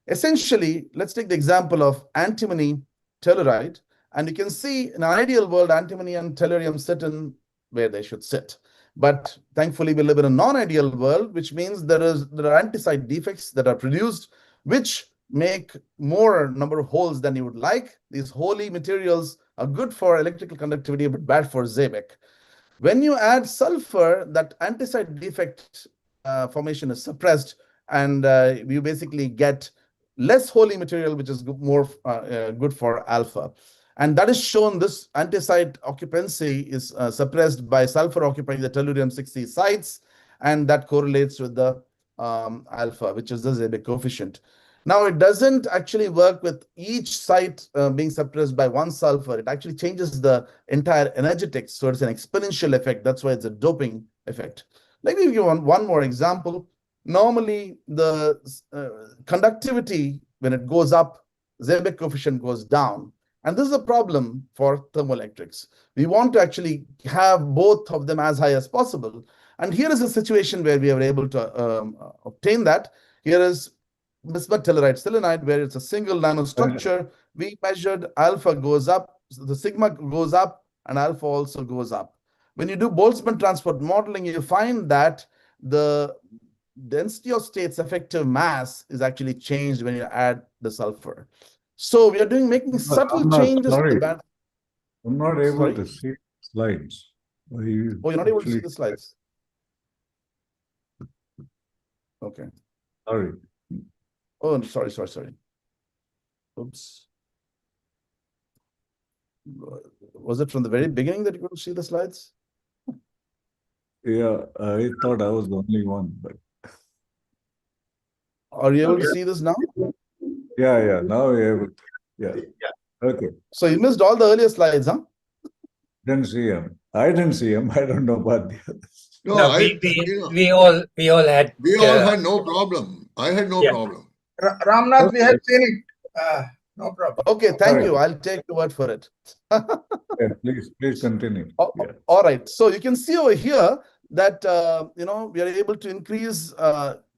Essentially, let's take the example of antimony telluride, and you can see in an ideal world, antimony and tellurium sit in where they should sit. But thankfully, we live in a non-ideal world, which means there are anti-site defects that are produced, which make more number of holes than you would like. These holy materials are good for electrical conductivity, but bad for Seebeck. When you add sulfur, that anti-site defect formation is suppressed, and you basically get less holy material, which is more good for alpha. And that is shown, this anti-site occupancy is suppressed by sulfur occupying the tellurium-60 sites, and that correlates with the alpha, which is the Seebeck coefficient. Now, it doesn't actually work with each site being suppressed by one sulfur. It actually changes the entire energetics, so it's an exponential effect. That's why it's a doping effect. Let me give you one more example. Normally, the conductivity, when it goes up, Seebeck coefficient goes down. And this is a problem for thermoelectrics. We want to actually have both of them as high as possible. And here is a situation where we are able to obtain that. Here is bismuth telluride selenide, where it's a single nanostructure. We measured alpha goes up, so the sigma goes up, and alpha also goes up. When you do Boltzmann transport modeling, you find that the density of states effective mass is actually changed when you add the sulfur. So we are making subtle changes. Sorry, I'm not able to see slides. Oh, you're not able to see the slides? Okay. Sorry. Oh, sorry. Oops. Was it from the very beginning that you could see the slides? Yeah, I thought I was the only one, but. Are you able to see this now? Yeah, now we're able to. Yeah. Okay. So you missed all the earlier slides, huh? Didn't see him. I didn't see him. I don't know about the others. No, we all had. We all had no problem. I had no problem. Ramnath, we had seen it. No problem. Okay, thank Sorry. you. I'll take your word for it. Yeah, please continue. Yeah. All right. So you can see over here that we are able to increase,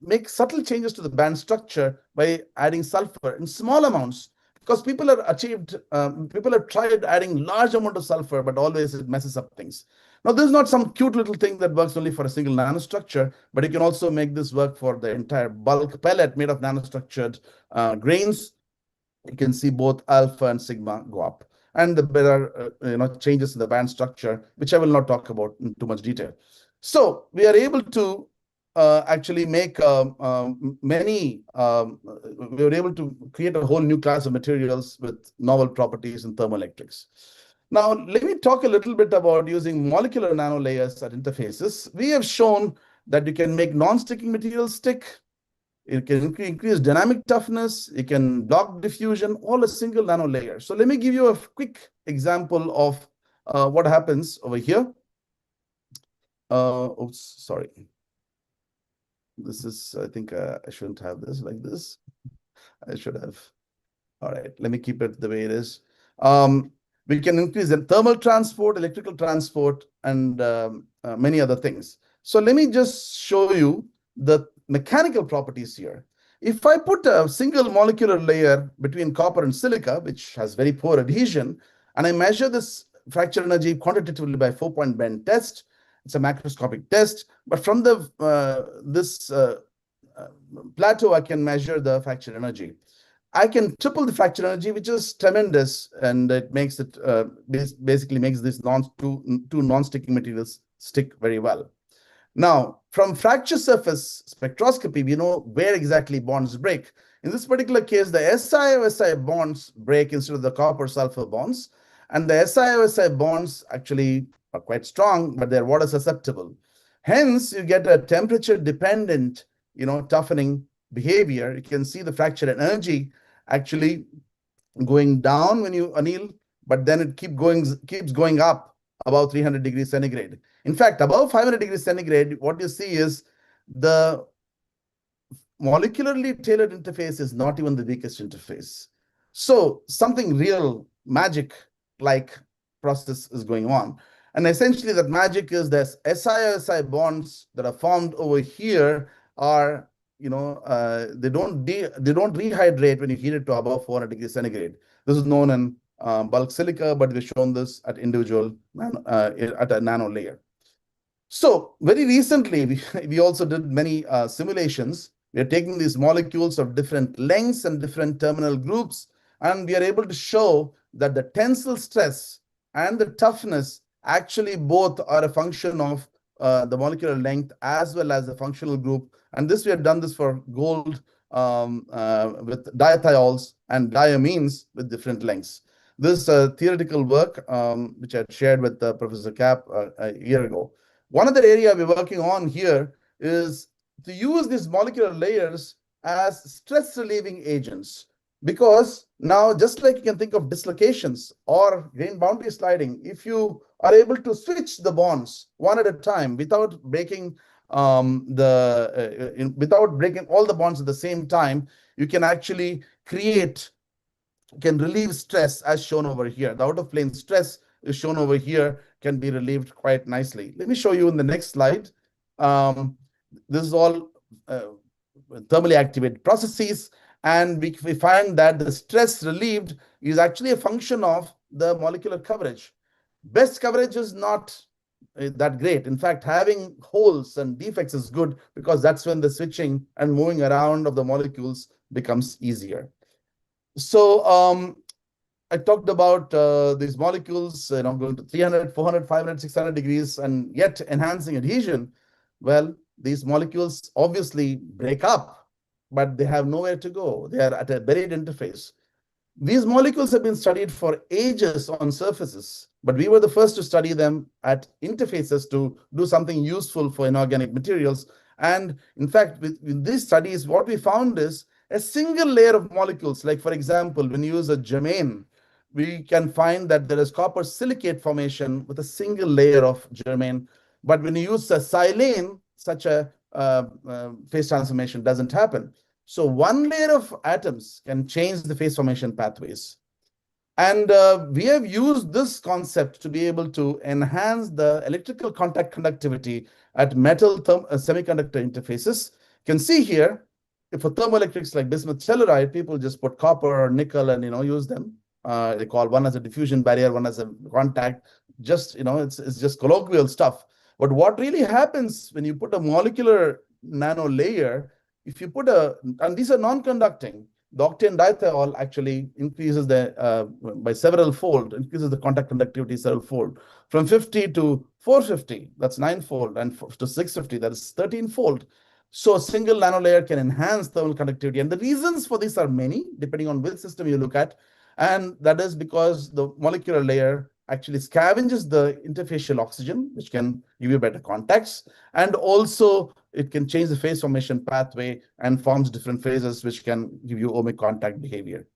make subtle changes to the band structure by adding sulfur in small amounts. Because people have tried adding large amount of sulfur, but always it messes up things. Now, this is not some cute little thing that works only for a single nanostructure, but you can also make this work for the entire bulk pellet made of nanostructured grains. You can see both alpha and sigma go up. And there are changes in the band structure, which I will not talk about in too much detail. So we are able to actually make we were able to create a whole new class of materials with novel properties in thermoelectrics. Now, let me talk a little bit about using molecular nanolayers at interfaces. We have shown that you can make non-sticking materials stick. It can increase dynamic toughness. It can block diffusion, all a single nanolayer. So let me give you a quick example of what happens over here. Oops, sorry. This is, I think I shouldn't have this like this. I should have. All right, let me keep it the way it is. We can increase the thermal transport, electrical transport, and many other things. So let me just show you the mechanical properties here. If I put a single molecular layer between copper and silica, which has very poor adhesion, and I measure this fracture energy quantitatively by 4-point bend test, it's a macroscopic test, but from the plateau, I can measure the fracture energy. I can triple the fracture energy, which is tremendous, and it makes it basically makes these two non-sticking materials stick very well. Now, from fracture surface spectroscopy, we know where exactly bonds break. In this particular case, the SiO-Si bonds break instead of the copper-sulfur bonds, and the SiO-Si bonds actually are quite strong, but they're water susceptible. Hence, you get a temperature-dependent, toughening behavior. You can see the fracture energy actually going down when you anneal, but then it keeps going up above 300 degrees centigrade. In fact, above 500 degrees centigrade, what you see is the molecularly tailored interface is not even the weakest interface. So something real magic-like process is going on. And essentially that magic is that SiO-Si bonds that are formed over here are, they don't rehydrate when you heat it to above 400 degrees centigrade. This is known in bulk silica, but we've shown this at individual at a nano layer. So very recently, we also did many simulations. We are taking these molecules of different lengths and different terminal groups, and we are able to show that the tensile stress and the toughness actually both are a function of the molecular length as well as the functional group. And this we have done this for gold with diethiols and diamines with different lengths. This theoretical work, which I shared with Professor Cap a year ago. One other area we're working on here is to use these molecular layers as stress-relieving agents. Because now, just like you can think of dislocations or grain boundary sliding, if you are able to switch the bonds one at a time without breaking without breaking all the bonds at the same time, you can actually relieve stress as shown over here. The out-of-plane stress is shown over here, can be relieved quite nicely. Let me show you in the next slide. This is all thermally activated processes, and we find that the stress relieved is actually a function of the molecular coverage. Best coverage is not that great. In fact, having holes and defects is good because that's when the switching and moving around of the molecules becomes easier. So I talked about these molecules, going to 300, 400, 500, 600 degrees and yet enhancing adhesion. Well, these molecules obviously break up, but they have nowhere to go. They are at a buried interface. These molecules have been studied for ages on surfaces, but we were the first to study them at interfaces to do something useful for inorganic materials. And in fact, with these studies, what we found is a single layer of molecules, like for example, when you use a germane, we can find that there is copper silicate formation with a single layer of germane. But when you use a silane, such a phase transformation doesn't happen. So one layer of atoms can change the phase formation pathways. And we have used this concept to be able to enhance the electrical contact conductivity at metal semiconductor interfaces. You can see here, if for thermoelectrics like bismuth telluride, people just put copper or nickel and use them. They call one as a diffusion barrier, one as a contact. Just it's just colloquial stuff. But what really happens when you put a molecular nano layer, if you put and these are non-conducting, the octane dithiol actually increases by several fold, increases the contact conductivity several fold. From 50 to 450, that's 9-fold, and to 650, that is 13-fold. So a single nanolayer can enhance thermal conductivity. And the reasons for this are many, depending on which system you look at. And that is because the molecular layer actually scavenges the interfacial oxygen, which can give you better contacts. And also, it can change the phase formation pathway and forms different phases, which can give you ohmic contact behavior.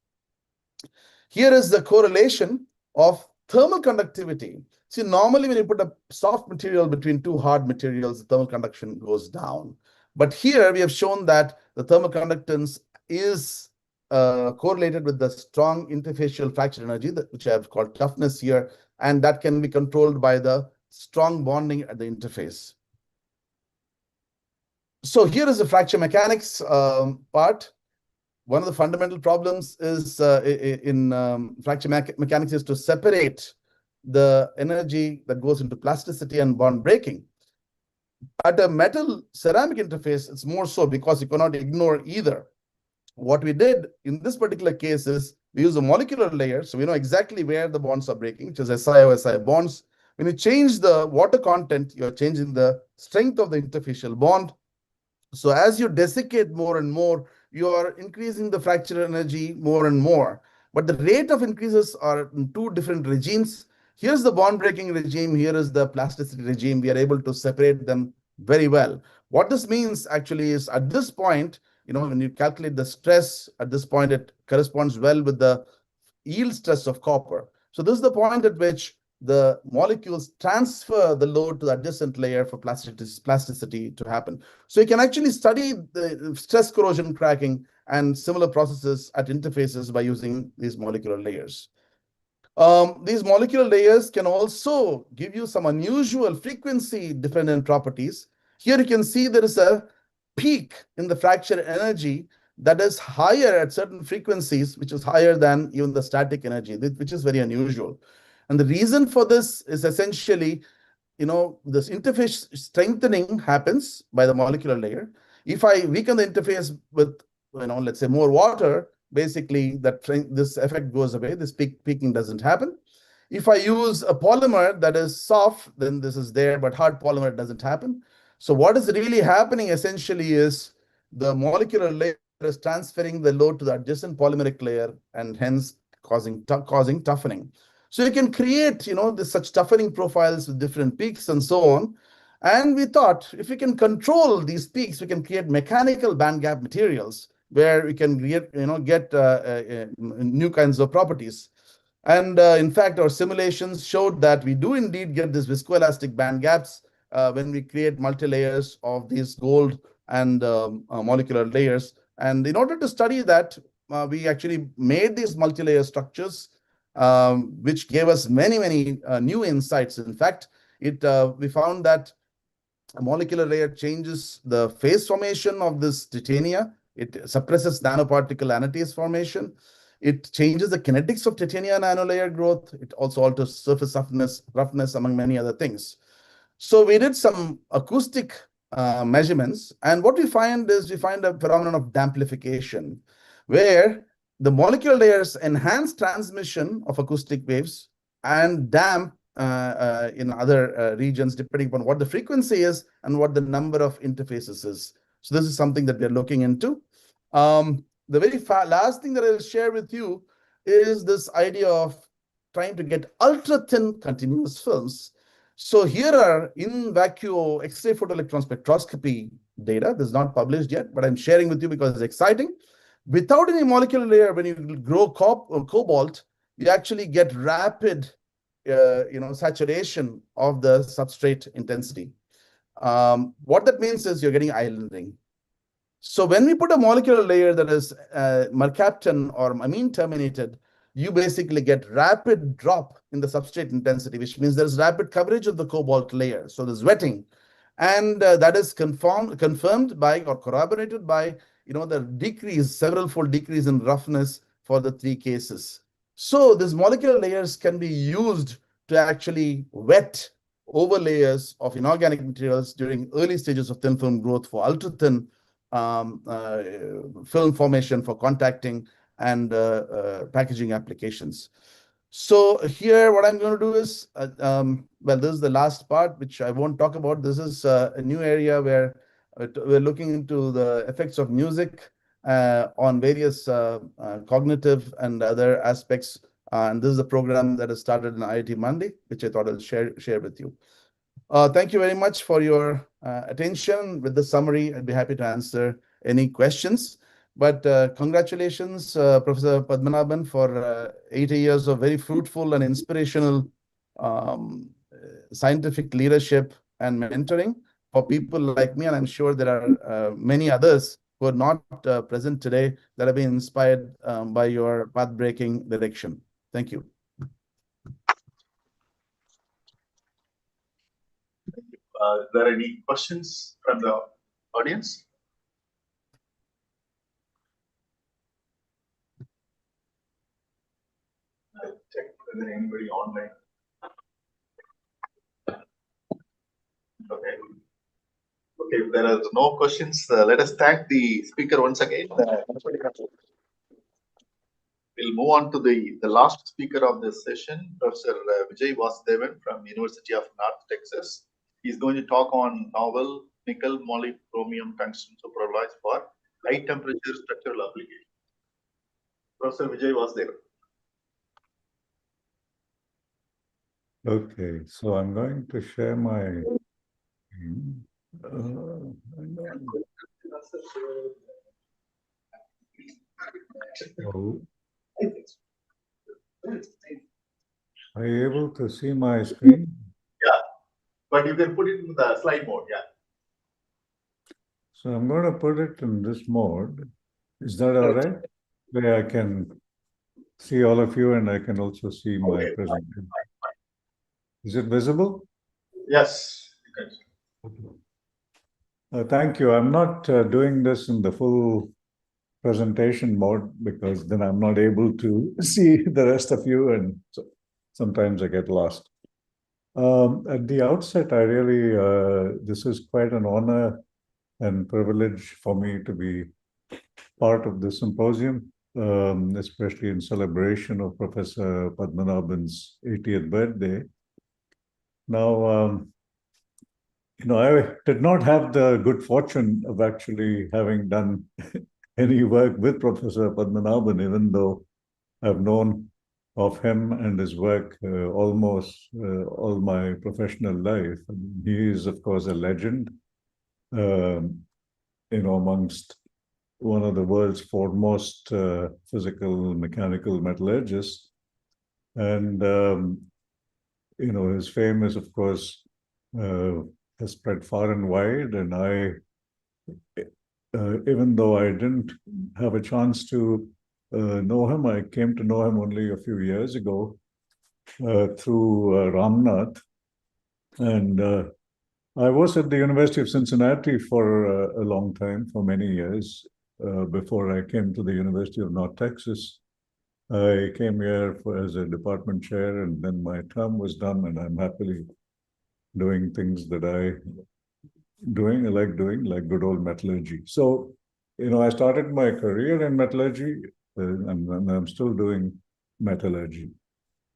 Here is the correlation of thermal conductivity. See, normally when you put a soft material between two hard materials, the thermal conduction goes down. But here we have shown that the thermal conductance is correlated with the strong interfacial fracture energy, which I have called toughness here, and that can be controlled by the strong bonding at the interface. So here is the fracture mechanics part. One of the fundamental problems is in fracture mechanics is to separate the energy that goes into plasticity and bond breaking. At a metal ceramic interface, it's more so because you cannot ignore either. What we did in this particular case is we use a molecular layer, so we know exactly where the bonds are breaking, which is SiO-Si bonds. When you change the water content, you're changing the strength of the interfacial bond. So as you desiccate more and more, you are increasing the fracture energy more and more. But the rate of increases are in two different regimes. Here's the bond breaking regime. Here is the plasticity regime. We are able to separate them very well. What this means actually is at this point, when you calculate the stress at this point, it corresponds well with the yield stress of copper. So this is the point at which the molecules transfer the load to the adjacent layer for plasticity to happen. So you can actually study the stress corrosion cracking and similar processes at interfaces by using these molecular layers. These molecular layers can also give you some unusual frequency-dependent properties. Here you can see there is a peak in the fracture energy that is higher at certain frequencies, which is higher than even the static energy, which is very unusual. And the reason for this is essentially, this interface strengthening happens by the molecular layer. If I weaken the interface with, let's say more water, basically this effect goes away. This peaking doesn't happen. If I use a polymer that is soft, then this is there, but hard polymer doesn't happen. So what is really happening essentially is the molecular layer is transferring the load to the adjacent polymeric layer and hence causing toughening. So you can create, such toughening profiles with different peaks and so on. And we thought if we can control these peaks, we can create mechanical band gap materials where we can get new kinds of properties. And in fact, our simulations showed that we do indeed get these viscoelastic band gaps when we create multi-layers of these gold and molecular layers. And in order to study that, we actually made these multi-layer structures, which gave us many, many new insights. In fact, we found that a molecular layer changes the phase formation of this titania. It suppresses nanoparticle anatase formation. It changes the kinetics of titania nanolayer growth. It also alters surface roughness, among many other things. So we did some acoustic measurements, and what we find is a phenomenon of damplification, where the molecular layers enhance transmission of acoustic waves and damp in other regions, depending upon what the frequency is and what the number of interfaces is. So this is something that we're looking into. The very last thing that I'll share with you is this idea of trying to get ultra-thin continuous films. So here are in vacuo X-ray photoelectron spectroscopy data. This is not published yet, but I'm sharing with you because it's exciting. Without any molecular layer, when you grow cobalt, you actually get rapid saturation of the substrate intensity. What that means is you're getting islanding. So when we put a molecular layer that is mercaptan or amine terminated, you basically get rapid drop in the substrate intensity, which means there's rapid coverage of the cobalt layer. So there's wetting. And that is confirmed by or corroborated by the decrease, several-fold decrease in roughness for the 3 cases. So these molecular layers can be used to actually wet overlayers of inorganic materials during early stages of thin film growth for ultra-thin film formation for contacting and packaging applications. So here, what I'm going to do is, well, this is the last part, which I won't talk about. This is a new area where we're looking into the effects of music on various cognitive and other aspects. And this is a program that has started in IIT Mandi, which I thought I'll share with you. Thank you very much for your attention. With the summary, I'd be happy to answer any questions. But congratulations, Professor Padmanabhan, for 80 years of very fruitful and inspirational scientific leadership and mentoring for people like me. And I'm sure there are many others who are not present today that have been inspired by your path-breaking direction. Thank you. Is there any questions from the audience? I'll check whether anybody online. Okay. Okay, if there are no questions, let us thank the speaker once again. We'll move on to the last speaker of this session, Professor Vijay Vasudevan from University of North Texas. He's going to talk on novel nickel moly chromium tungsten superalloys for high temperature structural application. Professor Vijay Vasudevan. Okay, so I'm going to share my are you able to see my screen? Yeah, but you can put it in the slide mode, yeah. So I'm going to put it in this mode. Is that all right? Where I can see all of you and I can also see my presentation. Is it visible? Yes. Thank you. I'm not doing this in the full presentation mode because then I'm not able to see the rest of you, and so sometimes I get lost. At the outset, I really, this is quite an honor and privilege for me to be part of the symposium, especially in celebration of Professor Padmanabhan's 80th birthday. Now, I did not have the good fortune of actually having done any work with Professor Padmanabhan, even though I've known of him and his work almost all my professional life. He is, of course, a legend, amongst one of the world's foremost physical mechanical metallurgists. And, his fame is, of course, has spread far and wide. And I, even though I didn't have a chance to know him, I came to know him only a few years ago through Ramnath. And I was at the University of Cincinnati for a long time, for many years, before I came to the University of North Texas. I came here as a department chair, and then my term was done, and I'm happily doing things that I like doing, like good old metallurgy. So, I started my career in metallurgy, and I'm still doing metallurgy.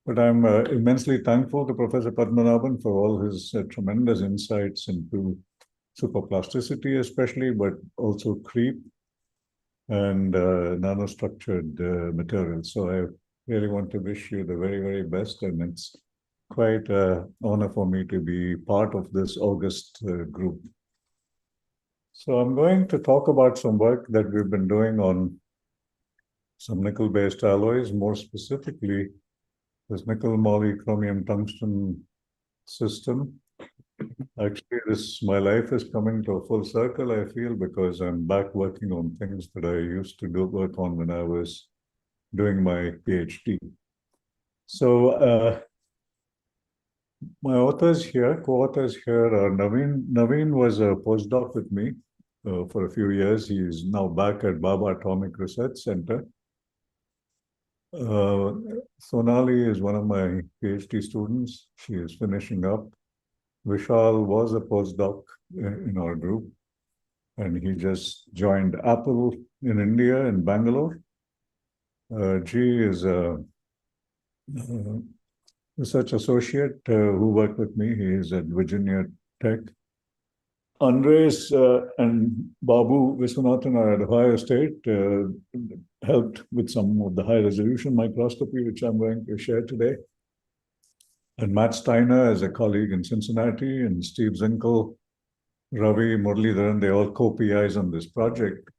But I'm immensely thankful to Professor Padmanabhan for all his tremendous insights into superplasticity, especially, but also creep and nanostructured materials. So I really want to wish you the very, very best, and it's quite an honor for me to be part of this august group. So I'm going to talk about some work that we've been doing on some nickel-based alloys, more specifically this nickel moly chromium tungsten system. Actually, my life is coming to a full circle, I feel, because I'm back working on things that I used to work on when I was doing my PhD. So my authors here, co-authors here are Naveen. Naveen was a postdoc with me for a few years. He is now back at Baba Atomic Research Center. Sonali is one of my PhD students. She is finishing up. Vishal was a postdoc in our group, and he just joined Apple in India, in Bangalore. G is a research associate who worked with me. He is at Virginia Tech. Andres and Babu Viswanathan are at Ohio State, helped with some of the high resolution microscopy, which I'm going to share today. And Matt Steiner is a colleague in Cincinnati, and Steve Zinkel, Ravi Muralidharan, they all co-PIs on this project,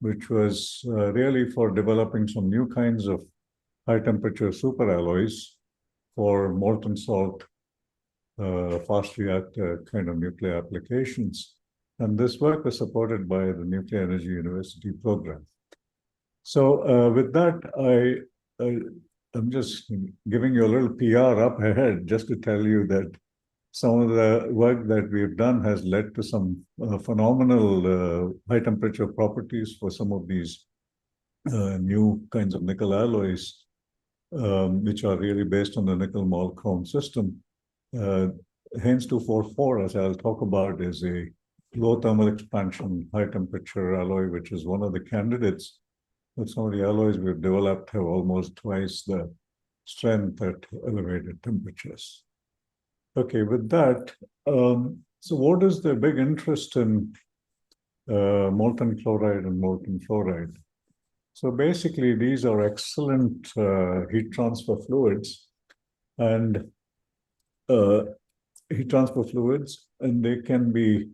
which was really for developing some new kinds of high temperature superalloys for molten salt fast reactor kind of nuclear applications. And this work was supported by the Nuclear Energy University program. So with that, I'm just giving you a little PR up ahead just to tell you that some of the work that we've done has led to some phenomenal high temperature properties for some of these new kinds of nickel alloys, which are really based on the nickel mol chrome system. Haynes 244, as I'll talk about, is a low thermal expansion, high temperature alloy, which is one of the candidates. But some of the alloys we've developed have almost twice the strength at elevated temperatures. Okay, with that, so what is the big interest in molten chloride and molten fluoride? So basically, these are excellent heat transfer fluids, and they can be,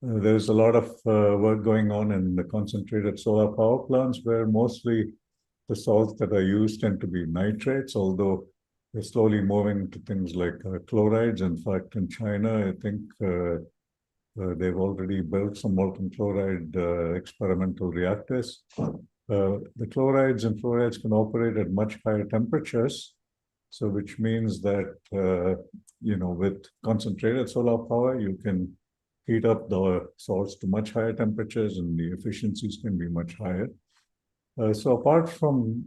there's a lot of work going on in the concentrated solar power plants, where mostly the salts that are used tend to be nitrates, although they're slowly moving to things like chlorides. In fact, in China, I think they've already built some molten chloride experimental reactors. The chlorides and fluorides can operate at much higher temperatures. So which means that, with concentrated solar power, you can heat up the salts to much higher temperatures and the efficiencies can be much higher. So apart from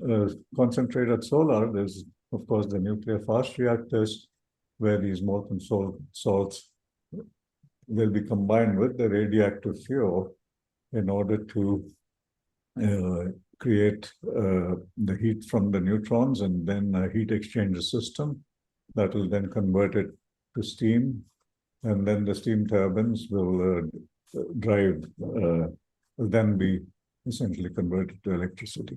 concentrated solar, there's, of course, the nuclear fast reactors, where these molten salts will be combined with the radioactive fuel in order to create the heat from the neutrons, and then a heat exchanger system that will then convert it to steam. And then the steam turbines will will then be essentially converted to electricity.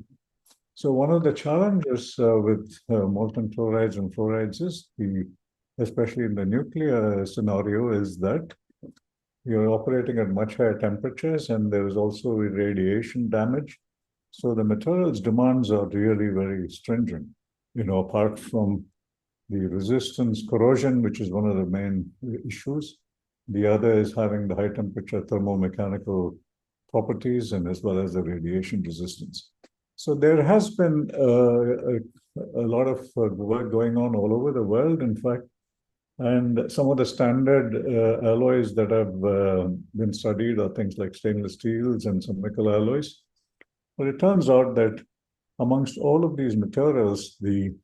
So one of the challenges with molten chlorides and fluorides is, especially in the nuclear scenario, is that you're operating at much higher temperatures, and there is also radiation damage. So the materials demands are really very stringent, apart from the resistance, corrosion, which is one of the main issues. The other is having the high temperature thermomechanical properties, and as well as the radiation resistance. So there has been a lot of work going on all over the world, in fact, and some of the standard alloys that have been studied are things like stainless steels and some nickel alloys. But it turns out that amongst all of these materials, the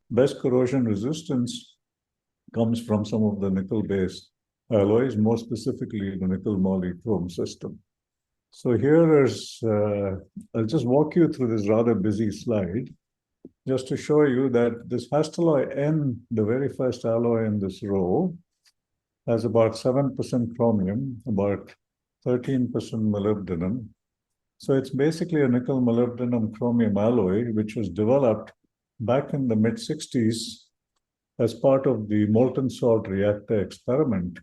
best corrosion resistance comes from some of the nickel-based alloys, more specifically the nickel moly chrome system. So here is, I'll just walk you through this rather busy slide, just to show you that this Hastelloy N, the very first alloy in this row, has about 7% chromium, about 13% molybdenum. So it's basically a nickel molybdenum chromium alloy, which was developed back in the mid-60s as part of the molten salt reactor experiment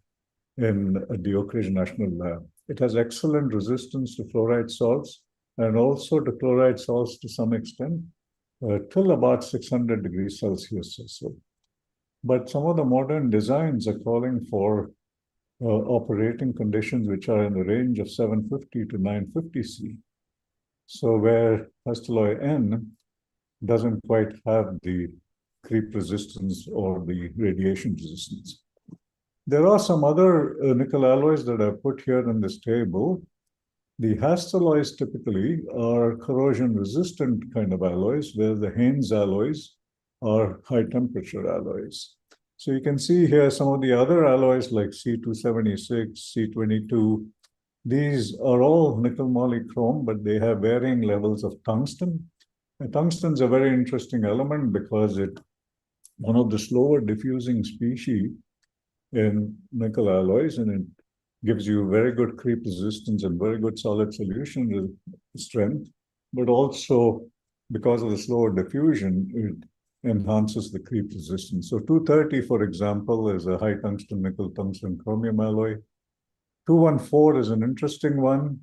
at the Oak Ridge National Lab. It has excellent resistance to fluoride salts and also to chloride salts to some extent, till about 600 degrees Celsius or so. but some of the modern designs are calling for operating conditions which are in the range of 750 to 950 C. So where first alloy N doesn't quite have the creep resistance or the radiation resistance. There are some other nickel alloys that I've put here in this table. The Hastelloys typically are corrosion-resistant kind of alloys, where the Haynes alloys are high-temperature alloys. So you can see here some of the other alloys like C276, C22. These are all nickel moly chrome, but they have varying levels of tungsten. And tungsten is a very interesting element because it's one of the slower diffusing species in nickel alloys, and it gives you very good creep resistance and very good solid solution strength, but also because of the slower diffusion, it enhances the creep resistance. So 230, for example, is a high tungsten nickel tungsten chromium alloy. 214 is an interesting one.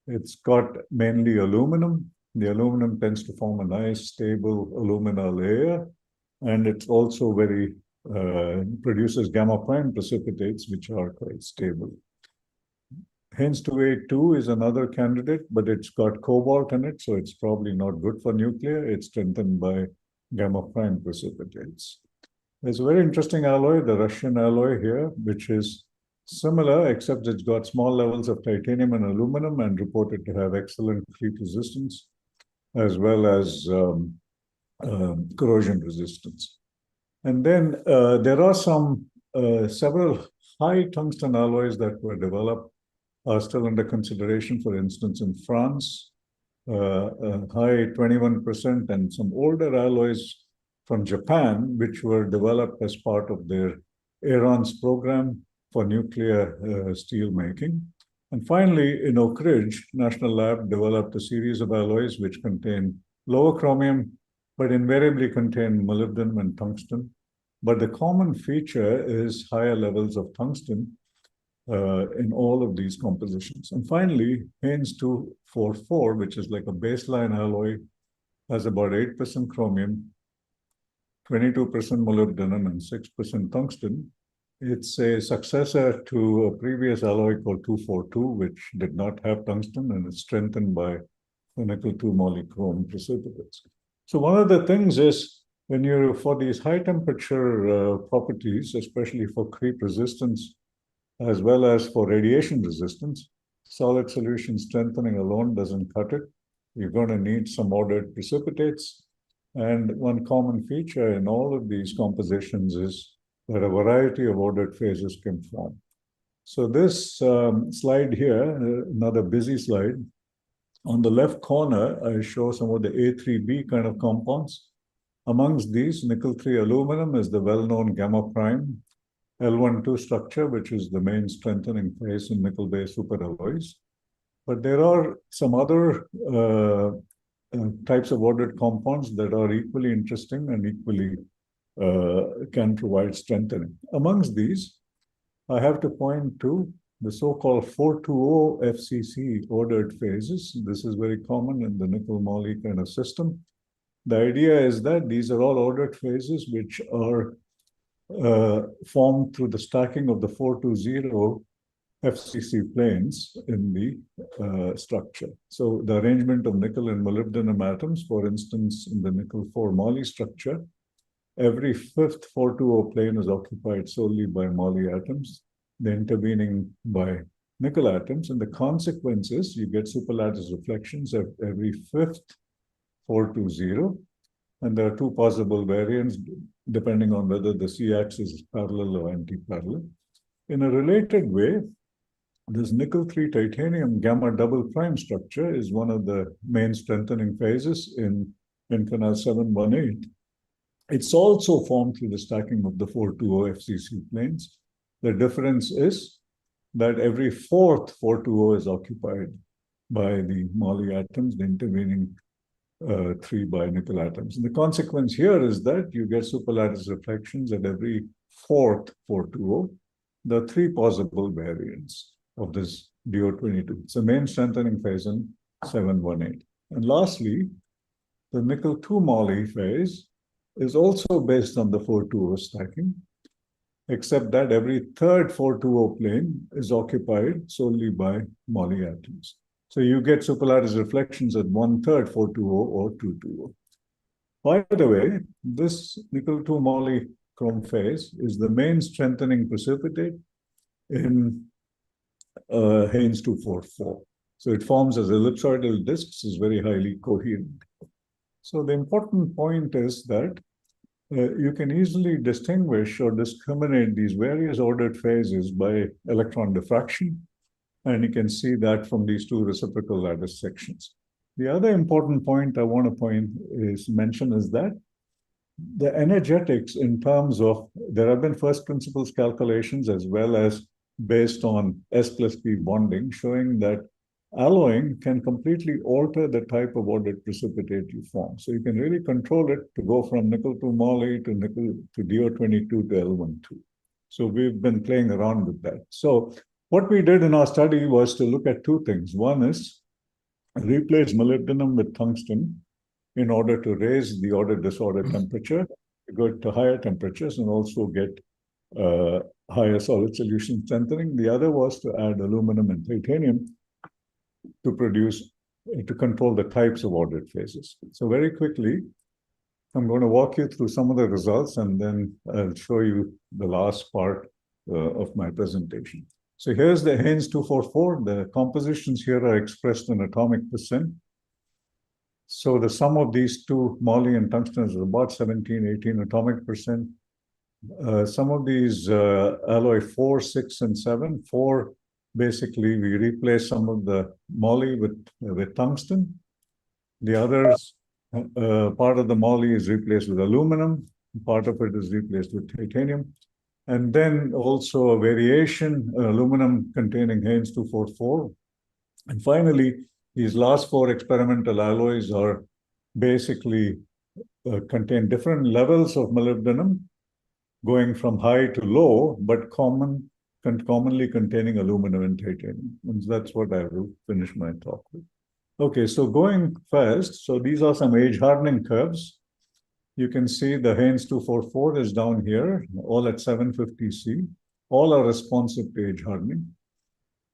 It's got mainly aluminum. The aluminum tends to form a nice stable alumina layer, and it's also very produces gamma prime precipitates, which are quite stable. Hence 282 is another candidate, but it's got cobalt in it, so it's probably not good for nuclear. It's strengthened by gamma prime precipitates. There's a very interesting alloy, the Russian alloy here, which is similar, except it's got small levels of titanium and aluminum and reported to have excellent heat resistance, as well as corrosion resistance. And then there are some several high tungsten alloys that were developed are still under consideration. For instance, in France, high 21%, and some older alloys from Japan, which were developed as part of their ARONS program for nuclear steel making. And finally, in Oak Ridge, National Lab developed a series of alloys which contain lower chromium, but invariably contain molybdenum and tungsten. But the common feature is higher levels of tungsten in all of these compositions. And finally, Haynes 244, which is like a baseline alloy, has about 8% chromium, 22% molybdenum, and 6% tungsten. It's a successor to a previous alloy called 242, which did not have tungsten, and it's strengthened by the nickel 2 moly chrome precipitates. So one of the things is, when you're for these high temperature properties, especially for creep resistance, as well as for radiation resistance, solid solution strengthening alone doesn't cut it. You're going to need some ordered precipitates. And one common feature in all of these compositions is that a variety of ordered phases can form. So this slide here, another busy slide. On the left corner, I show some of the A3B kind of compounds. Amongst these, nickel 3 aluminum is the well-known gamma prime L12 structure, which is the main strengthening phase in nickel-based superalloys. But there are some other types of ordered compounds that are equally interesting and equally can provide strengthening. Amongst these, I have to point to the so-called 420 FCC ordered phases. This is very common in the nickel moly kind of system. The idea is that these are all ordered phases which are formed through the stacking of the 420 FCC planes in the structure. So the arrangement of nickel and molybdenum atoms, for instance, in the nickel 4 moly structure, every fifth 420 plane is occupied solely by moly atoms, the intervening by nickel atoms, and the consequence is you get superlattice reflections of every fifth 420, and there are two possible variants depending on whether the c-axis is parallel or anti-parallel. In a related way, this nickel 3 titanium gamma double prime structure is one of the main strengthening phases in canal 718. It's also formed through the stacking of the 420 FCC planes. The difference is that every fourth 420 is occupied by the moly atoms, the intervening 3 by nickel atoms. And the consequence here is that you get superlattice reflections at every fourth 420. There are 3 possible variants of this DO22. It's the main strengthening phase in 718. And lastly, the nickel 2 moly phase is also based on the 4-2-0 stacking, except that every third 4-2-0 plane is occupied solely by moly atoms. So you get superlattice reflections at 1/3 4-2-0 or 2-2-0. By the way, this nickel-2 moly chrome phase is the main strengthening precipitate in Haynes 244. So it forms as ellipsoidal disks, is very highly coherent. So the important point is that you can easily distinguish or discriminate these various ordered phases by electron diffraction, and you can see that from these two reciprocal lattice sections. The other important point I want to mention is that the energetics in terms of, there have been first principles calculations as well as based on S+P bonding, showing that alloying can completely alter the type of ordered precipitate you form. So you can really control it to go from nickel-2 moly to DO22 to L12. So we've been playing around with that. So what we did in our study was to look at two things. One is replace molybdenum with tungsten in order to raise the order disorder temperature, go to higher temperatures, and also get higher solid solution strengthening. The other was to add aluminum and titanium to control the types of ordered phases. So very quickly, I'm going to walk you through some of the results, and then I'll show you the last part of my presentation. So here's the Haynes 244. The compositions here are expressed in atomic percent. So the sum of these two, moly and tungsten, is about 17, 18 atomic percent. Some of these alloy 4, 6, and 7. 4, basically, we replace some of the moly with tungsten. The others, part of the moly is replaced with aluminum. Part of it is replaced with titanium. And then also a variation, aluminum containing Haynes 244. And finally, these last 4 experimental alloys are basically contain different levels of molybdenum, going from high to low, but commonly containing aluminum and titanium. And that's what I will finish my talk with. Okay, so going first, so these are some age hardening curves. You can see the Haynes 244 is down here, all at 750 C. All are responsive to age hardening.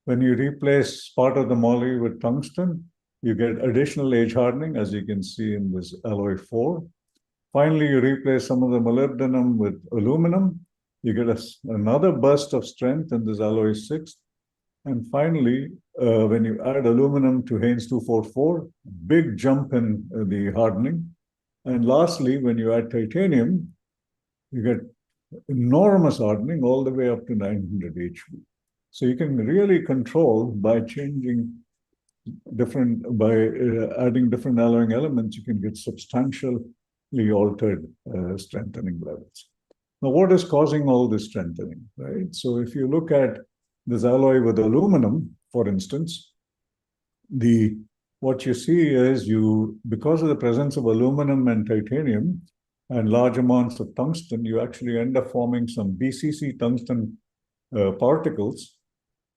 When you replace part of the moly with tungsten, you get additional age hardening, as you can see in this alloy 4. Finally, you replace some of the molybdenum with aluminum. You get another burst of strength in this alloy 6. And finally, when you add aluminum to Haynes 244, big jump in the hardening. And lastly, when you add titanium, you get enormous hardening all the way up to 900 HV. So you can really control by changing by adding different alloying elements, you can get substantially altered strengthening levels. Now, what is causing all this strengthening, right? So if you look at this alloy with aluminum, for instance, what you see is because of the presence of aluminum and titanium and large amounts of tungsten, you actually end up forming some BCC tungsten particles.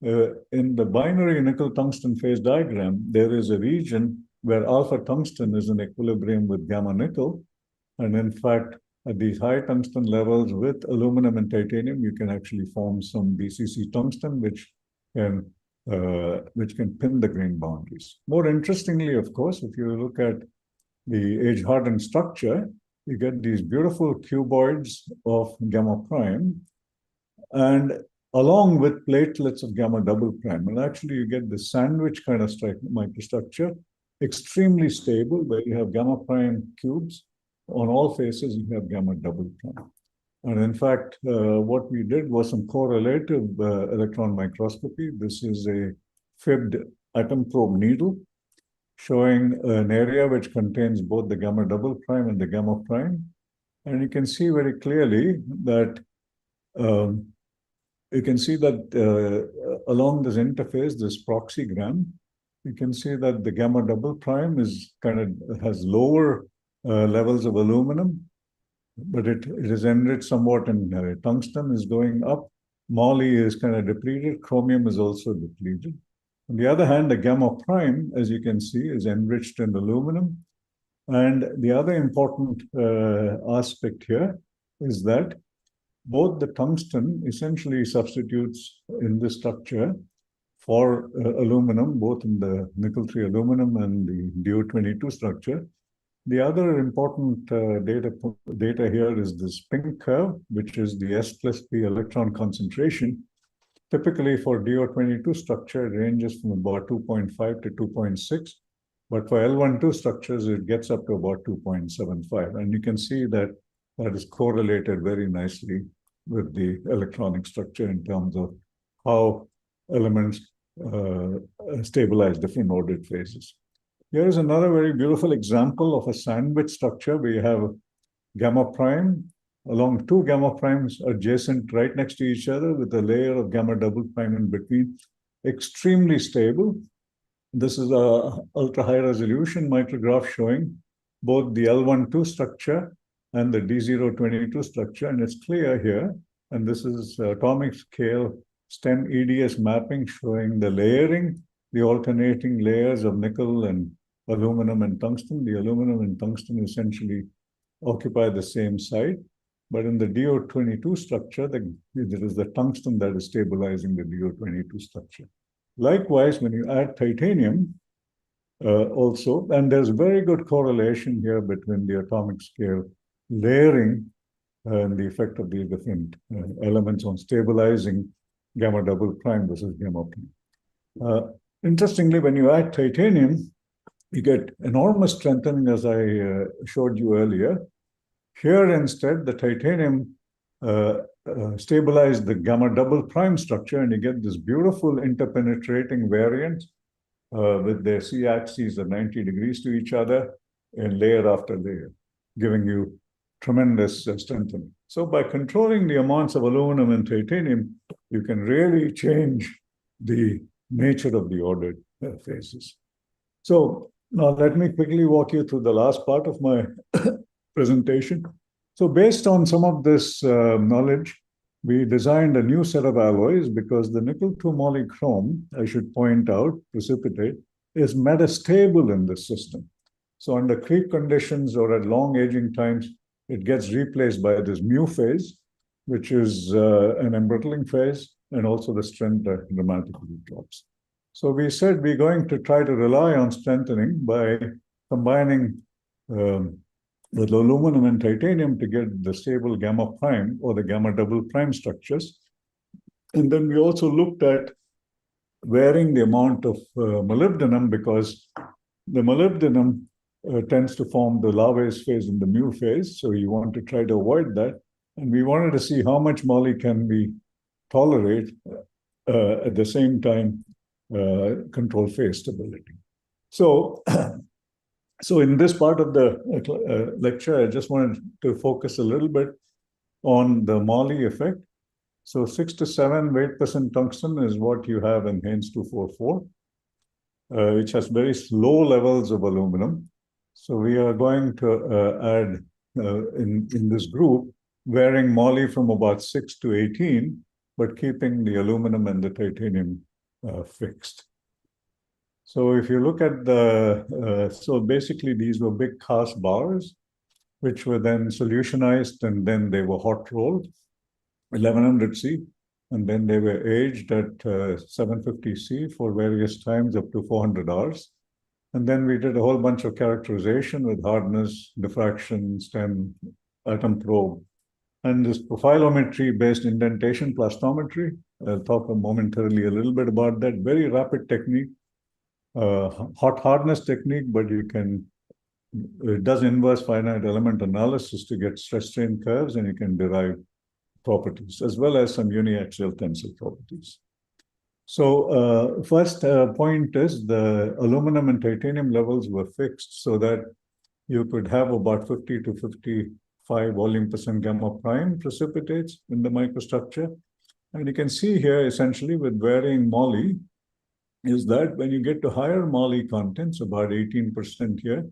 In the binary nickel-tungsten phase diagram, there is a region where alpha tungsten is in equilibrium with gamma nickel. And in fact, at these high tungsten levels with aluminum and titanium, you can actually form some BCC tungsten, which can pin the grain boundaries. More interestingly, of course, if you look at the age-hardened structure, you get these beautiful cuboids of gamma prime, and along with platelets of gamma double prime. And actually, you get the sandwich kind of microstructure, extremely stable, where you have gamma prime cubes. On all faces, you have gamma double prime. And in fact, what we did was some correlative electron microscopy. This is a fibbed atom probe needle showing an area which contains both the gamma double prime and the gamma prime. And you can see very clearly that along this interface, this proxygram, you can see that the gamma double prime has lower levels of aluminum, but it is enriched somewhat in tungsten is going up. Moly is kind of depleted. Chromium is also depleted. On the other hand, the gamma prime, as you can see, is enriched in aluminum. And the other important aspect here is that both the tungsten essentially substitutes in this structure for aluminum, both in the nickel-3 aluminum and the DO22 structure. The other important data here is this pink curve, which is the S+P electron concentration. Typically for DO22 structure, it ranges from about 2.5 to 2.6. But for L12 structures, it gets up to about 2.75. And you can see that that is correlated very nicely with the electronic structure in terms of how elements stabilize different ordered phases. Here is another very beautiful example of a sandwich structure. We have gamma prime along two gamma primes adjacent right next to each other with a layer of gamma double prime in between. Extremely stable. This is a ultra high resolution micrograph showing both the L12 structure and the D022 structure, and it's clear here. And this is atomic scale STEM EDS mapping showing the layering, the alternating layers of nickel and aluminum and tungsten. The aluminum and tungsten essentially occupy the same site, but in the DO22 structure, there is the tungsten that is stabilizing the DO22 structure. Likewise, when you add titanium also, and there's very good correlation here between the atomic scale layering and the effect of the different elements on stabilizing gamma double prime versus gamma prime. Interestingly, when you add titanium, you get enormous strengthening, as I showed you earlier. Here, instead, the titanium stabilized the gamma double prime structure, and you get this beautiful interpenetrating variant with their C-axes at 90 degrees to each other in layer after layer, giving you tremendous strengthening. So by controlling the amounts of aluminum and titanium, you can really change the nature of the ordered phases. So now let me quickly walk you through the last part of my presentation. So based on some of this knowledge, we designed a new set of alloys because the nickel-2 molychrome, I should point out, precipitate, is metastable in this system. So under creep conditions or at long aging times, it gets replaced by this mu phase, which is an embrittling phase, and also the strength dramatically drops. So we said we're going to try to rely on strengthening by combining with aluminum and titanium to get the stable gamma prime or the gamma double prime structures. And then we also looked at varying the amount of molybdenum, because the molybdenum tends to form the Laves phase and the mu phase. So you want to try to avoid that. And we wanted to see how much moly can we tolerate at the same time control phase stability. So, so in this part of the lecture, I just wanted to focus a little bit on the moly effect. So 6 to 7 weight% tungsten is what you have in Haynes 244, which has very low levels of aluminum. So we are going to add in this group, varying moly from about 6 to 18, but keeping the aluminum and the titanium fixed. So if you look at the, so basically these were big cast bars, which were then solutionized, and then they were hot rolled, 1100 C, and then they were aged at 750 C for various times up to 400 hours. And then we did a whole bunch of characterization with hardness, diffraction, STEM, atom probe, and this profilometry-based indentation plastometry. I'll talk momentarily a little bit about that. Very rapid technique, hot hardness technique, but you can, it does inverse finite element analysis to get stress strain curves, and you can derive properties, as well as some uniaxial tensile properties. So first point is the aluminum and titanium levels were fixed so that you could have about 50 to 55 volume% gamma prime precipitates in the microstructure. And you can see here essentially with varying moly is that when you get to higher moly contents, about 18% here,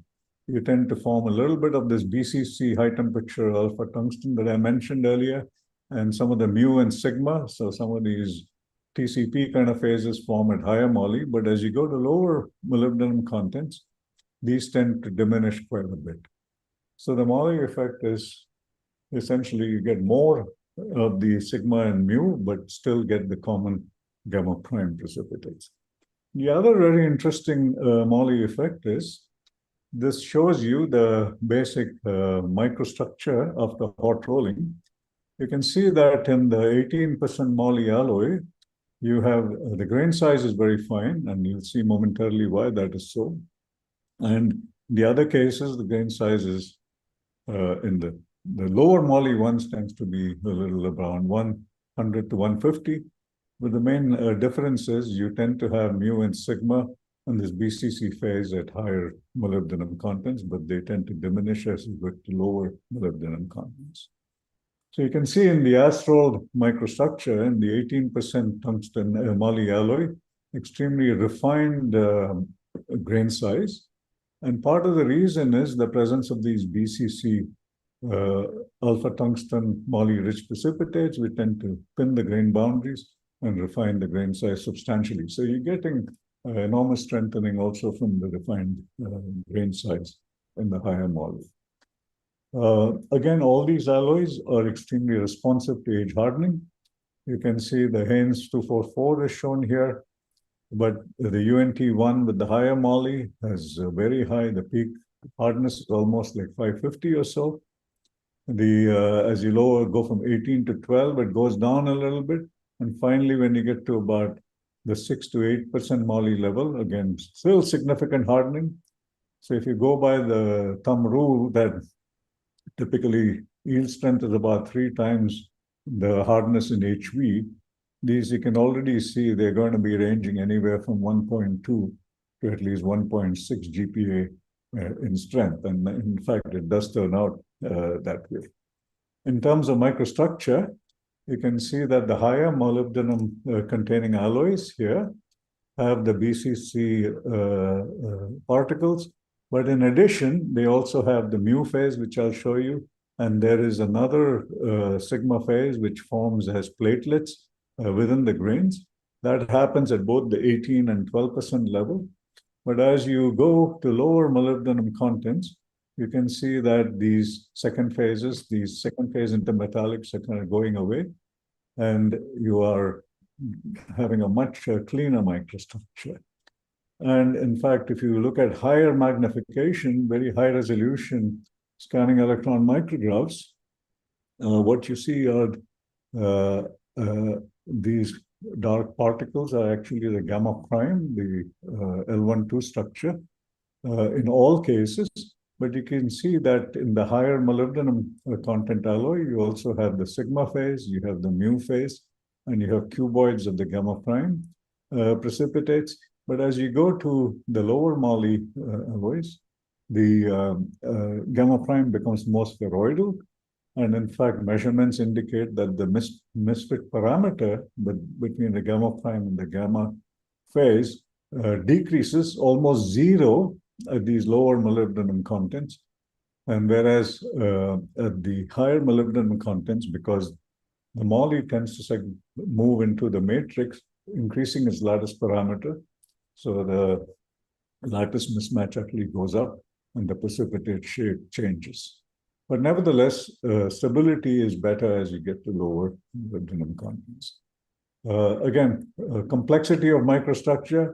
you tend to form a little bit of this BCC high temperature alpha tungsten that I mentioned earlier, and some of the mu and sigma. So some of these TCP kind of phases form at higher moly, but as you go to lower molybdenum contents, these tend to diminish quite a bit. So the Molly effect is essentially you get more of the sigma and mu, but still get the common gamma prime precipitates. The other very interesting Molly effect is this shows you the basic microstructure of the hot rolling. You can see that in the 18% Molly alloy, you have the grain size is very fine, and you'll see momentarily why that is so. And the other cases, the grain size is in the lower Molly ones tends to be a little around 100 to 150. But the main difference is you tend to have mu and sigma and this BCC phase at higher molybdenum contents, but they tend to diminish as you get to lower molybdenum contents. So you can see in the Astral microstructure in the 18% tungsten Molly alloy, extremely refined grain size. And part of the reason is the presence of these BCC alpha tungsten Molly rich precipitates, which tend to pin the grain boundaries and refine the grain size substantially. So you're getting enormous strengthening also from the refined grain size in the higher Molly. Again, all these alloys are extremely responsive to age hardening. You can see the Haynes 244 is shown here, but the UNT1 with the higher Molly has very high, the peak hardness is almost like 550 or so. As you go from 18 to 12, it goes down a little bit. And finally, when you get to about the 6 to 8% Molly level, again, still significant hardening. So if you go by the thumb rule that typically yield strength is about 3 times the hardness in HV, these you can already see they're going to be ranging anywhere from 1.2 to at least 1.6 GPa in strength. And in fact, it does turn out that way. In terms of microstructure, you can see that the higher molybdenum containing alloys here have the BCC particles, but in addition, they also have the mu phase, which I'll show you, and there is another sigma phase which forms as platelets within the grains. That happens at both the 18 and 12% level. But as you go to lower molybdenum contents, you can see that these second phase intermetallics are kind of going away, and you are having a much cleaner microstructure. And in fact, if you look at higher magnification, very high resolution scanning electron micrographs, what you see are these dark particles are actually the gamma prime, the L12 structure in all cases. But you can see that in the higher molybdenum content alloy, you also have the sigma phase, you have the mu phase, and you have cuboids of the gamma prime precipitates. But as you go to the lower Molly alloys, the gamma prime becomes more spheroidal. And in fact, measurements indicate that the misfit parameter between the gamma prime and the gamma phase decreases almost zero at these lower molybdenum contents. And whereas at the higher molybdenum contents, because the Molly tends to move into the matrix, increasing its lattice parameter, so the lattice mismatch actually goes up and the precipitate shape changes. But nevertheless, stability is better as you get to lower molybdenum contents. Again, complexity of microstructure.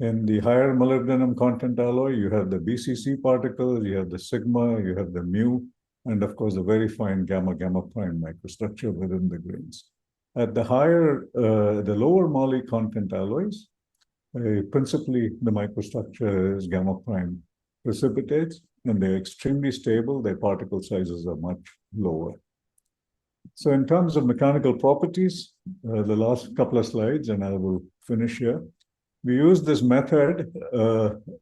In the higher molybdenum content alloy, you have the BCC particles, you have the sigma, you have the mu, and of course, the very fine gamma prime microstructure within the grains. At the lower Molly content alloys, principally the microstructure is gamma prime precipitates, and they're extremely stable. Their particle sizes are much lower. So in terms of mechanical properties, the last couple of slides, and I will finish here. We use this method.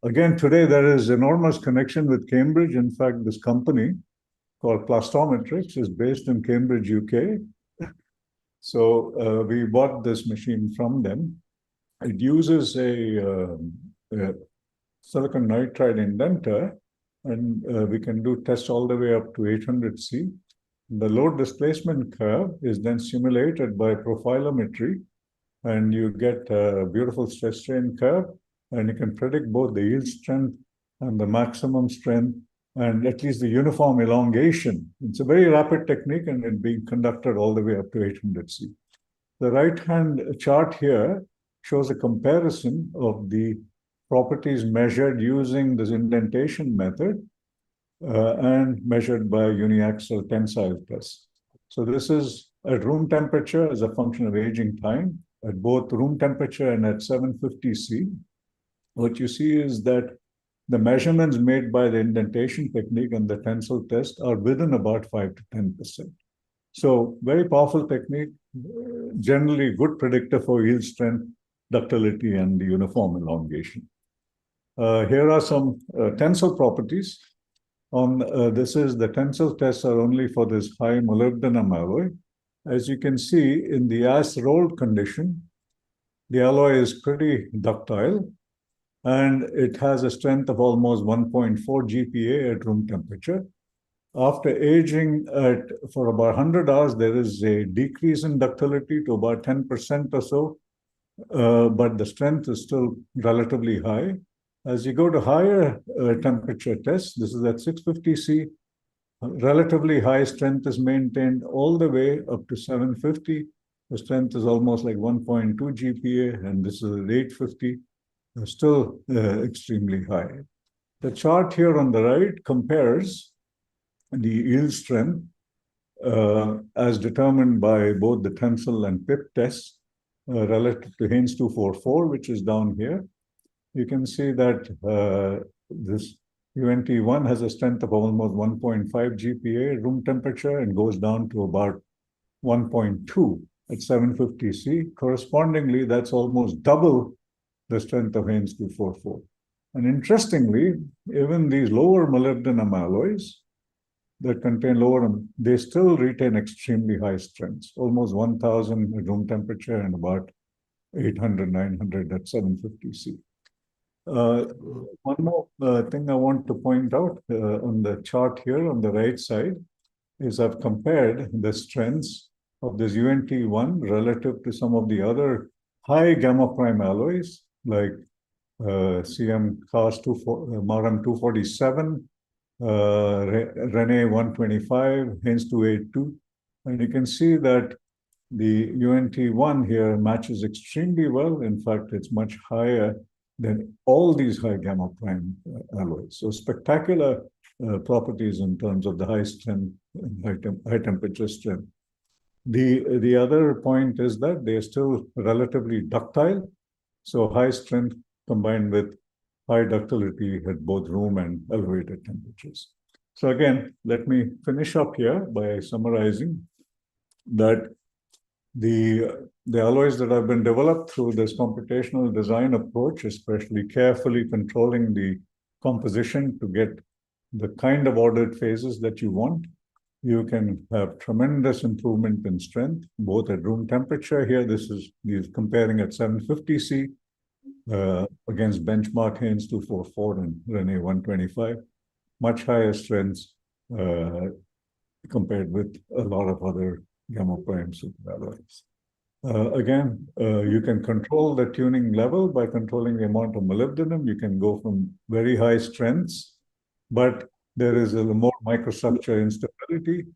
Again, today there is enormous connection with Cambridge. In fact, this company called Plastometrics is based in Cambridge, UK. So we bought this machine from them. It uses a silicon nitride indenter, and we can do tests all the way up to 800 C. The load displacement curve is then simulated by profilometry, and you get a beautiful stress strain curve, and you can predict both the yield strength and the maximum strength, and at least the uniform elongation. It's a very rapid technique, and it's being conducted all the way up to 800 C. The right-hand chart here shows a comparison of the properties measured using this indentation method and measured by uniaxial tensile tests. So this is at room temperature as a function of aging time, at both room temperature and at 750 C. What you see is that the measurements made by the indentation technique and the tensile test are within about 5 to 10%. So very powerful technique, generally good predictor for yield strength, ductility, and the uniform elongation. Here are some tensile properties. This is the tensile tests are only for this high molybdenum alloy. As you can see, in the as-rolled condition, the alloy is pretty ductile, and it has a strength of almost 1.4 GPa at room temperature. After aging for about 100 hours, there is a decrease in ductility to about 10% or so, but the strength is still relatively high. As you go to higher temperature tests, this is at 650 C, relatively high strength is maintained all the way up to 750. The strength is almost like 1.2 GPa, and this is at 850, still extremely high. The chart here on the right compares the yield strength as determined by both the tensile and pip tests relative to Haynes 244, which is down here. You can see that this UNT1 has a strength of almost 1.5 GPa at room temperature and goes down to about 1.2 at 750 C. Correspondingly, that's almost double the strength of Haynes 244. And interestingly, even these lower molybdenum alloys that contain lower, they still retain extremely high strengths, almost 1000 at room temperature and about 800, 900 at 750 C. One more thing I want to point out on the chart here on the right side is I've compared the strengths of this UNT1 relative to some of the other high gamma prime alloys like CM cast Maram 247, Rene 125, Haynes 282, and you can see that the UNT1 here matches extremely well. In fact, it's much higher than all these high gamma prime alloys. So spectacular properties in terms of the high strength and high temperature strength. The other point is that they are still relatively ductile. So high strength combined with high ductility at both room and elevated temperatures. So again, let me finish up here by summarizing that the alloys that have been developed through this computational design approach, especially carefully controlling the composition to get the kind of ordered phases that you want, you can have tremendous improvement in strength, both at room temperature. Here, this is comparing at 750 C against benchmark Haynes 244 and Rene 125, much higher strengths compared with a lot of other gamma prime superalloys. Again, you can control the tuning level by controlling the amount of molybdenum. You can go from very high strengths, but there is a more microstructure instability.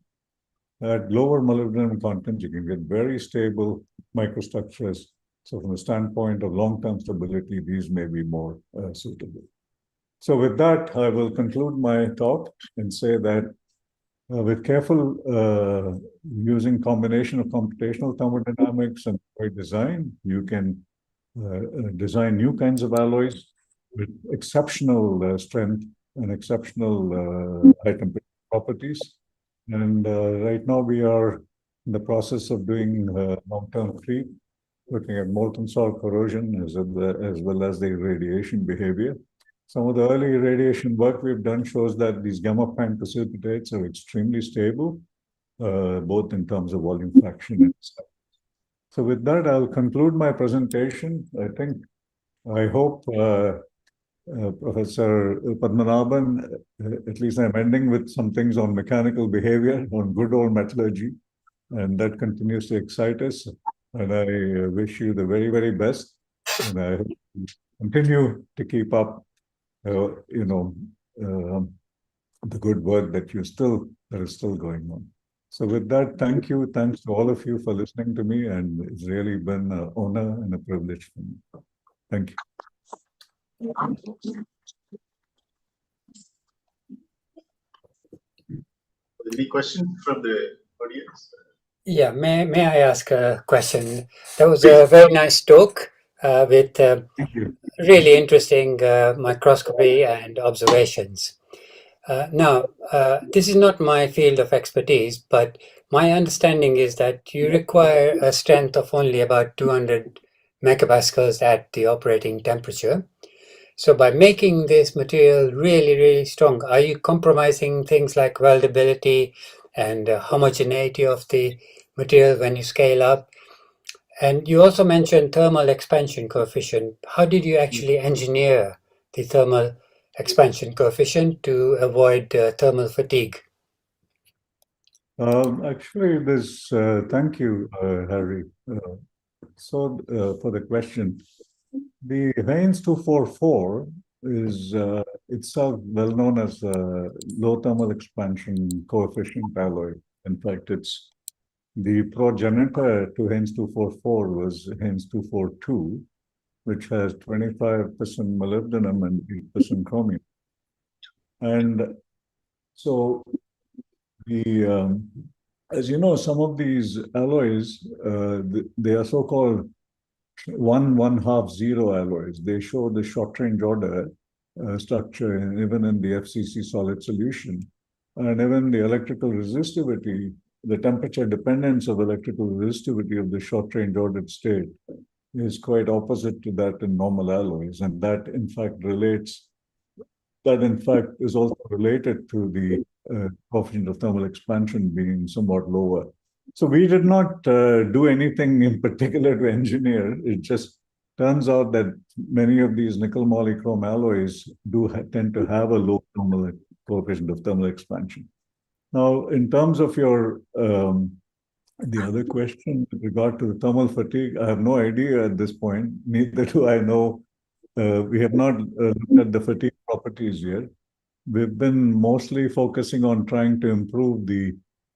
At lower molybdenum content, you can get very stable microstructures. So from the standpoint of long-term stability, these may be more suitable. So with that, I will conclude my talk and say that with careful using combination of computational thermodynamics and design, you can design new kinds of alloys with exceptional strength and exceptional high temperature properties. And right now we are in the process of doing long-term creep, looking at molten salt corrosion as well as the radiation behavior. Some of the early radiation work we've done shows that these gamma prime precipitates are extremely stable, both in terms of volume fraction and size. So with that, I'll conclude my presentation. I hope Professor Padmanabhan, at least I'm ending with some things on mechanical behavior, on good old metallurgy, and that continues to excite us. And I wish you the very, very best. And I hope you continue to keep up you know, the good work that is still going on. So with that, thank you. Thanks to all of you for listening to me, and it's really been an honor and a privilege for me. Thank you. Any questions from the audience? Yeah, may I ask a question? That was a very nice talk with Thank you. really interesting microscopy and observations. Now, this is not my field of expertise, but my understanding is that you require a strength of only about 200 megapascals at the operating temperature. So by making this material really, really strong, are you compromising things like weldability and homogeneity of the material when you scale up? And you also mentioned thermal expansion coefficient. How did you actually engineer the thermal expansion coefficient to avoid thermal fatigue? Actually, thank you, Harry. For the question, the Haynes 244 is itself well known as a low thermal expansion coefficient alloy. In fact, it's the progenitor to Haynes 244 was Haynes 242, which has 25% molybdenum and 8% chromium. And so as you know, some of these alloys, they are so-called 1-1/2-0 alloys. They show the short-range order structure, and even in the FCC solid solution. And even the electrical resistivity, the temperature dependence of electrical resistivity of the short-range ordered state is quite opposite to that in normal alloys. And that, in fact, is also related to the coefficient of thermal expansion being somewhat lower. So we did not do anything in particular to engineer. It just turns out that many of these nickel moly chrome alloys tend to have a low thermal coefficient of thermal expansion. Now, in terms of your the other question with regard to the thermal fatigue, I have no idea at this point. Neither do I know. We have not looked at the fatigue properties yet. We've been mostly focusing on trying to improve the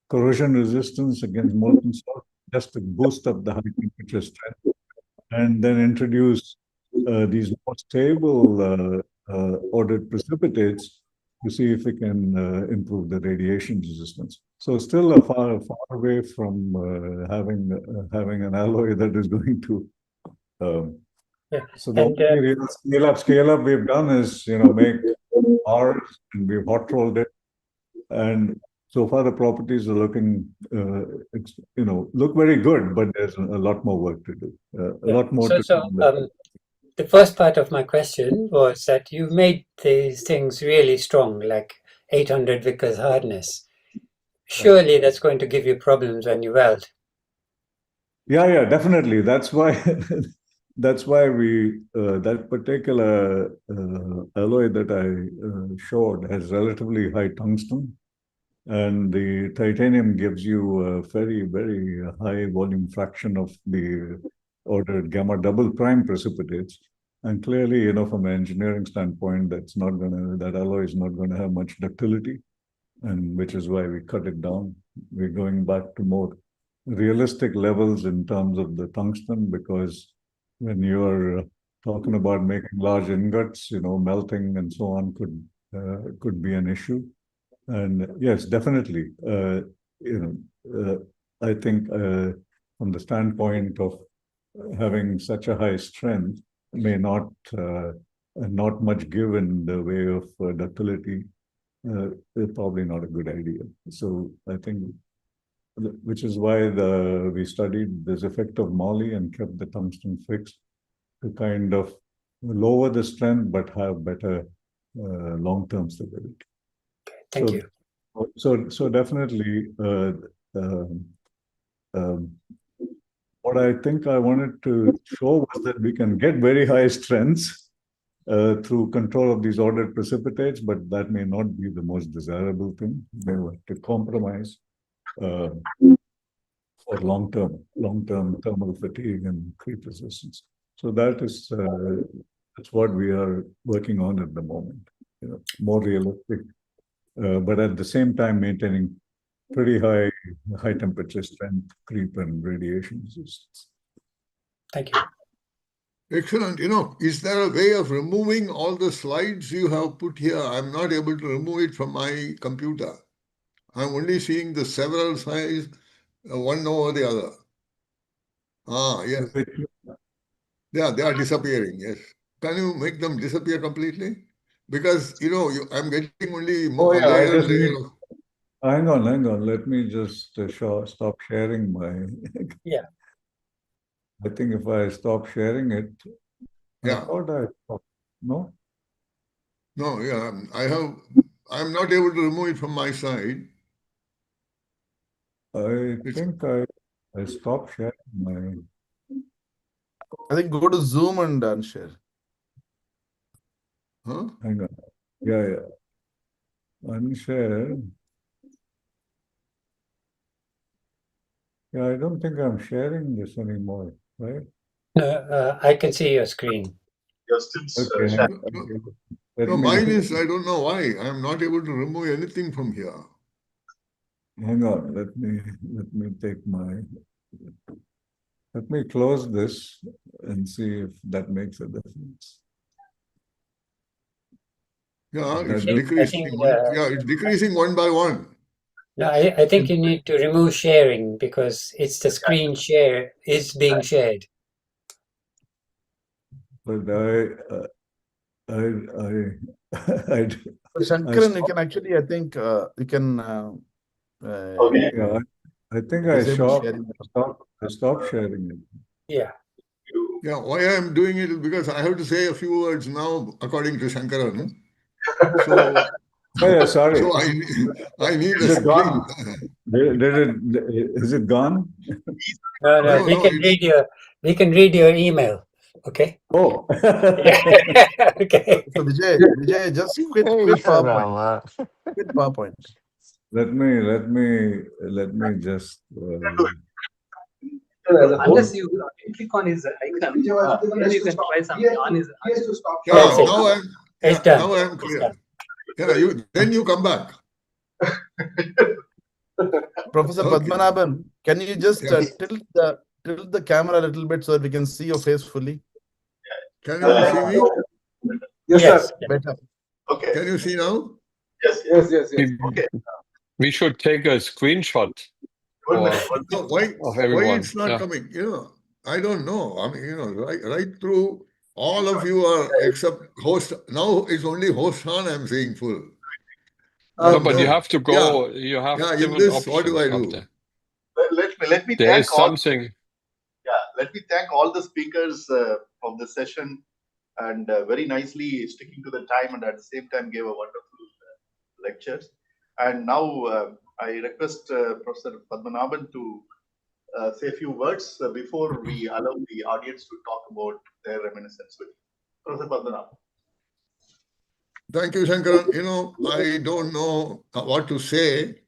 corrosion resistance against molten salt, just to boost up the high temperature strength, and then introduce these more stable ordered precipitates to see if we can improve the radiation resistance. So still a far away from having an alloy that is going to. So the only real scale up we've done is make bars, and we've hot rolled it, and so far the properties are looking look very good, but there's a lot more work to do. A lot more to do. The first part of my question was that you made these things really strong, like 800 Vickers hardness. Surely that's going to give you problems when you weld. Yeah, definitely. That's why we that particular alloy that I showed has relatively high tungsten, and the titanium gives you a very, very high volume fraction of the ordered gamma double prime precipitates. And clearly, from an engineering standpoint, that alloy is not going to have much ductility, and which is why we cut it down. We're going back to more realistic levels in terms of the tungsten, because when you're talking about making large ingots, melting and so on could be an issue. And yes, definitely, I think from the standpoint of having such a high strength, may not much give in the way of ductility, is probably not a good idea. So I think, which is why we studied this effect of moly and kept the tungsten fixed to kind of lower the strength but have better long-term stability. Thank you. So definitely, what I think I wanted to show was that we can get very high strengths through control of these ordered precipitates, but that may not be the most desirable thing. They have to compromise for long-term thermal fatigue and creep resistance. So that is That's what we are working on at the moment. More realistic, but at the same time maintaining pretty high temperature strength, creep, and radiation resistance. Thank you. Excellent. Is there a way of removing all the slides you have put here? I'm not able to remove it from my computer. I'm only seeing the several slides, one over the other. Yeah. Yeah, they are disappearing, yes. Can you make them disappear completely? Because, I'm getting only a layer and layer of... Hang on. Let me just stop sharing my... Yeah. I think if I stop sharing it, Yeah. I thought I stopped. No? No, yeah, I'm not able to remove it from my side. I think I stopped sharing my... I think go to Zoom and unshare. Huh? Hang on. Yeah. Unshare. Yeah, I don't think I'm sharing this anymore, right? No, I can see your screen. You're still Okay. No, mine is, I don't know why. I'm not able to remove anything from here. Hang on, let me take my... Let me close this and see if that makes a difference. Yeah, it's I decreasing. think, It's decreasing one by one. No, I think you need to remove sharing because it's the screen share is being shared. But Shankaran, you can actually, I think you can yeah, I think I disable sharing. stopped sharing it. Yeah. Yeah, why I'm doing it is because I have to say a few words now, according to Shankaran. So, Yeah, sorry. so I need Is a it gone? screen. Is it gone? No, No, we can read your email. Okay. Oh. Okay. So Vijay, just quit PowerPoint. Quit PowerPoint. Let me just Unless you click on his icon, then you can try something on his. Yeah, now I'm It's clear. done. Yeah, then you come back. Professor Okay. Padmanabhan, can you just Yes. tilt the camera a little bit so that we can see your face fully? Can you see me? Yes, Yes. sir. Better. Okay. Can you see now? Yes. Okay. We should take a screenshot No, why of everyone. it's not coming? I don't know. I mean, right through all of you are except host. Now it's only host on I'm seeing full. No, but you No. have to go. You have Yeah, in different this, what do options I up do? there. Let me There is thank all. something. Yeah, let me thank all the speakers of the session and very nicely sticking to the time and at the same time gave a wonderful lectures. And now I request Professor Padmanabhan to say a few words before we allow the audience to talk about their reminiscence with Professor Padmanabhan. Thank you, Shankaran. I don't know what to say.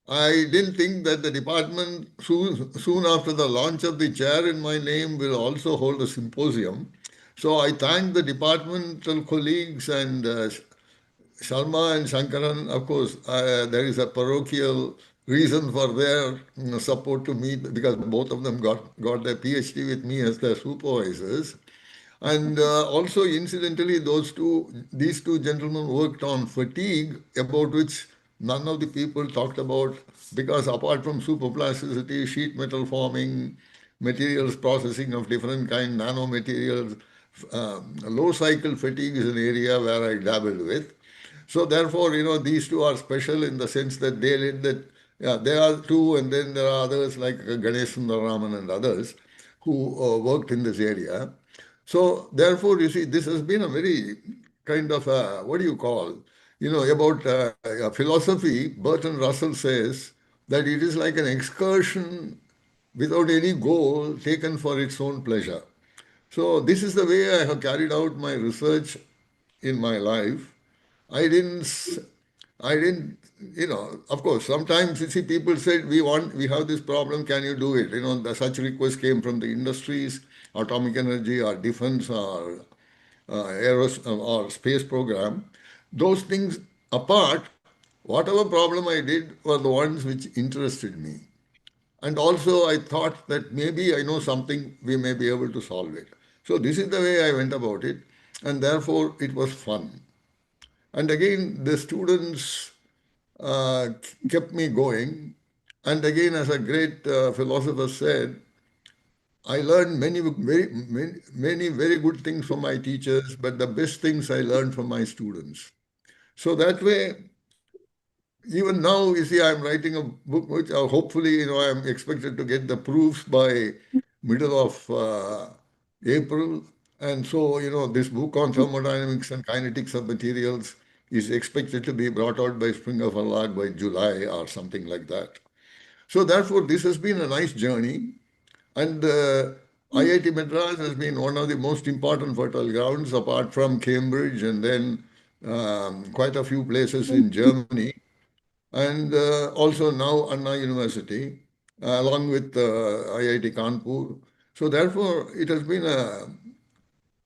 I didn't think that the department soon after the launch of the chair in my name will also hold a symposium. So I thank the departmental colleagues and Sharma and Shankaran. Of course, there is a parochial reason for their support to me because both of them got their PhD with me as their supervisors. And also, incidentally, these two gentlemen worked on fatigue, about which none of the people talked about, because apart from superplasticity, sheet metal forming, materials processing of different kind, nanomaterials, low cycle fatigue is an area where I dabbled with. So therefore, these two are special in the sense that they did that. Yeah, there are two, and then there are others like Ganesh Sundararaman and others who worked in this area. So therefore, you see, this has been a very kind of what do you call, about philosophy. Bertrand Russell says that it is like an excursion without any goal taken for its own pleasure. So this is the way I have carried out my research in my life. I didn't, of course, sometimes you see people said, we have this problem, can you do it? Such requests came from the industries, atomic energy or defense or or space program. Those things apart, whatever problem I did were the ones which interested me. And also I thought that maybe I know something, we may be able to solve it. So this is the way I went about it, and therefore it was fun. And again, the students kept me going. And again, as a great philosopher said, I learned many very good things from my teachers, but the best things I learned from my students. So that way, even now, you see, I'm writing a book which hopefully, I'm expected to get the proofs by middle of April. And so, this book on thermodynamics and kinetics of materials is expected to be brought out by Springer Verlag by July or something like that. So therefore, this has been a nice journey. And IIT Madras has been one of the most important fertile grounds, apart from Cambridge and then quite a few places in Germany. And also now Anna University, along with IIT Kanpur. So therefore, it has been a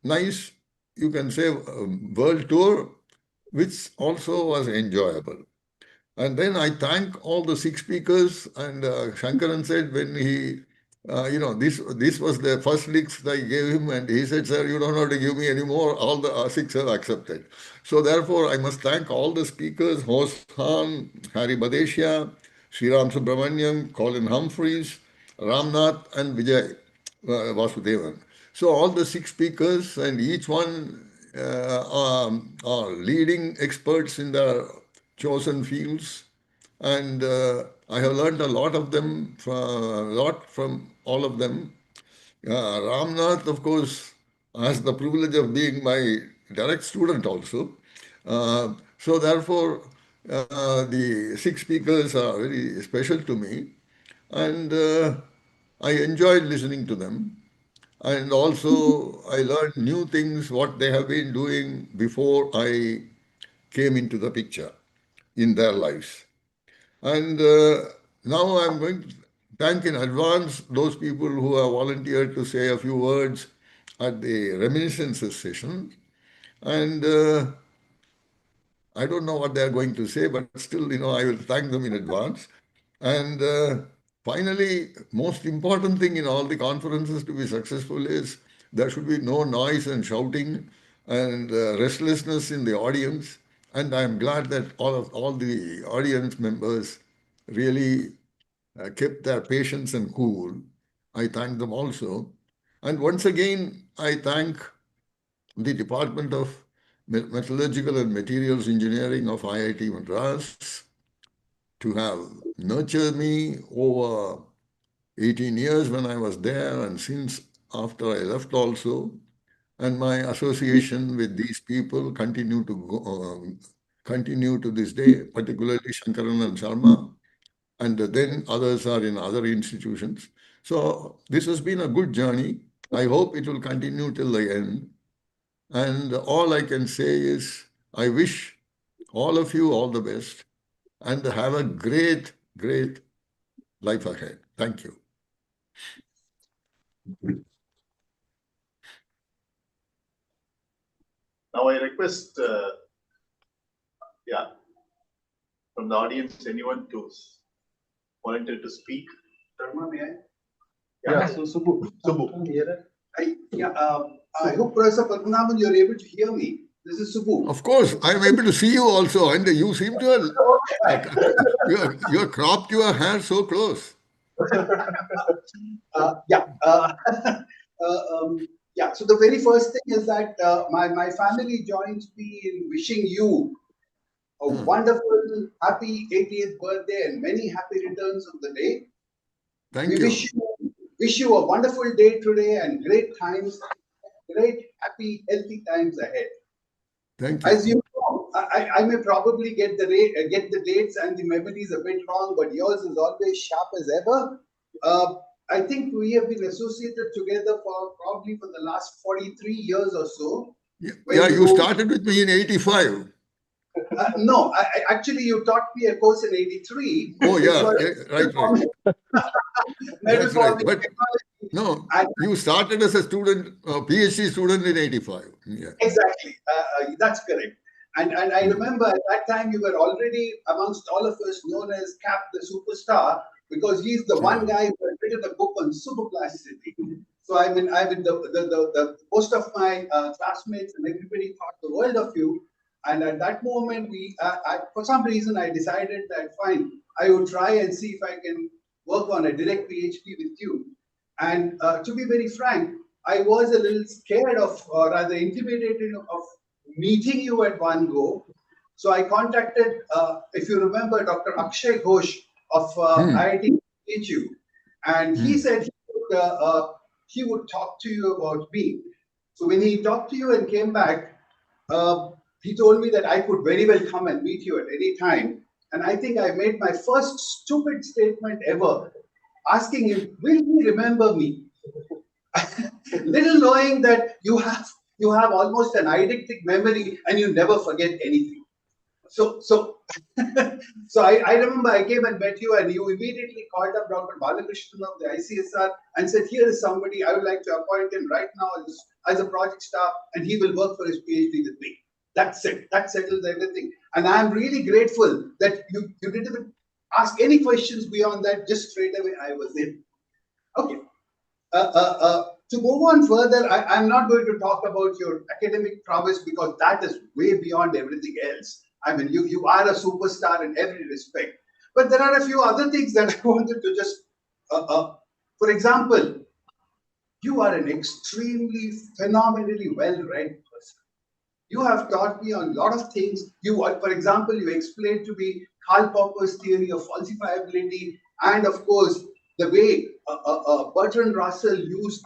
nice, you can say, world tour, which also was enjoyable. And then I thank all the 6 speakers. And Shankaran said when he, this was the first licks I gave him, and he said, "Sir, you don't have to give me any more. All the 6 have accepted." So therefore, I must thank all the speakers: Host Khan, Harry Badeshia, Sriram Subramaniam, Colin Humphreys, Ramnath, and Vijay Vasudevan. So all the 6 speakers, and each one are leading experts in their chosen fields, and I have learned a lot from all of them. Ramnath, of course, has the privilege of being my direct student also. So therefore, the 6 speakers are very special to me, and I enjoyed listening to them. And also, I learned new things, what they have been doing before I came into the picture in their lives. And now I'm going to thank in advance those people who have volunteered to say a few words at the reminiscences session. And I don't know what they're going to say, but still, I will thank them in advance. And finally, most important thing in all the conferences to be successful is there should be no noise and shouting and restlessness in the audience. And I'm glad that all the audience members really kept their patience and cool. I thank them also. And once again, I thank the Department of Metallurgical and Materials Engineering of IIT Madras to have nurtured me over 18 years when I was there, and since after I left also. And my association with these people continue to this day, particularly Shankaran and Sharma, and then others are in other institutions. So this has been a good journey. I hope it will continue till the end. And all I can say is I wish all of you all the best and have a great, great life ahead. Thank you. Now I request, from the audience, anyone to volunteer to speak. Dharma, may I? Yeah, so Subbu. I hope Professor Padmanabhan, you're able to hear me. This is Subbu. Of course, I'm able to see you also, and you seem to have you have cropped your hair so close. So the very first thing is that my family joins me in wishing you a wonderful, happy 80th birthday and many happy returns of the day. Thank you. Wish you a wonderful day today and great times, great, happy, healthy times ahead. Thank you. As you know, I may probably get the dates and the memories a bit wrong, but yours is always sharp as ever. I think we have been associated together for the last 43 years or so. Yeah, you started with me in 85. No, actually, you taught me a course in 83. Oh, yeah, right. That's right. No, And you started as a student, PhD student in 85. Yeah. exactly, that's correct. And I remember at that time you were already amongst all of us known as Cap the superstar, because he's the one guy who had written a book on superplasticity. So the most of my classmates and everybody thought the world of you. And at that moment, for some reason, I decided that fine, I would try and see if I can work on a direct PhD with you. And to be very frank, I was a little scared of, or rather intimidated of meeting you at one go. So I contacted, if you remember, Dr. Akshay Ghosh of IIT HU, and he said he would talk to you about me. So when he talked to you and came back, he told me that I could very well come and meet you at any time. And I think I made my first stupid statement ever, asking him, will he remember me? Little knowing that you have almost an eidetic memory and you never forget anything. So I remember I came and met you, and you immediately called up Dr. Balakrishnan of the ICSR and said, here is somebody, I would like to appoint him right now as a project staff, and he will work for his PhD with me. That's it. That settles everything. And I'm really grateful that you didn't even ask any questions beyond that. Just straight away I was in. Okay. To move on further, I'm not going to talk about your academic prowess, because that is way beyond everything else. I mean, you are a superstar in every respect. But there are a few other things that I wanted to just, for example, you are an extremely phenomenally well-read person. You have taught me on a lot of things. For example, you explained to me Karl Popper's theory of falsifiability, and of course, the way Bertrand Russell used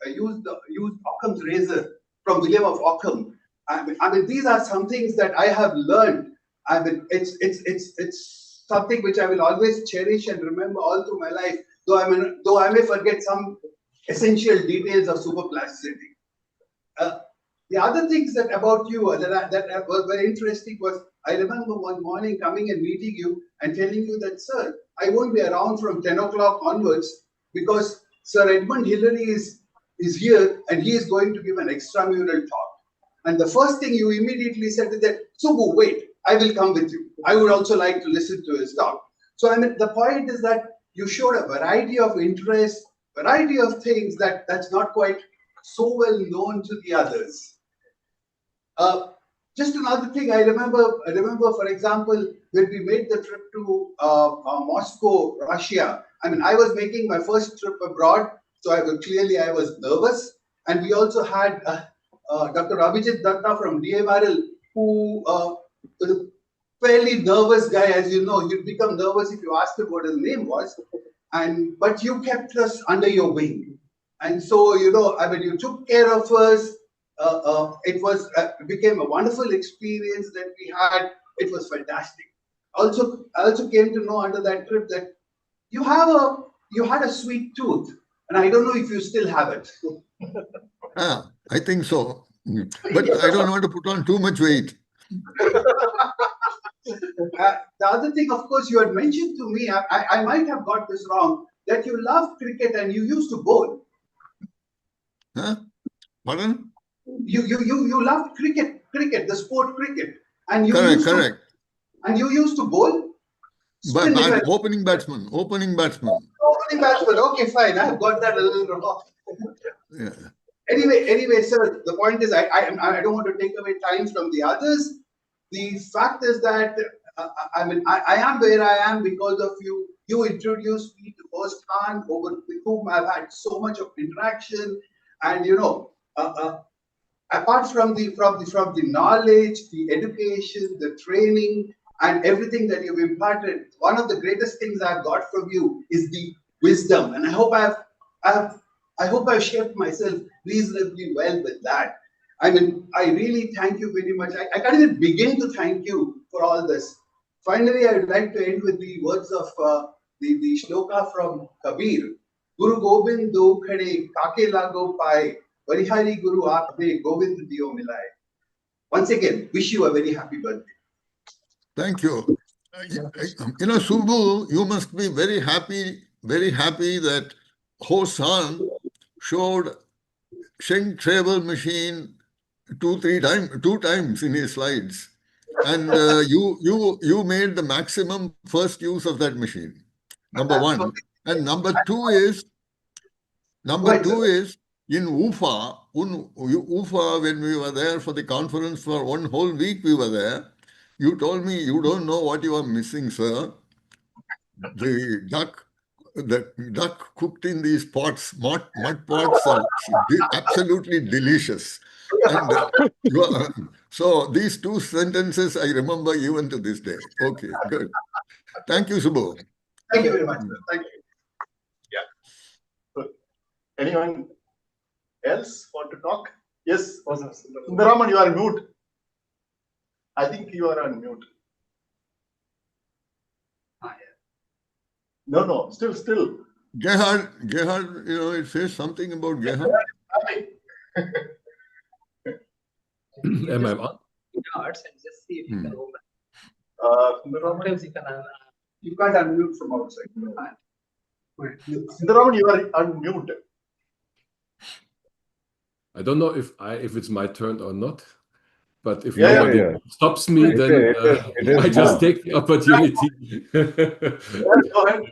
Occam's razor from William of Ockham. I mean, these are some things that I have learned. I mean, it's something which I will always cherish and remember all through my life. Though I may forget some essential details of superplasticity. The other things that about you that were very interesting was, I remember one morning coming and meeting you and telling you that, sir, I won't be around from 10 o'clock onwards because Sir Edmund Hillary is here and he is going to give an extramural talk. And the first thing you immediately said is that, Subbu, wait, I will come with you. I would also like to listen to his talk. So I mean, the point is that you showed a variety of interests, variety of things that's not quite so well known to the others. Just another thing I remember, for example, when we made the trip to Moscow, Russia. I mean, I was making my first trip abroad, so I was nervous. And we also had Dr. Abhijit Datta from DMRL, who was a fairly nervous guy, as you know. You'd become nervous if you asked him what his name was. But you kept us under your wing. And so, I mean, you took care of us. It became a wonderful experience that we had. It was fantastic. I also came to know under that trip that you had a sweet tooth, and I don't know if you still have it. I think so, but I don't want to put on too much weight. The other thing, of course, you had mentioned to me, I might have got this wrong, that you love cricket and you used to bowl. Pardon? You loved cricket, the sport cricket, and you correct. And you used to bowl. Opening batsman. Opening batsman. Okay, fine. I've got that a little wrong. Yeah. Anyway, sir. The point is, I don't want to take away time from the others. The fact is that I mean, I am where I am because of you. You introduced me to Host Khan, with whom I've had so much of interaction, and apart from the knowledge, the education, the training, and everything that you've imparted, one of the greatest things I've got from you is the wisdom, and I hope I've shaped myself reasonably well with that. I mean, I really thank you very much. I can't even begin to thank you for all this. Finally, I would like to end with the words of the shloka from Kabir. Guru Gobind do khade kake lago pai, Varihari Guru aapne Gobind diyo milai. Once again, wish you a very happy birthday. Thank you. Subbu, you must be very happy that Host Khan showed shrink table machine two times in his slides, and you made the maximum first use of that machine. Number one, and number two is in UFA, when we were there for the conference for 1 whole week, we were there. You told me you don't know what you are missing, sir. The duck cooked in these pots, mud pots, are absolutely delicious. And so these two sentences I remember even to this day. Okay, good. Thank you, Subbu. Thank you very much, sir. Thank you. Yeah. So, anyone else want to talk? Yes, Sundaraman, you are mute. I think you are on mute. No, still. Gerhard, it says something about Gerhard. Am I on? Charts and just see if you can open. Sometimes You can't unmute from outside. Sundaraman, you are on mute. I don't know if it's my turn or not, but if Yeah, nobody yeah. stops me, then it is I just now. take the opportunity. Go ahead.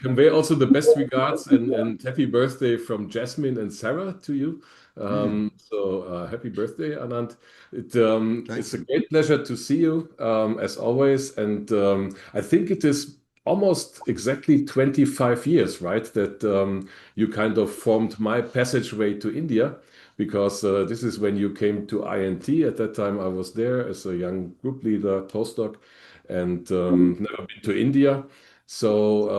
Convey also the best regards and happy birthday from Jasmine and Sarah to you. So happy birthday, Anand. It's a great pleasure to see you as always, and I think it is almost exactly 25 years, right, that you kind of formed my passageway to India, because this is when you came to INT. At that time I was there as a young group leader, postdoc, and never been to India. So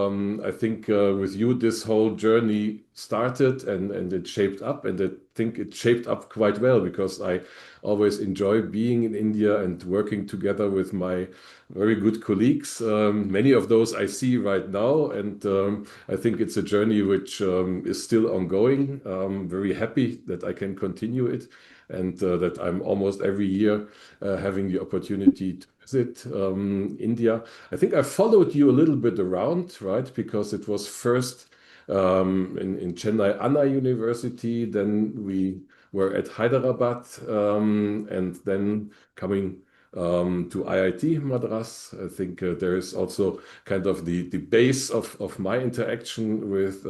I think with you this whole journey started, and it shaped up, and I think it shaped up quite well, because I always enjoy being in India and working together with my very good colleagues. Many of those I see right now, and I think it's a journey which is still ongoing. I'm very happy that I can continue it, and that I'm almost every year having the opportunity to visit India. I think I followed you a little bit around, right? Because it was first in Chennai Anna University, then we were at Hyderabad, and then coming to IIT Madras. I think there is also kind of the base of my interaction with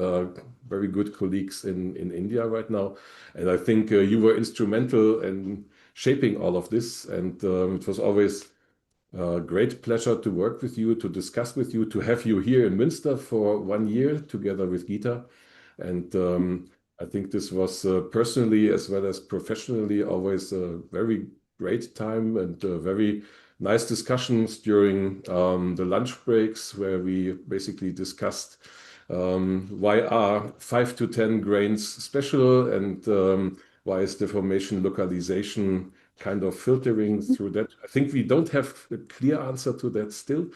very good colleagues in India right now. And I think you were instrumental in shaping all of this. And it was always a great pleasure to work with you, to discuss with you, to have you here in Münster for 1 year together with Gita. And I think this was personally as well as professionally always a very great time, and very nice discussions during the lunch breaks, where we basically discussed why are 5 to 10 grains special, and why is deformation localization kind of filtering through that. I think we don't have a clear answer to that still,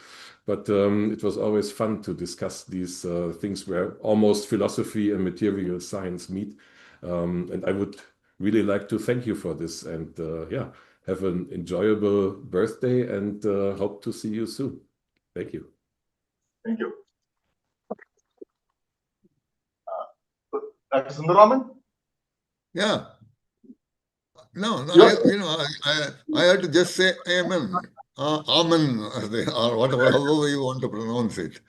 but it was always fun to discuss these things where almost philosophy and material science meet. And I would really like to thank you for this, and yeah, have an enjoyable birthday, and hope to see you soon. Thank you. Thank you. Dr. Sundaraman? Yeah. No, I had to just say amen, amen, or whatever, however you want to pronounce it.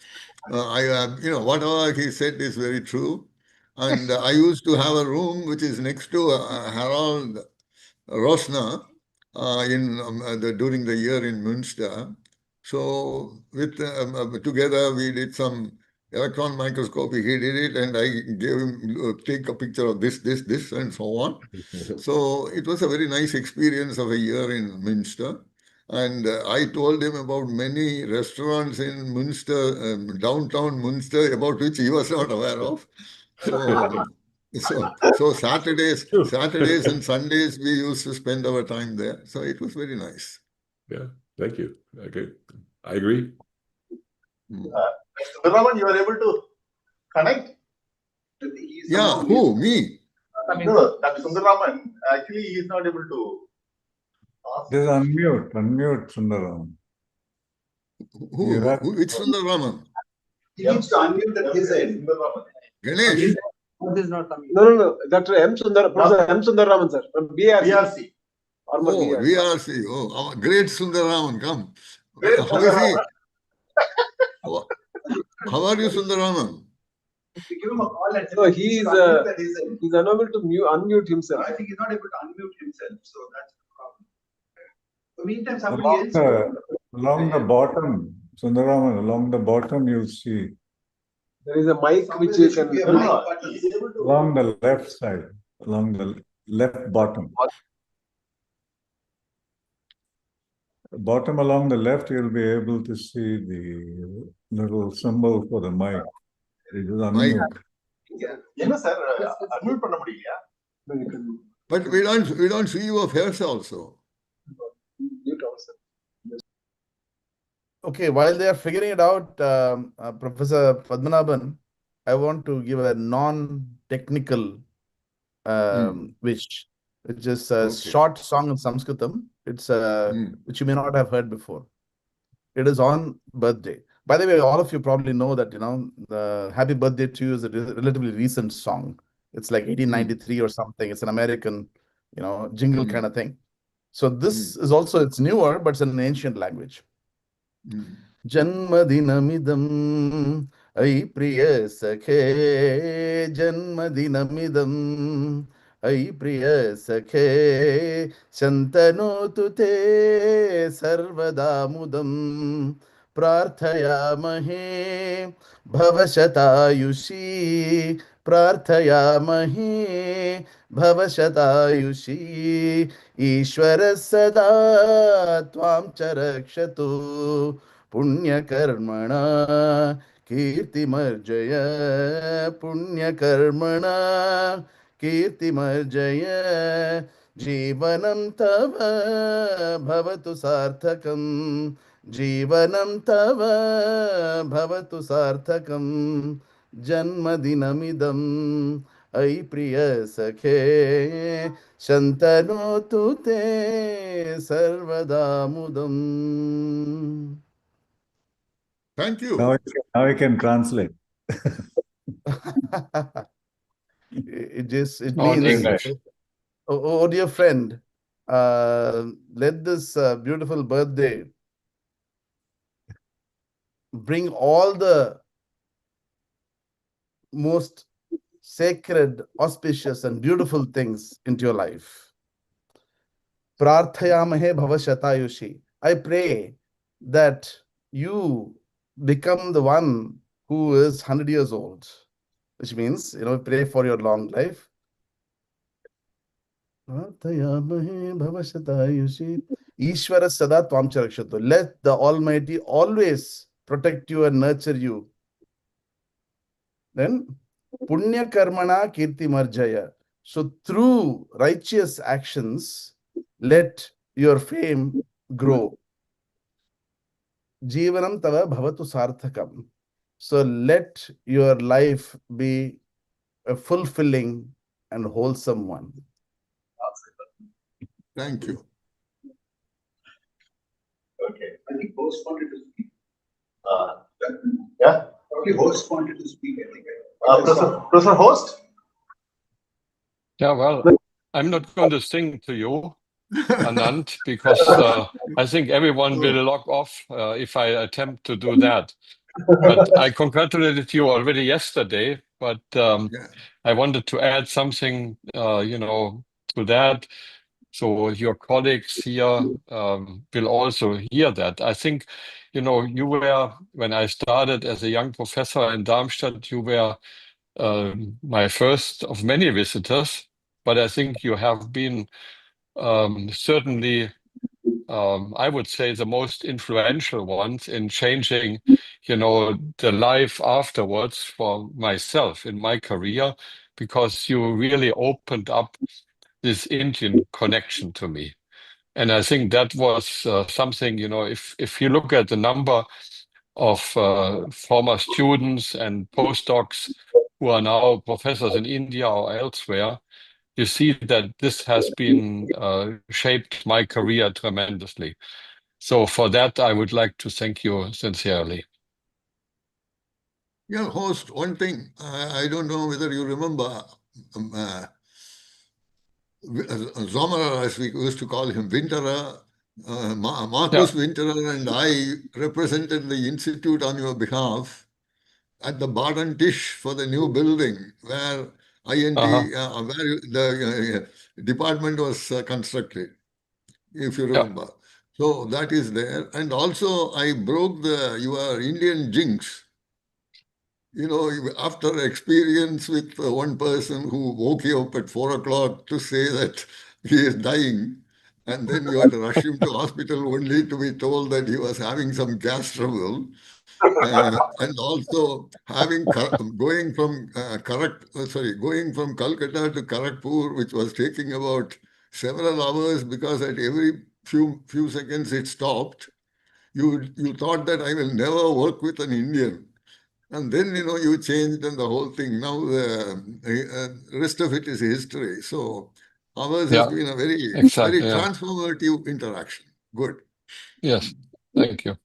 Whatever he said is very true. And I used to have a room which is next to Harold Rosner during the year in Münster. So with together we did some electron microscopy. He did it, and I gave him take a picture of this, and so on. So it was a very nice experience of a year in Münster. And I told him about many restaurants in Münster, downtown Münster, about which he was not aware of. So Saturdays and Sundays we used to spend our time there. So it was very nice. Yeah, thank you. Okay, I agree. Sundaraman, you are able to connect? Yeah, who? Me? No, Dr. Sundaraman, actually he is not able to ask. Just unmute Sundaraman. Which Sundaraman? He needs to unmute at his end. Ganesh. This is not coming. No. Dr. M. Sundar, Professor M. Sundararaman, sir, from BRC. BRC. Former Oh, BRC. VRC. Oh, our great Sundaraman, come. Great How is he? Sundaraman. How are you, Sundaraman? We give him a call and No, he's unable to unmute himself. I think he's not able to unmute himself, so that's the problem. In the meantime, somebody Along else. along the bottom, Sundaraman, along the bottom, you'll see. There is a mic which you can. Along the left side, along the left bottom. Bottom along the left, you'll be able to see the little symbol for the mic. It is unmute. என்ன sir unmute பண்ண முடியலையா? But we don't see your face also. Okay, while they are figuring it out, Professor Padmanabhan, I want to give a non-technical wish, which is a short song in Sanskritam. It's which you may not have heard before. It is on birthday. By the way, all of you probably know that, the Happy Birthday to You is a relatively recent song. It's like 1893 or something. It's an American, jingle kind of thing. So this is also, it's newer, but it's in an ancient language. Janmadinamidam ai priya sakhe, Janmadinamidam ai priya sakhe, Shantanotu te sarvadamudam, Prarthayamahe bhavashatayushi, Prarthayamahe bhavashatayushi, Ishvara sada tvam charakshatu, Punyakarmana Kirtimarjaya, Punyakarmana Kirtimarjaya, Jivanam tava bhavatu sarthakam, Jivanam tava bhavatu sarthakam, Janmadinamidam ai priya sakhe, Shantanotu te sarvadamudam. Thank you. Now I can translate. It On means, English. oh dear friend, let this beautiful birthday bring all the most sacred, auspicious, and beautiful things into your life. Prarthayamahe bhavashatayushi. I pray that you become the one who is 100 years old, which means, pray for your long life. Prarthayamahe bhavashatayushi. Ishvara sada tvam charakshatu. Let the Almighty always protect you and nurture you. Then, punya karmana kirti marjaya. So through righteous actions, let your fame grow. Jivanam tava bhavatu sarthakam. So let your life be a fulfilling and wholesome one. Thank you. Okay, I think host wanted to speak. Yeah? Probably host wanted to speak, I think. Professor Host? Yeah, well, I'm not going to sing to you, Anand, because I think everyone will log off if I attempt to do that. But I congratulated you already yesterday, but I wanted to add something, to that. So your colleagues here will also hear that. I think, you were, when I started as a young professor in Darmstadt, you were my first of many visitors, but I think you have been certainly, I would say, the most influential ones in changing, the life afterwards for myself in my career, because you really opened up this Indian connection to me. And I think that was something, if you look at the number of former students and postdocs who are now professors in India or elsewhere, you see that this has been shaped my career tremendously. So for that, I would like to thank you sincerely. Yeah, host, one thing. I don't know whether you remember Zomara, as we used to call him, Winterer, Marcus Winterer, and I represented the institute on your behalf at the Baden Tisch for the new building where where the department was constructed, if you remember. So that is there. And also I broke your Indian jinx. You know, after experience with one person who woke you up at 4 o'clock to say that he is dying, and then you had to rush him to hospital only to be told that he was having some gas trouble, and also going from going from Calcutta to Kharagpur, which was taking about several hours because at every few seconds it stopped. You thought that I will never work with an Indian. And then, you know, you changed and the whole thing. Now the rest of it is history. So ours has been a very transformative interaction. Good. Yes. Thank you.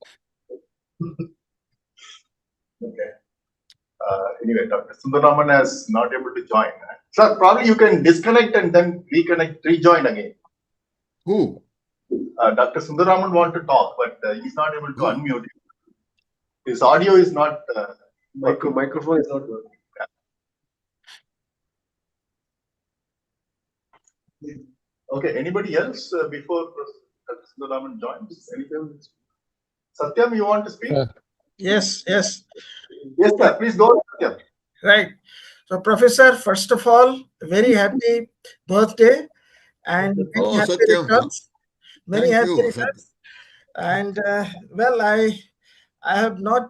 Okay. Anyway, Dr. Sundararaman is not able to join. Sir, probably you can disconnect and then rejoin again. Who? Dr. Sundararaman wants to talk, but he's not able to unmute. His audio is not. Microphone is not working. Yeah. Okay. Anybody else before Dr. Sundararaman joins? Satyam, you want to speak? Yes. Yes, sir. Please go on, Satyam. Right. So, Professor, first of all, very happy birthday and many happy returns. Many happy returns. And well, I have not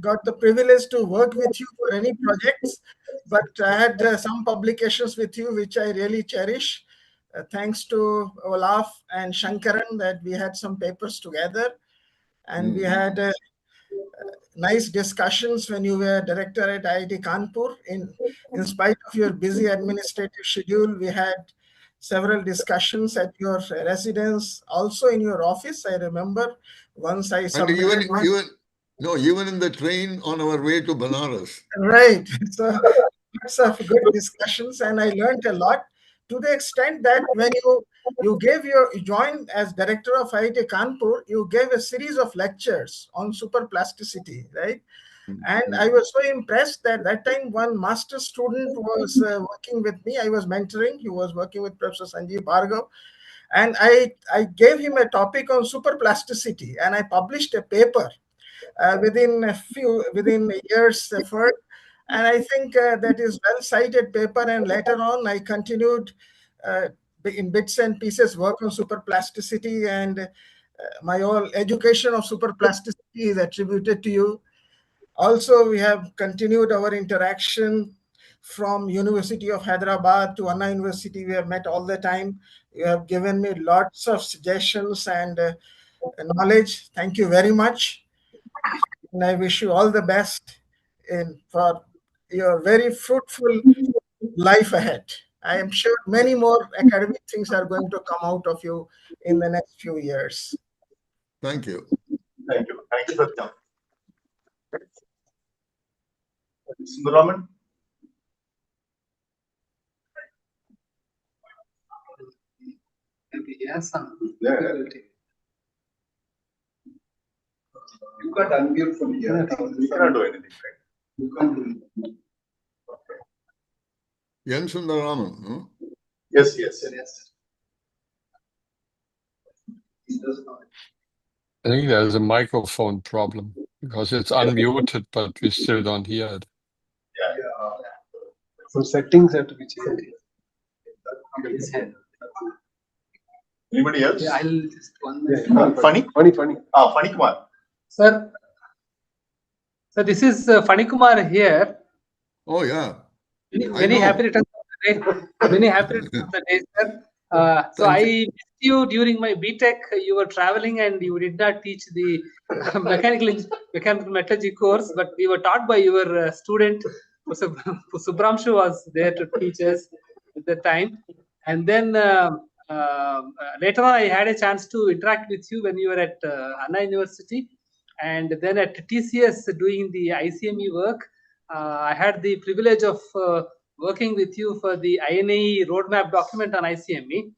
got the privilege to work with you for any projects, but I had some publications with you which I really cherish. Thanks to Olaf and Shankaran that we had some papers together, and we had nice discussions when you were director at IIT Kanpur. In spite of your busy administrative schedule, we had several discussions at your residence, also in your office. I remember once I submitted even in the train on our way to Banaras. Right. So lots of good discussions, and I learned a lot to the extent that when you joined as director of IIT Kanpur, you gave a series of lectures on superplasticity, right? And I was so impressed that time one master student was working with me. I was mentoring. He was working with Professor Sanjeev Bhargav. And I gave him a topic on superplasticity, and I published a paper within a year's effort. And I think that is well-cited paper. And later on, I continued in bits and pieces work on superplasticity, and my whole education of superplasticity is attributed to you. Also, we have continued our interaction from University of Hyderabad to Anna University. We have met all the time. You have given me lots of suggestions and knowledge. Thank you very much. And I wish you all the best for your very fruitful life ahead. I am sure many more academic things are going to come out of you in the next few years. Thank you. Thank you. Thank you, Satyam. Sundararaman? Yes, You can't unmute from here. You cannot do anything, right? You can't do anything. Okay. Yan Sundaraman, no? Yes. He does not. I think there's a microphone problem because it's unmuted, but we still don't hear it. Yeah. So settings have to be changed. His head. Anybody else? Yeah, I'll just one. Funny? Funny. Funny Kumar. Sir, this is Funny Kumar here. Oh, yeah. Many happy returns of the day. Many happy returns of the day, sir. So I missed you during my BTech. You were traveling and you did not teach the mechanical metallurgy course, but we were taught by your student. Subramshu was there to teach us at the time. And then later on, I had a chance to interact with you when you were at Anna University, and then at TCS doing the ICME work. I had the privilege of working with you for the INAE roadmap document on ICME,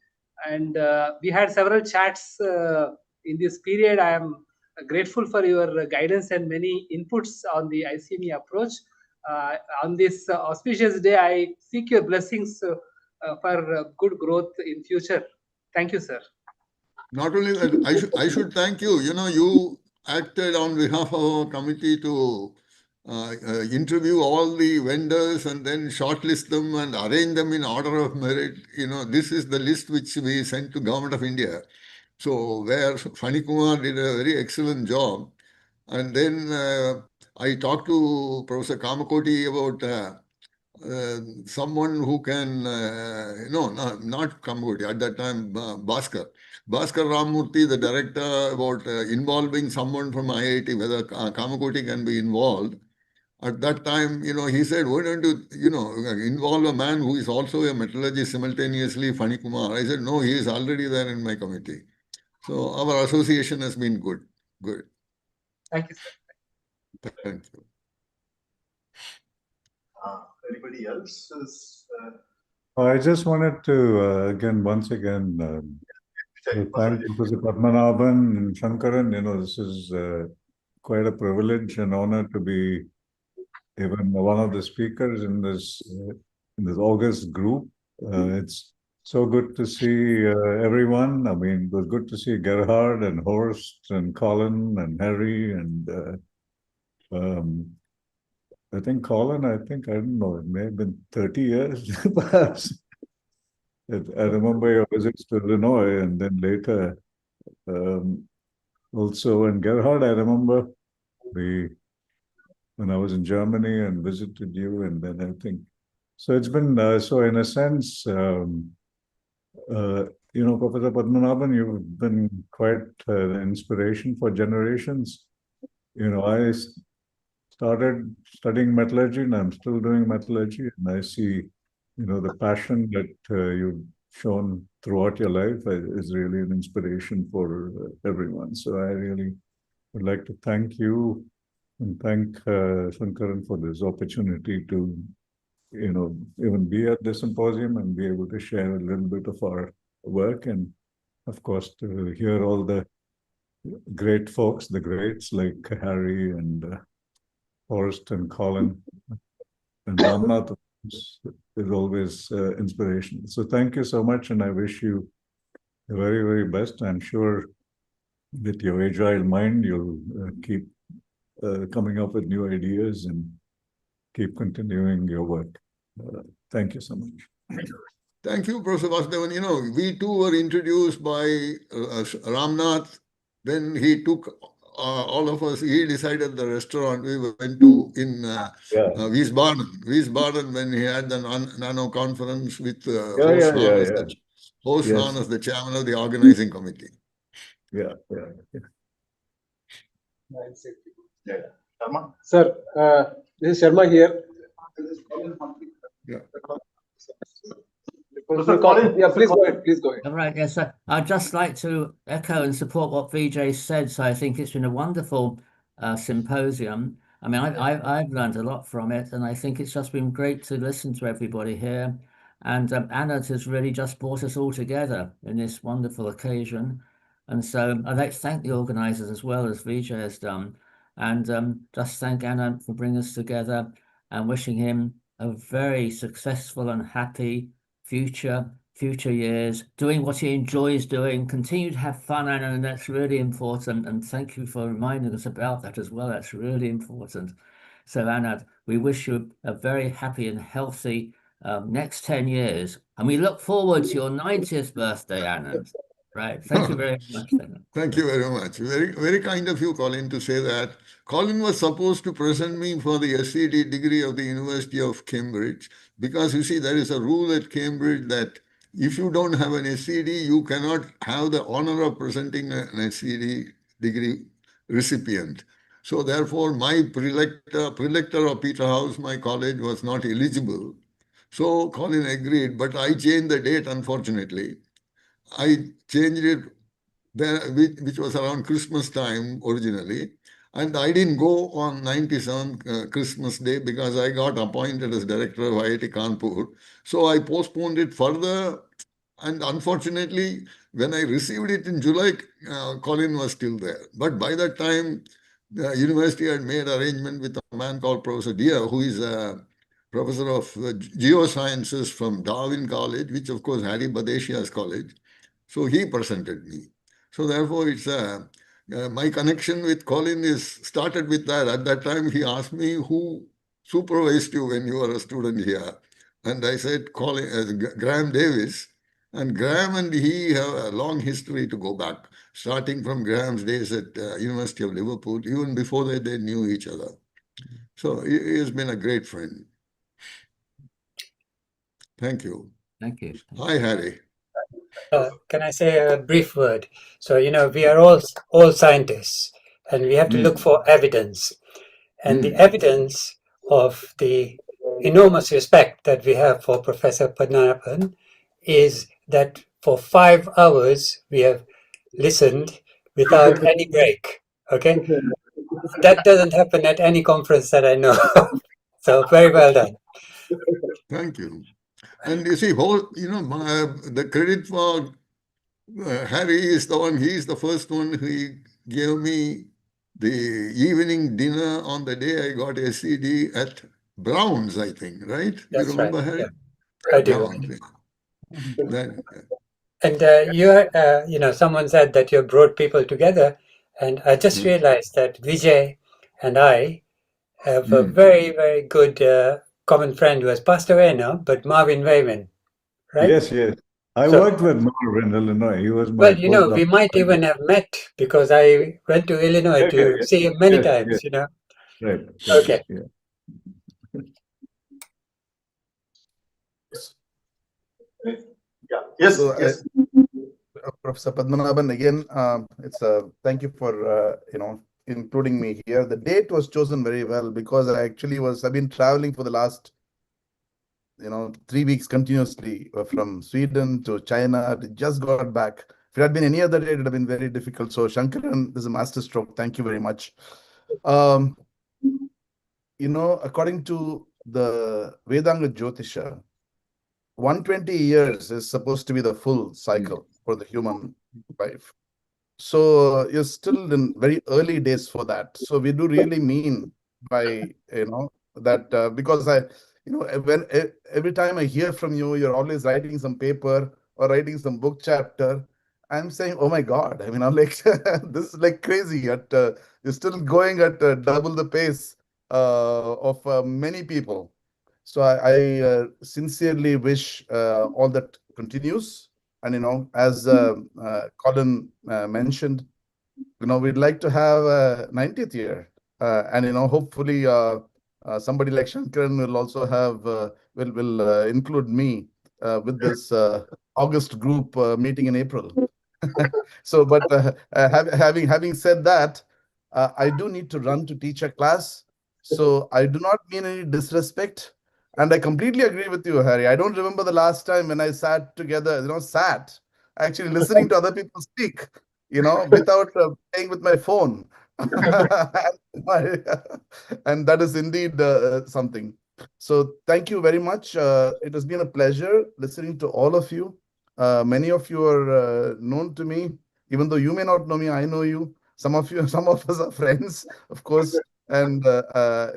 and we had several chats in this period. I am grateful for your guidance and many inputs on the ICME approach. On this auspicious day, I seek your blessings for good growth in future. Thank you, sir. Not only that, I should thank you. You know, you acted on behalf of our committee to interview all the vendors and then shortlist them and arrange them in order of merit. You know, this is the list which we sent to Government of India. So where Fani Kumar did a very excellent job. And then I talked to Professor Kamakoti about someone who can, no, not Kamakoti, at that time, Bhaskar Ramurthy, the director, about involving someone from IIT, whether Kamakoti can be involved. At that time, you know, he said, why don't you, you know, involve a man who is also a metallurgist simultaneously, Fani Kumar. I said, no, he is already there in my committee. So our association has been good. Good. Thank you, sir. Thank you. Anybody else is? I just wanted to again, once again, thank Professor Padmanabhan and Shankaran. You know, this is quite a privilege and honor to be even one of the speakers in this August group. It's so good to see everyone. I mean, it was good to see Gerhard and Horst and Colin and Harry and I think Colin, I don't know, it may have been 30 years perhaps. I remember your visits to Illinois and then later also. And Gerhard, I remember when I was in Germany and visited you, and then I think, so it's been, so in a sense, you know, Professor Padmanabhan, you've been quite an inspiration for generations. You know, I started studying metallurgy and I'm still doing metallurgy, and I see, you know, the passion that you've shown throughout your life is really an inspiration for everyone. So I really would like to thank you and thank Shankaran for this opportunity to, you know, even be at the symposium and be able to share a little bit of our work, and of course to hear all the great folks, the greats like Harry and Horst and Colin and Ramnath is always inspirational. So thank you so much, and I wish you the very, very best. I'm sure with your agile mind, you'll keep coming up with new ideas and keep continuing your work. Thank you so much. Thank you, Professor Vasudevan. You know, we too were introduced by Ramnath. Then he took all of us, he decided the restaurant we went to in Wiesbaden, when he had the nano conference with Horst Hahn as the chairman of the organizing committee. Yeah. Sharma? Sir, this is Sharma here. Yeah. Colin, yeah, please go ahead. Please go ahead. All right, yes, sir. I'd just like to echo and support what Vijay said. So I think it's been a wonderful symposium. I mean, I've learned a lot from it, and I think it's just been great to listen to everybody here. And Anna has really just brought us all together in this wonderful occasion. And so I'd like to thank the organizers as well as Vijay has done. And just thank Anna for bringing us together and wishing him a very successful and happy future years, doing what he enjoys doing, continue to have fun, and that's really important. And thank you for reminding us about that as well. That's really important. So Anand, we wish you a very happy and healthy next 10 years. And we look forward to your 90th birthday, Anand. Right. Thank you very much. Thank you very much. Very, very kind of you, Colin, to say that. Colin was supposed to present me for the SCD degree of the University of Cambridge, because you see, there is a rule at Cambridge that if you don't have an SCD, you cannot have the honor of presenting an SCD degree recipient. So therefore, my prelector of Peterhouse, my college, was not eligible. So Colin agreed, but I changed the date, unfortunately. I changed it there, which was around Christmas time originally. And I didn't go on 97th Christmas Day because I got appointed as director of IIT Kanpur. So I postponed it further. And unfortunately, when I received it in July, Colin was still there. But by that time, the university had made arrangement with a man called Professor Deer, who is a professor of geosciences from Darwin College, which of course Harry Badeshia's college. So he presented me. So therefore, it's my connection with Colin is started with that. At that time, he asked me who supervised you when you were a student here, and I said Graham Davis. And Graham and he have a long history to go back, starting from Graham's days at University of Liverpool. Even before that, they knew each other. So he has been a great friend. Thank you. Thank you. Hi, Harry. Can I say a brief word? So, we are all scientists, and we have to look for evidence. And the evidence of the enormous respect that we have for Professor Padmanabhan is that for 5 hours we have listened without any break. Okay? That doesn't happen at any conference that I know of. So very well done. Thank you. And you see, the credit for Harry is the one, he is the first one who gave me the evening dinner on the day I got SCD at Brown's, I think, right? That's you remember, right. Harry? Yeah. I do. Brown's, And someone said that you brought people together, and I just realized that Vijay and I have a very, very good common friend who has passed away now, but Marvin Wayman, right? Yes, yes. I worked with Marvin in Illinois. He was my Well, we might even have met because I went to Illinois to see him many times, Right. Okay. Yeah. Yes, So, yes. Professor Padmanabhan, again, it's thank you for including me here. The date was chosen very well because I've been traveling for the last 3 weeks continuously from Sweden to China. Just got back. If it had been any other day, it would have been very difficult. So Shankaran, this is a masterstroke. Thank you very much. According to the Vedanga Jyotisha, 120 years is supposed to be the full cycle for the human life. So you're still in very early days for that. So we do really mean by, that because every time I hear from you, you're always writing some paper or writing some book chapter. I'm saying, oh my God, I'm like, this is like crazy. You're still going at double the pace of many people. So I sincerely wish all that continues. And as Colin mentioned, we'd like to have a 90th year, and hopefully somebody like Shankaran will also have will include me with this August group meeting in April. So, but having said that, I do need to run to teach a class, so I do not mean any disrespect. And I completely agree with you, Harry. I don't remember the last time when I sat together, actually listening to other people speak, without playing with my phone. And that is indeed something. So thank you very much. It has been a pleasure listening to all of you. Many of you are known to me, even though you may not know me, I know you. Some of us are friends, of course, and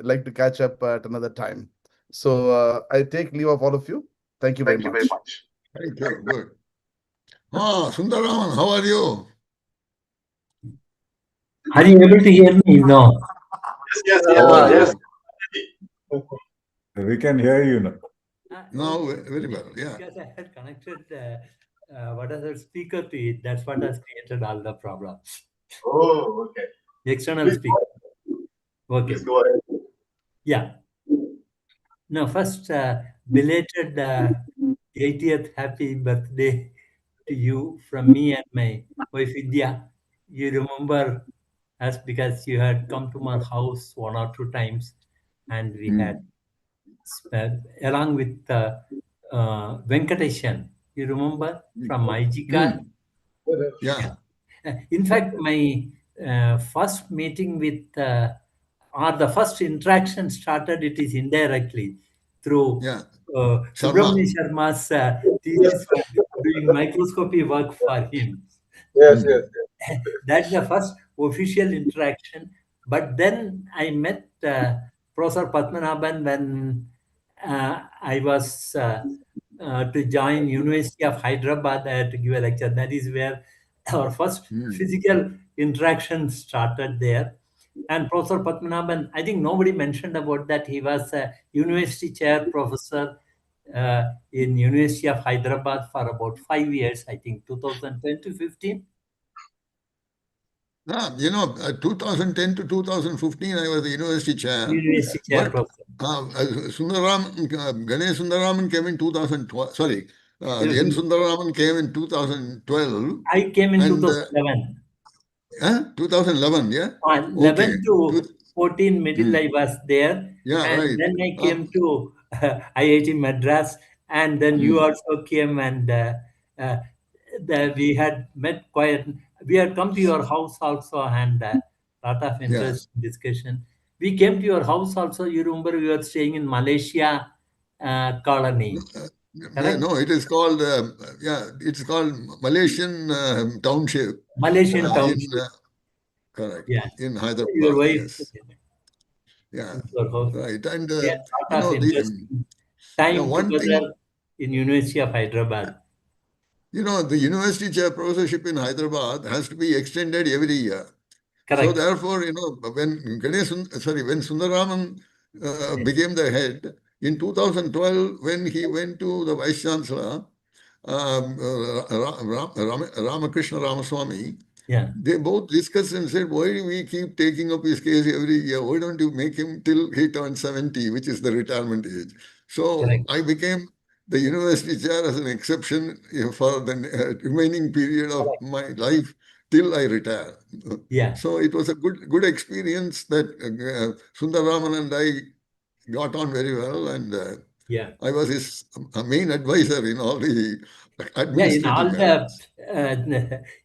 like to catch up at another time. So I take leave of all of you. Thank you very much. Thank you. Good. Sundaraman, how are you? Are you able to hear me? No. Yes. We can hear you now. No, very well. Yeah. Because I had connected the speaker to it. That's what has created all the problems. Oh, okay. External speaker. Okay. Please go ahead. Yeah. No, first, belated 80th happy birthday to you from me and my wife Vidya. You remember us because you had come to my house 1 or 2 times, and we had along with Venkateshan. You remember from Majika? Yeah. In fact, my first meeting with, or the first interaction started, it is indirectly through Subramanian Sharma's thesis for doing microscopy work for him. Yes, yes. That's the first official interaction. But then I met Professor Padmanabhan when I was to join University of Hyderabad. I had to give a lecture. That is where our first physical interaction started there. And Professor Padmanabhan, I think nobody mentioned about that. He was a university chair professor in University of Hyderabad for about 5 years, I think 2010 to 15. You know, 2010 to 2015, I was the university chair. University chair professor. Ganesh Sundaraman came in 2012. Sorry, N. Sundaraman came in 2012. I came in 2011. 2011, yeah? 11 to 14 middle I was there. Yeah, and right. then I came to IIT Madras, and then you also came, and we had met quite, we had come to your house also, and lot of interesting discussion. We came to your house also. You remember we were staying in Malaysia colony. No, it is called, it's called Malaysian Township. Malaysian Township. Correct. Yeah. In Hyderabad. Your wife. Yes. Yeah. Right. And you know, interesting time together in University of Hyderabad. You know, the university chair professorship in Hyderabad has to be extended every year. Correct. So therefore, you know, when when Sundaraman became the head in 2012, when he went to the vice chancellor, Ramakrishna Ramaswamy, they both discussed and said, why do we keep taking up his case every year? Why don't you make him till he turns 70, which is the retirement age? So I became the university chair as an exception for the remaining period of my life till I retire. Yeah. So it was a good experience that Sundaraman and I got on very well, and I was his main advisor in all the administrative in all matters.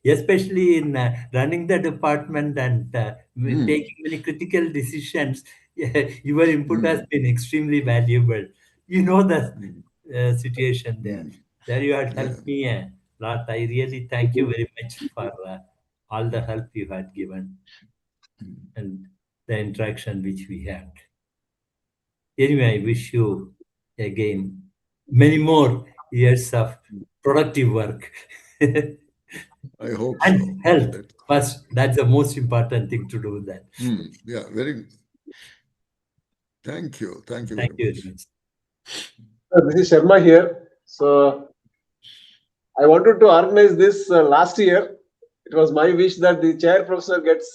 Especially in running the department and taking many critical decisions, your input has been extremely valuable. You know the situation there. There you had helped me a lot. I really thank you very much for all the help you had given and the interaction which we had. Anyway, I wish you again many more years of productive work. I hope and so. Health first. That's the most important thing to do that. Yeah, very. Thank you. Thank you very much. This is Sharma here. So I wanted to organize this last year. It was my wish that the chair professor gets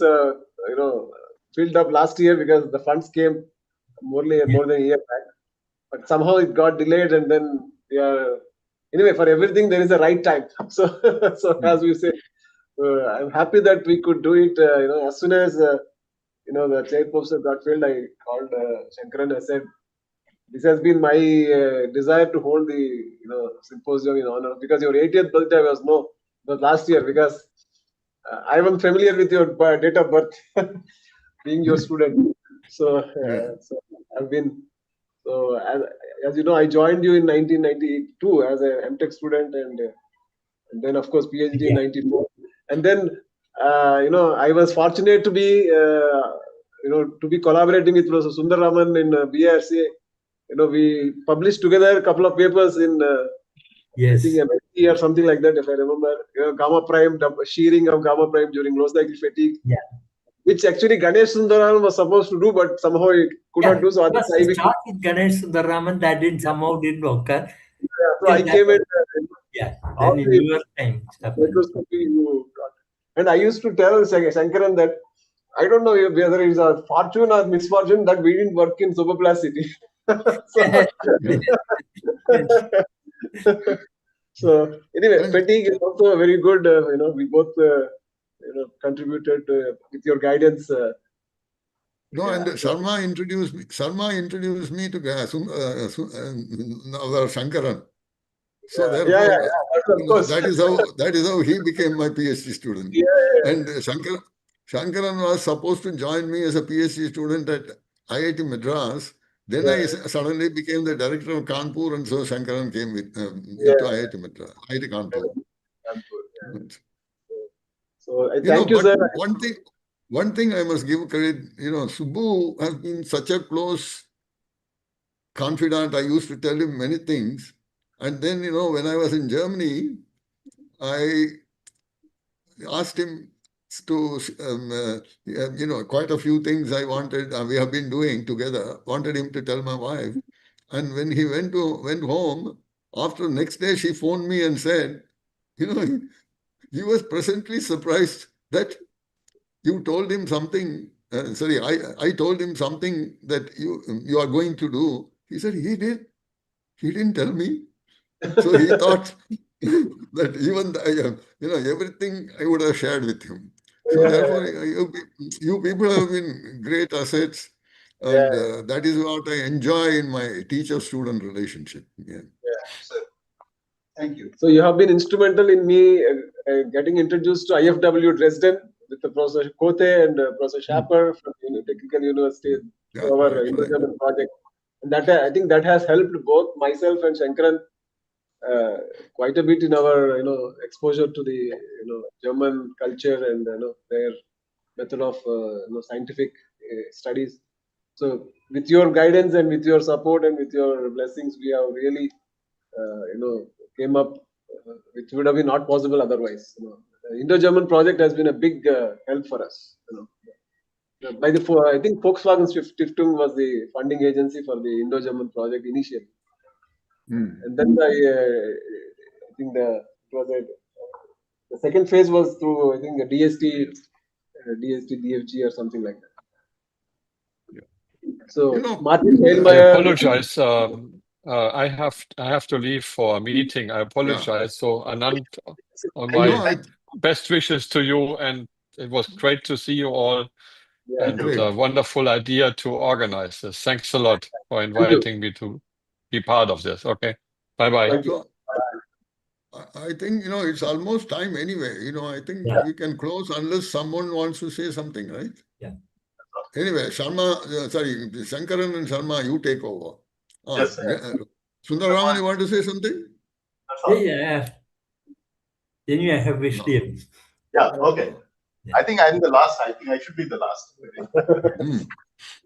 filled up last year because the funds came more than a year back. But somehow it got delayed, and then anyway, for everything there is a right time. So as we say, I'm happy that we could do it. As soon as the chair professor got filled, I called Shankaran. I said, this has been my desire to hold the symposium in honor, because your 80th birthday was last year, because I am familiar with your date of birth, being your student. So I've been. So as you know, I joined you in 1992 as a MTech student, and then of course PhD in 94. And then I was fortunate to be collaborating with Professor Sundaraman in BRCA. We published together a couple of papers in I think MSc or something like that, if I remember. Gamma prime, shearing of gamma prime during low cycle fatigue. Yeah. Which actually Ganesh Sundaraman was supposed to do, but somehow he could not do so. It started with Ganesh Sundaraman, that didn't occur. So I came in. Then in your time. Microscopy you got. And I used to tell Shankaran that I don't know whether it's a fortune or misfortune that we didn't work in superplasticity. So anyway, fatigue is also a very good. We both contributed with your guidance. No, and Sharma introduced me to our Shankaran. So therefore, that is how he became my PhD student. And Shankaran was supposed to join me as a PhD student at IIT Madras. Then I suddenly became the director of Kanpur, and so Shankaran came with into IIT Madras, IIT Kanpur. So I thank you, sir. One thing I must give credit, Subbu has been such a close confidant. I used to tell him many things. And then, when I was in Germany, I asked him to, quite a few things I wanted, we have been doing together, wanted him to tell my wife. And when he went home, after the next day, she phoned me and said, he was pleasantly surprised that you told him something. I told him something that you are going to do. He said, he did. He didn't tell me. So he thought that even everything I would have shared with him. So therefore, you people have been great assets, and that is what I enjoy in my teacher-student relationship. Sir. Thank you. So you have been instrumental in me getting introduced to IFW Dresden with the Professor Kote and Professor Schapper from Technical University for our Indo-German project. And that I think that has helped both myself and Shankaran quite a bit in our exposure to the German culture and their method of scientific studies. So with your guidance and with your support and with your blessings, we have really came up, which would have been not possible otherwise. The Indo-German project has been a big help for us. By I think Volkswagen Stiftung was the funding agency for the Indo-German project initially, and then I think the second phase was through I think a DST, DFG or something like that. So Martin I Heilmeyer. apologize. I have to leave for a meeting. I apologize. So Anand, my best wishes to you, and it was great to see you all. And a wonderful idea to organize this. Thanks a lot for inviting me to be part of this. Okay, bye-bye. So, I think, it's almost time anyway. I think we can close unless someone wants to say something, right? Yeah. Anyway, Shankaran and Sharma, you take over. Yes, Sundararaman, you want to say something? Yeah. Then you have wished him. Yeah, okay. I think I'm the last. I think I should be the last.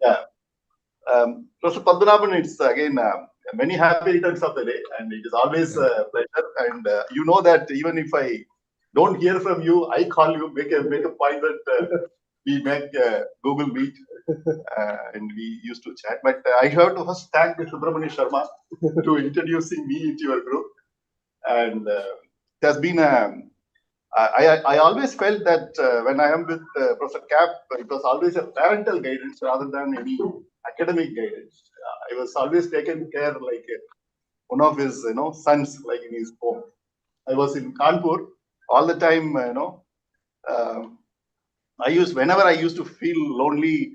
Yeah. Professor Padmanabhan, it's again many happy returns of the day, and it is always a pleasure. And you know that even if I don't hear from you, I call you, make a point that we make Google Meet, and we used to chat. But I have to first thank Subramanian Sharma to introducing me into your group, and it has been I always felt that when I am with Professor Cap, it was always a parental guidance rather than any academic guidance. I was always taken care like one of his sons, like in his home. I was in Kanpur all the time. Whenever I used to feel lonely,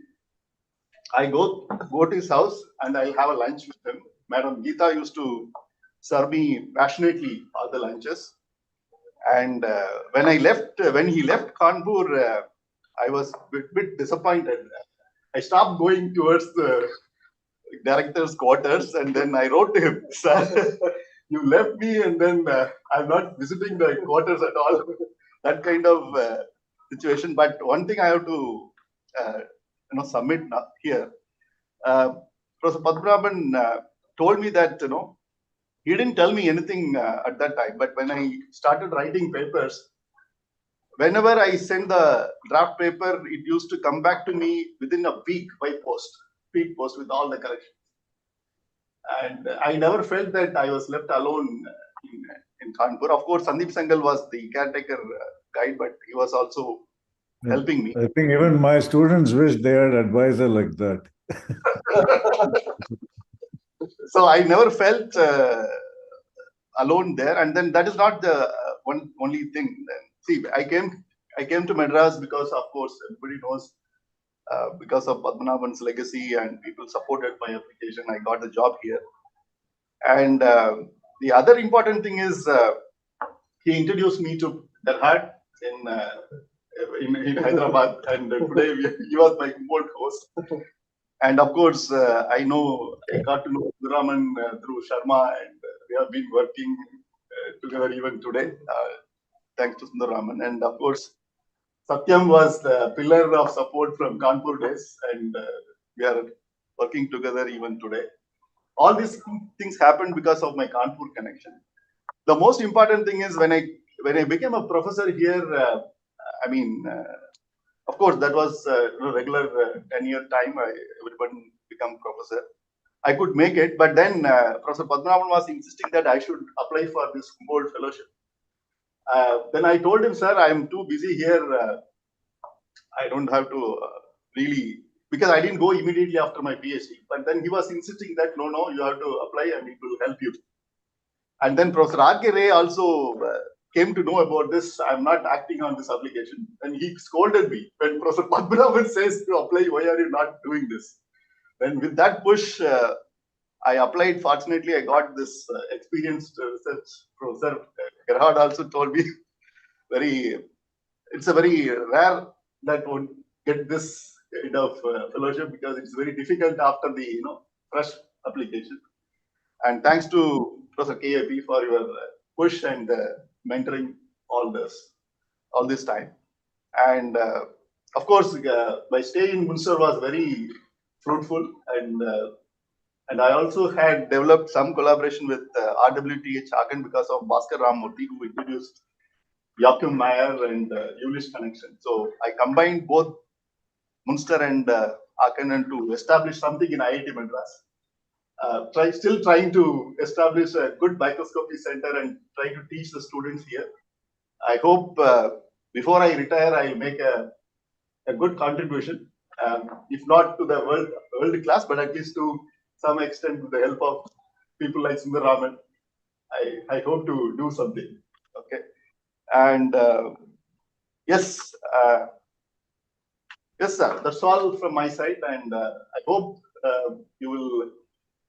I go to his house and I'll have a lunch with him. Madam Geeta used to serve me passionately all the lunches. And when he left Kanpur, I was a bit disappointed. I stopped going towards the director's quarters, and then I wrote to him, "Sir, you left me, and then I'm not visiting the quarters at all." That kind of situation. But one thing I have to submit here. Professor Padmanabhan told me that he didn't tell me anything at that time, but when I started writing papers, whenever I sent the draft paper, it used to come back to me within a week by speed post with all the corrections. And I never felt that I was left alone in Kanpur. Of course, Sandeep Sangal was the caretaker guide, but he was also helping me. I think even my students wish they had an advisor like that. So I never felt alone there, and then that is not the only thing. See, I came to Madras because, of course, everybody knows, because of Padmanabhan's legacy and people supported my application, I got the job here. And the other important thing is he introduced me to Derhard in in Hyderabad, and today he was my board host. And of course, I got to know Raman through Sharma, and we have been working together even today, thanks to Sundar Raman. And of course, Satyam was the pillar of support from Kanpur days, and we are working together even today. All these things happened because of my Kanpur connection. The most important thing is when I became a professor here, of course, that was regular 10-year time. Everyone become professor. I could make it, but then Professor Padmanabhan was insisting that I should apply for this Humboldt fellowship. Then I told him, sir, I am too busy here. I don't have to really, because I didn't go immediately after my PhD. But then he was insisting that no, you have to apply and it will help you. And then Professor R.K. Ray also came to know about this. I'm not acting on this application. And he scolded me when Professor Padmanabhan says to apply, why are you not doing this? Then with that push, I applied. Fortunately, I got this experienced research professor. Gerhard also told me it's a very rare that would get this kind of fellowship because it's very difficult after the fresh application. And thanks to Professor K.A.P. for your push and mentoring all this time. And of course, my stay in Munster was very fruitful, and I also had developed some collaboration with RWTH Hagen because of Bhaskar Ramurthy, who introduced Joachim Meyer and Ulish connection. So I combined both Munster and Aachen to establish something in IIT Madras. Still trying to establish a good microscopy center and trying to teach the students here. I hope before I retire, I'll make a good contribution, if not to the world class, but at least to some extent with the help of people like Sundar Raman. I hope to do something. Okay. And yes, sir, that's all from my side. And I hope you will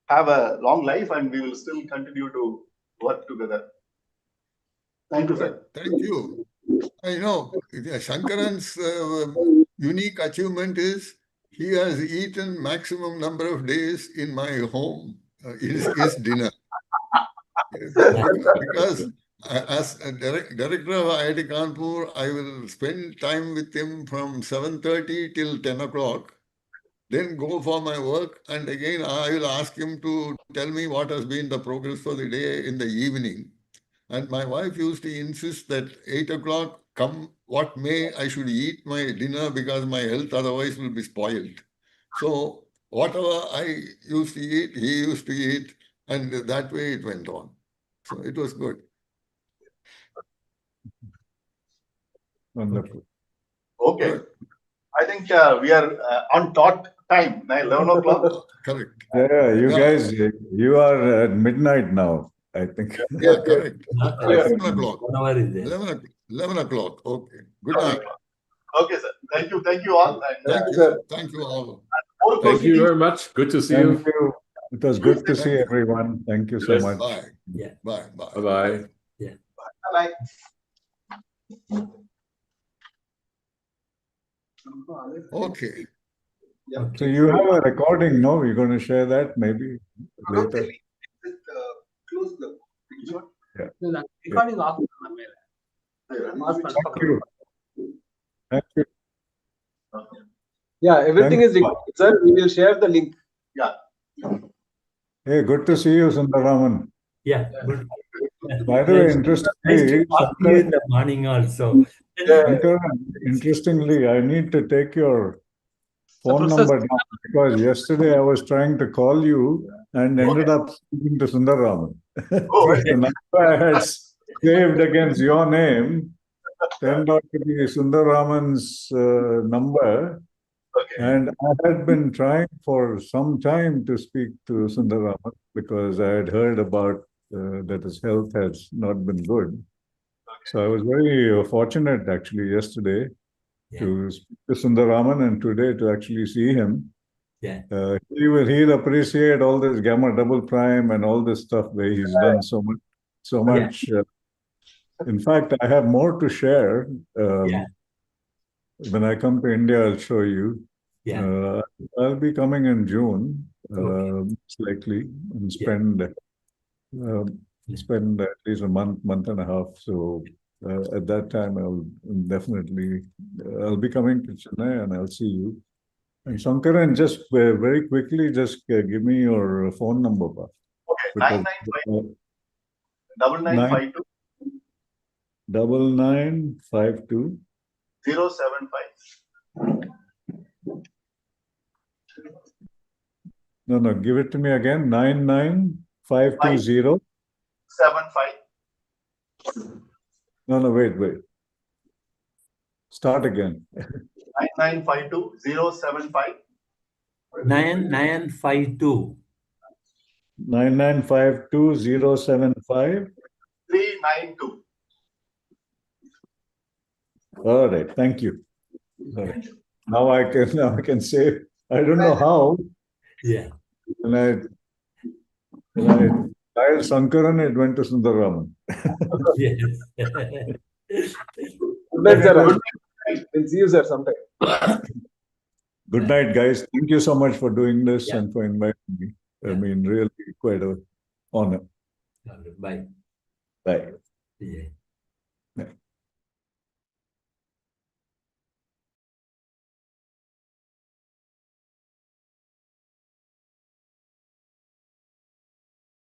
have a long life and we will still continue to work together. Thank you, sir. Thank you. I know Shankaran's unique achievement is he has eaten maximum number of days in my home, his dinner. Because as a director of IIT Kanpur, I will spend time with him from 7:30 till 10 o'clock, then go for my work, and again I will ask him to tell me what has been the progress for the day in the evening. And my wife used to insist that 8 o'clock, come what may, I should eat my dinner because my health otherwise will be spoiled. So whatever I used to eat, he used to eat, and that way it went on. So it was good. Wonderful. Okay. Good. I think we are on time, 11 o'clock. Correct. Yeah, you guys, you are at midnight now, I think. Yeah, correct. 11 o'clock. 11 o'clock. Okay. Good night. Okay, sir. Thank you all. And, Thank you all. Thank you very much. Good to see you. It was good to see everyone. Thank you so much. Bye. Yeah. Bye. Bye-bye. Yeah. Bye. Okay. Yeah. So you have a recording, no? You're going to share that maybe later? Close the picture. Yeah. Recording off. Thank you. Thank you. Yeah, everything is recorded, sir. We will share the link. Yeah. Hey, good to see you, Sundar Raman. Yeah, good. By the way, interestingly, nice to talk to you in the morning also. Interestingly, I need to take your phone number down because yesterday I was trying to call you and ended up speaking to Sundar Raman. The number I had saved against your name turned out to be Sundar Raman's number. Okay. And I had been trying for some time to speak to Sundar Raman because I had heard about that his health has not been good. Okay. So I was very fortunate actually yesterday to speak to Sundar Raman and today to actually see him. Yeah. He'll appreciate all this gamma double prime and all this stuff where he's done so much. In fact, I have more to share. when I come to India, I'll show you. Yeah. I'll be coming in June, Okay. most likely, and spend at least a month and a half. So at that time, I'll be coming to Chennai, and I'll see you. And Shankaran, just very quickly, just give me your phone number, pa. Okay, Because 9952 9952 075. No, give it to me again. 99520 75. No, wait. Start again. 9952 075. 9952 9952 075 392. All right, thank you. All right. Now I can say, I don't know how. Yeah. When I dialed Sankaran, it went to Sundaraman. Yes. Good night, sir. We'll see you, sir, sometime. Good night, guys. Thank you so much for doing this Yeah. and for inviting me. I mean, really quite an honor. Bye. Bye. Yeah.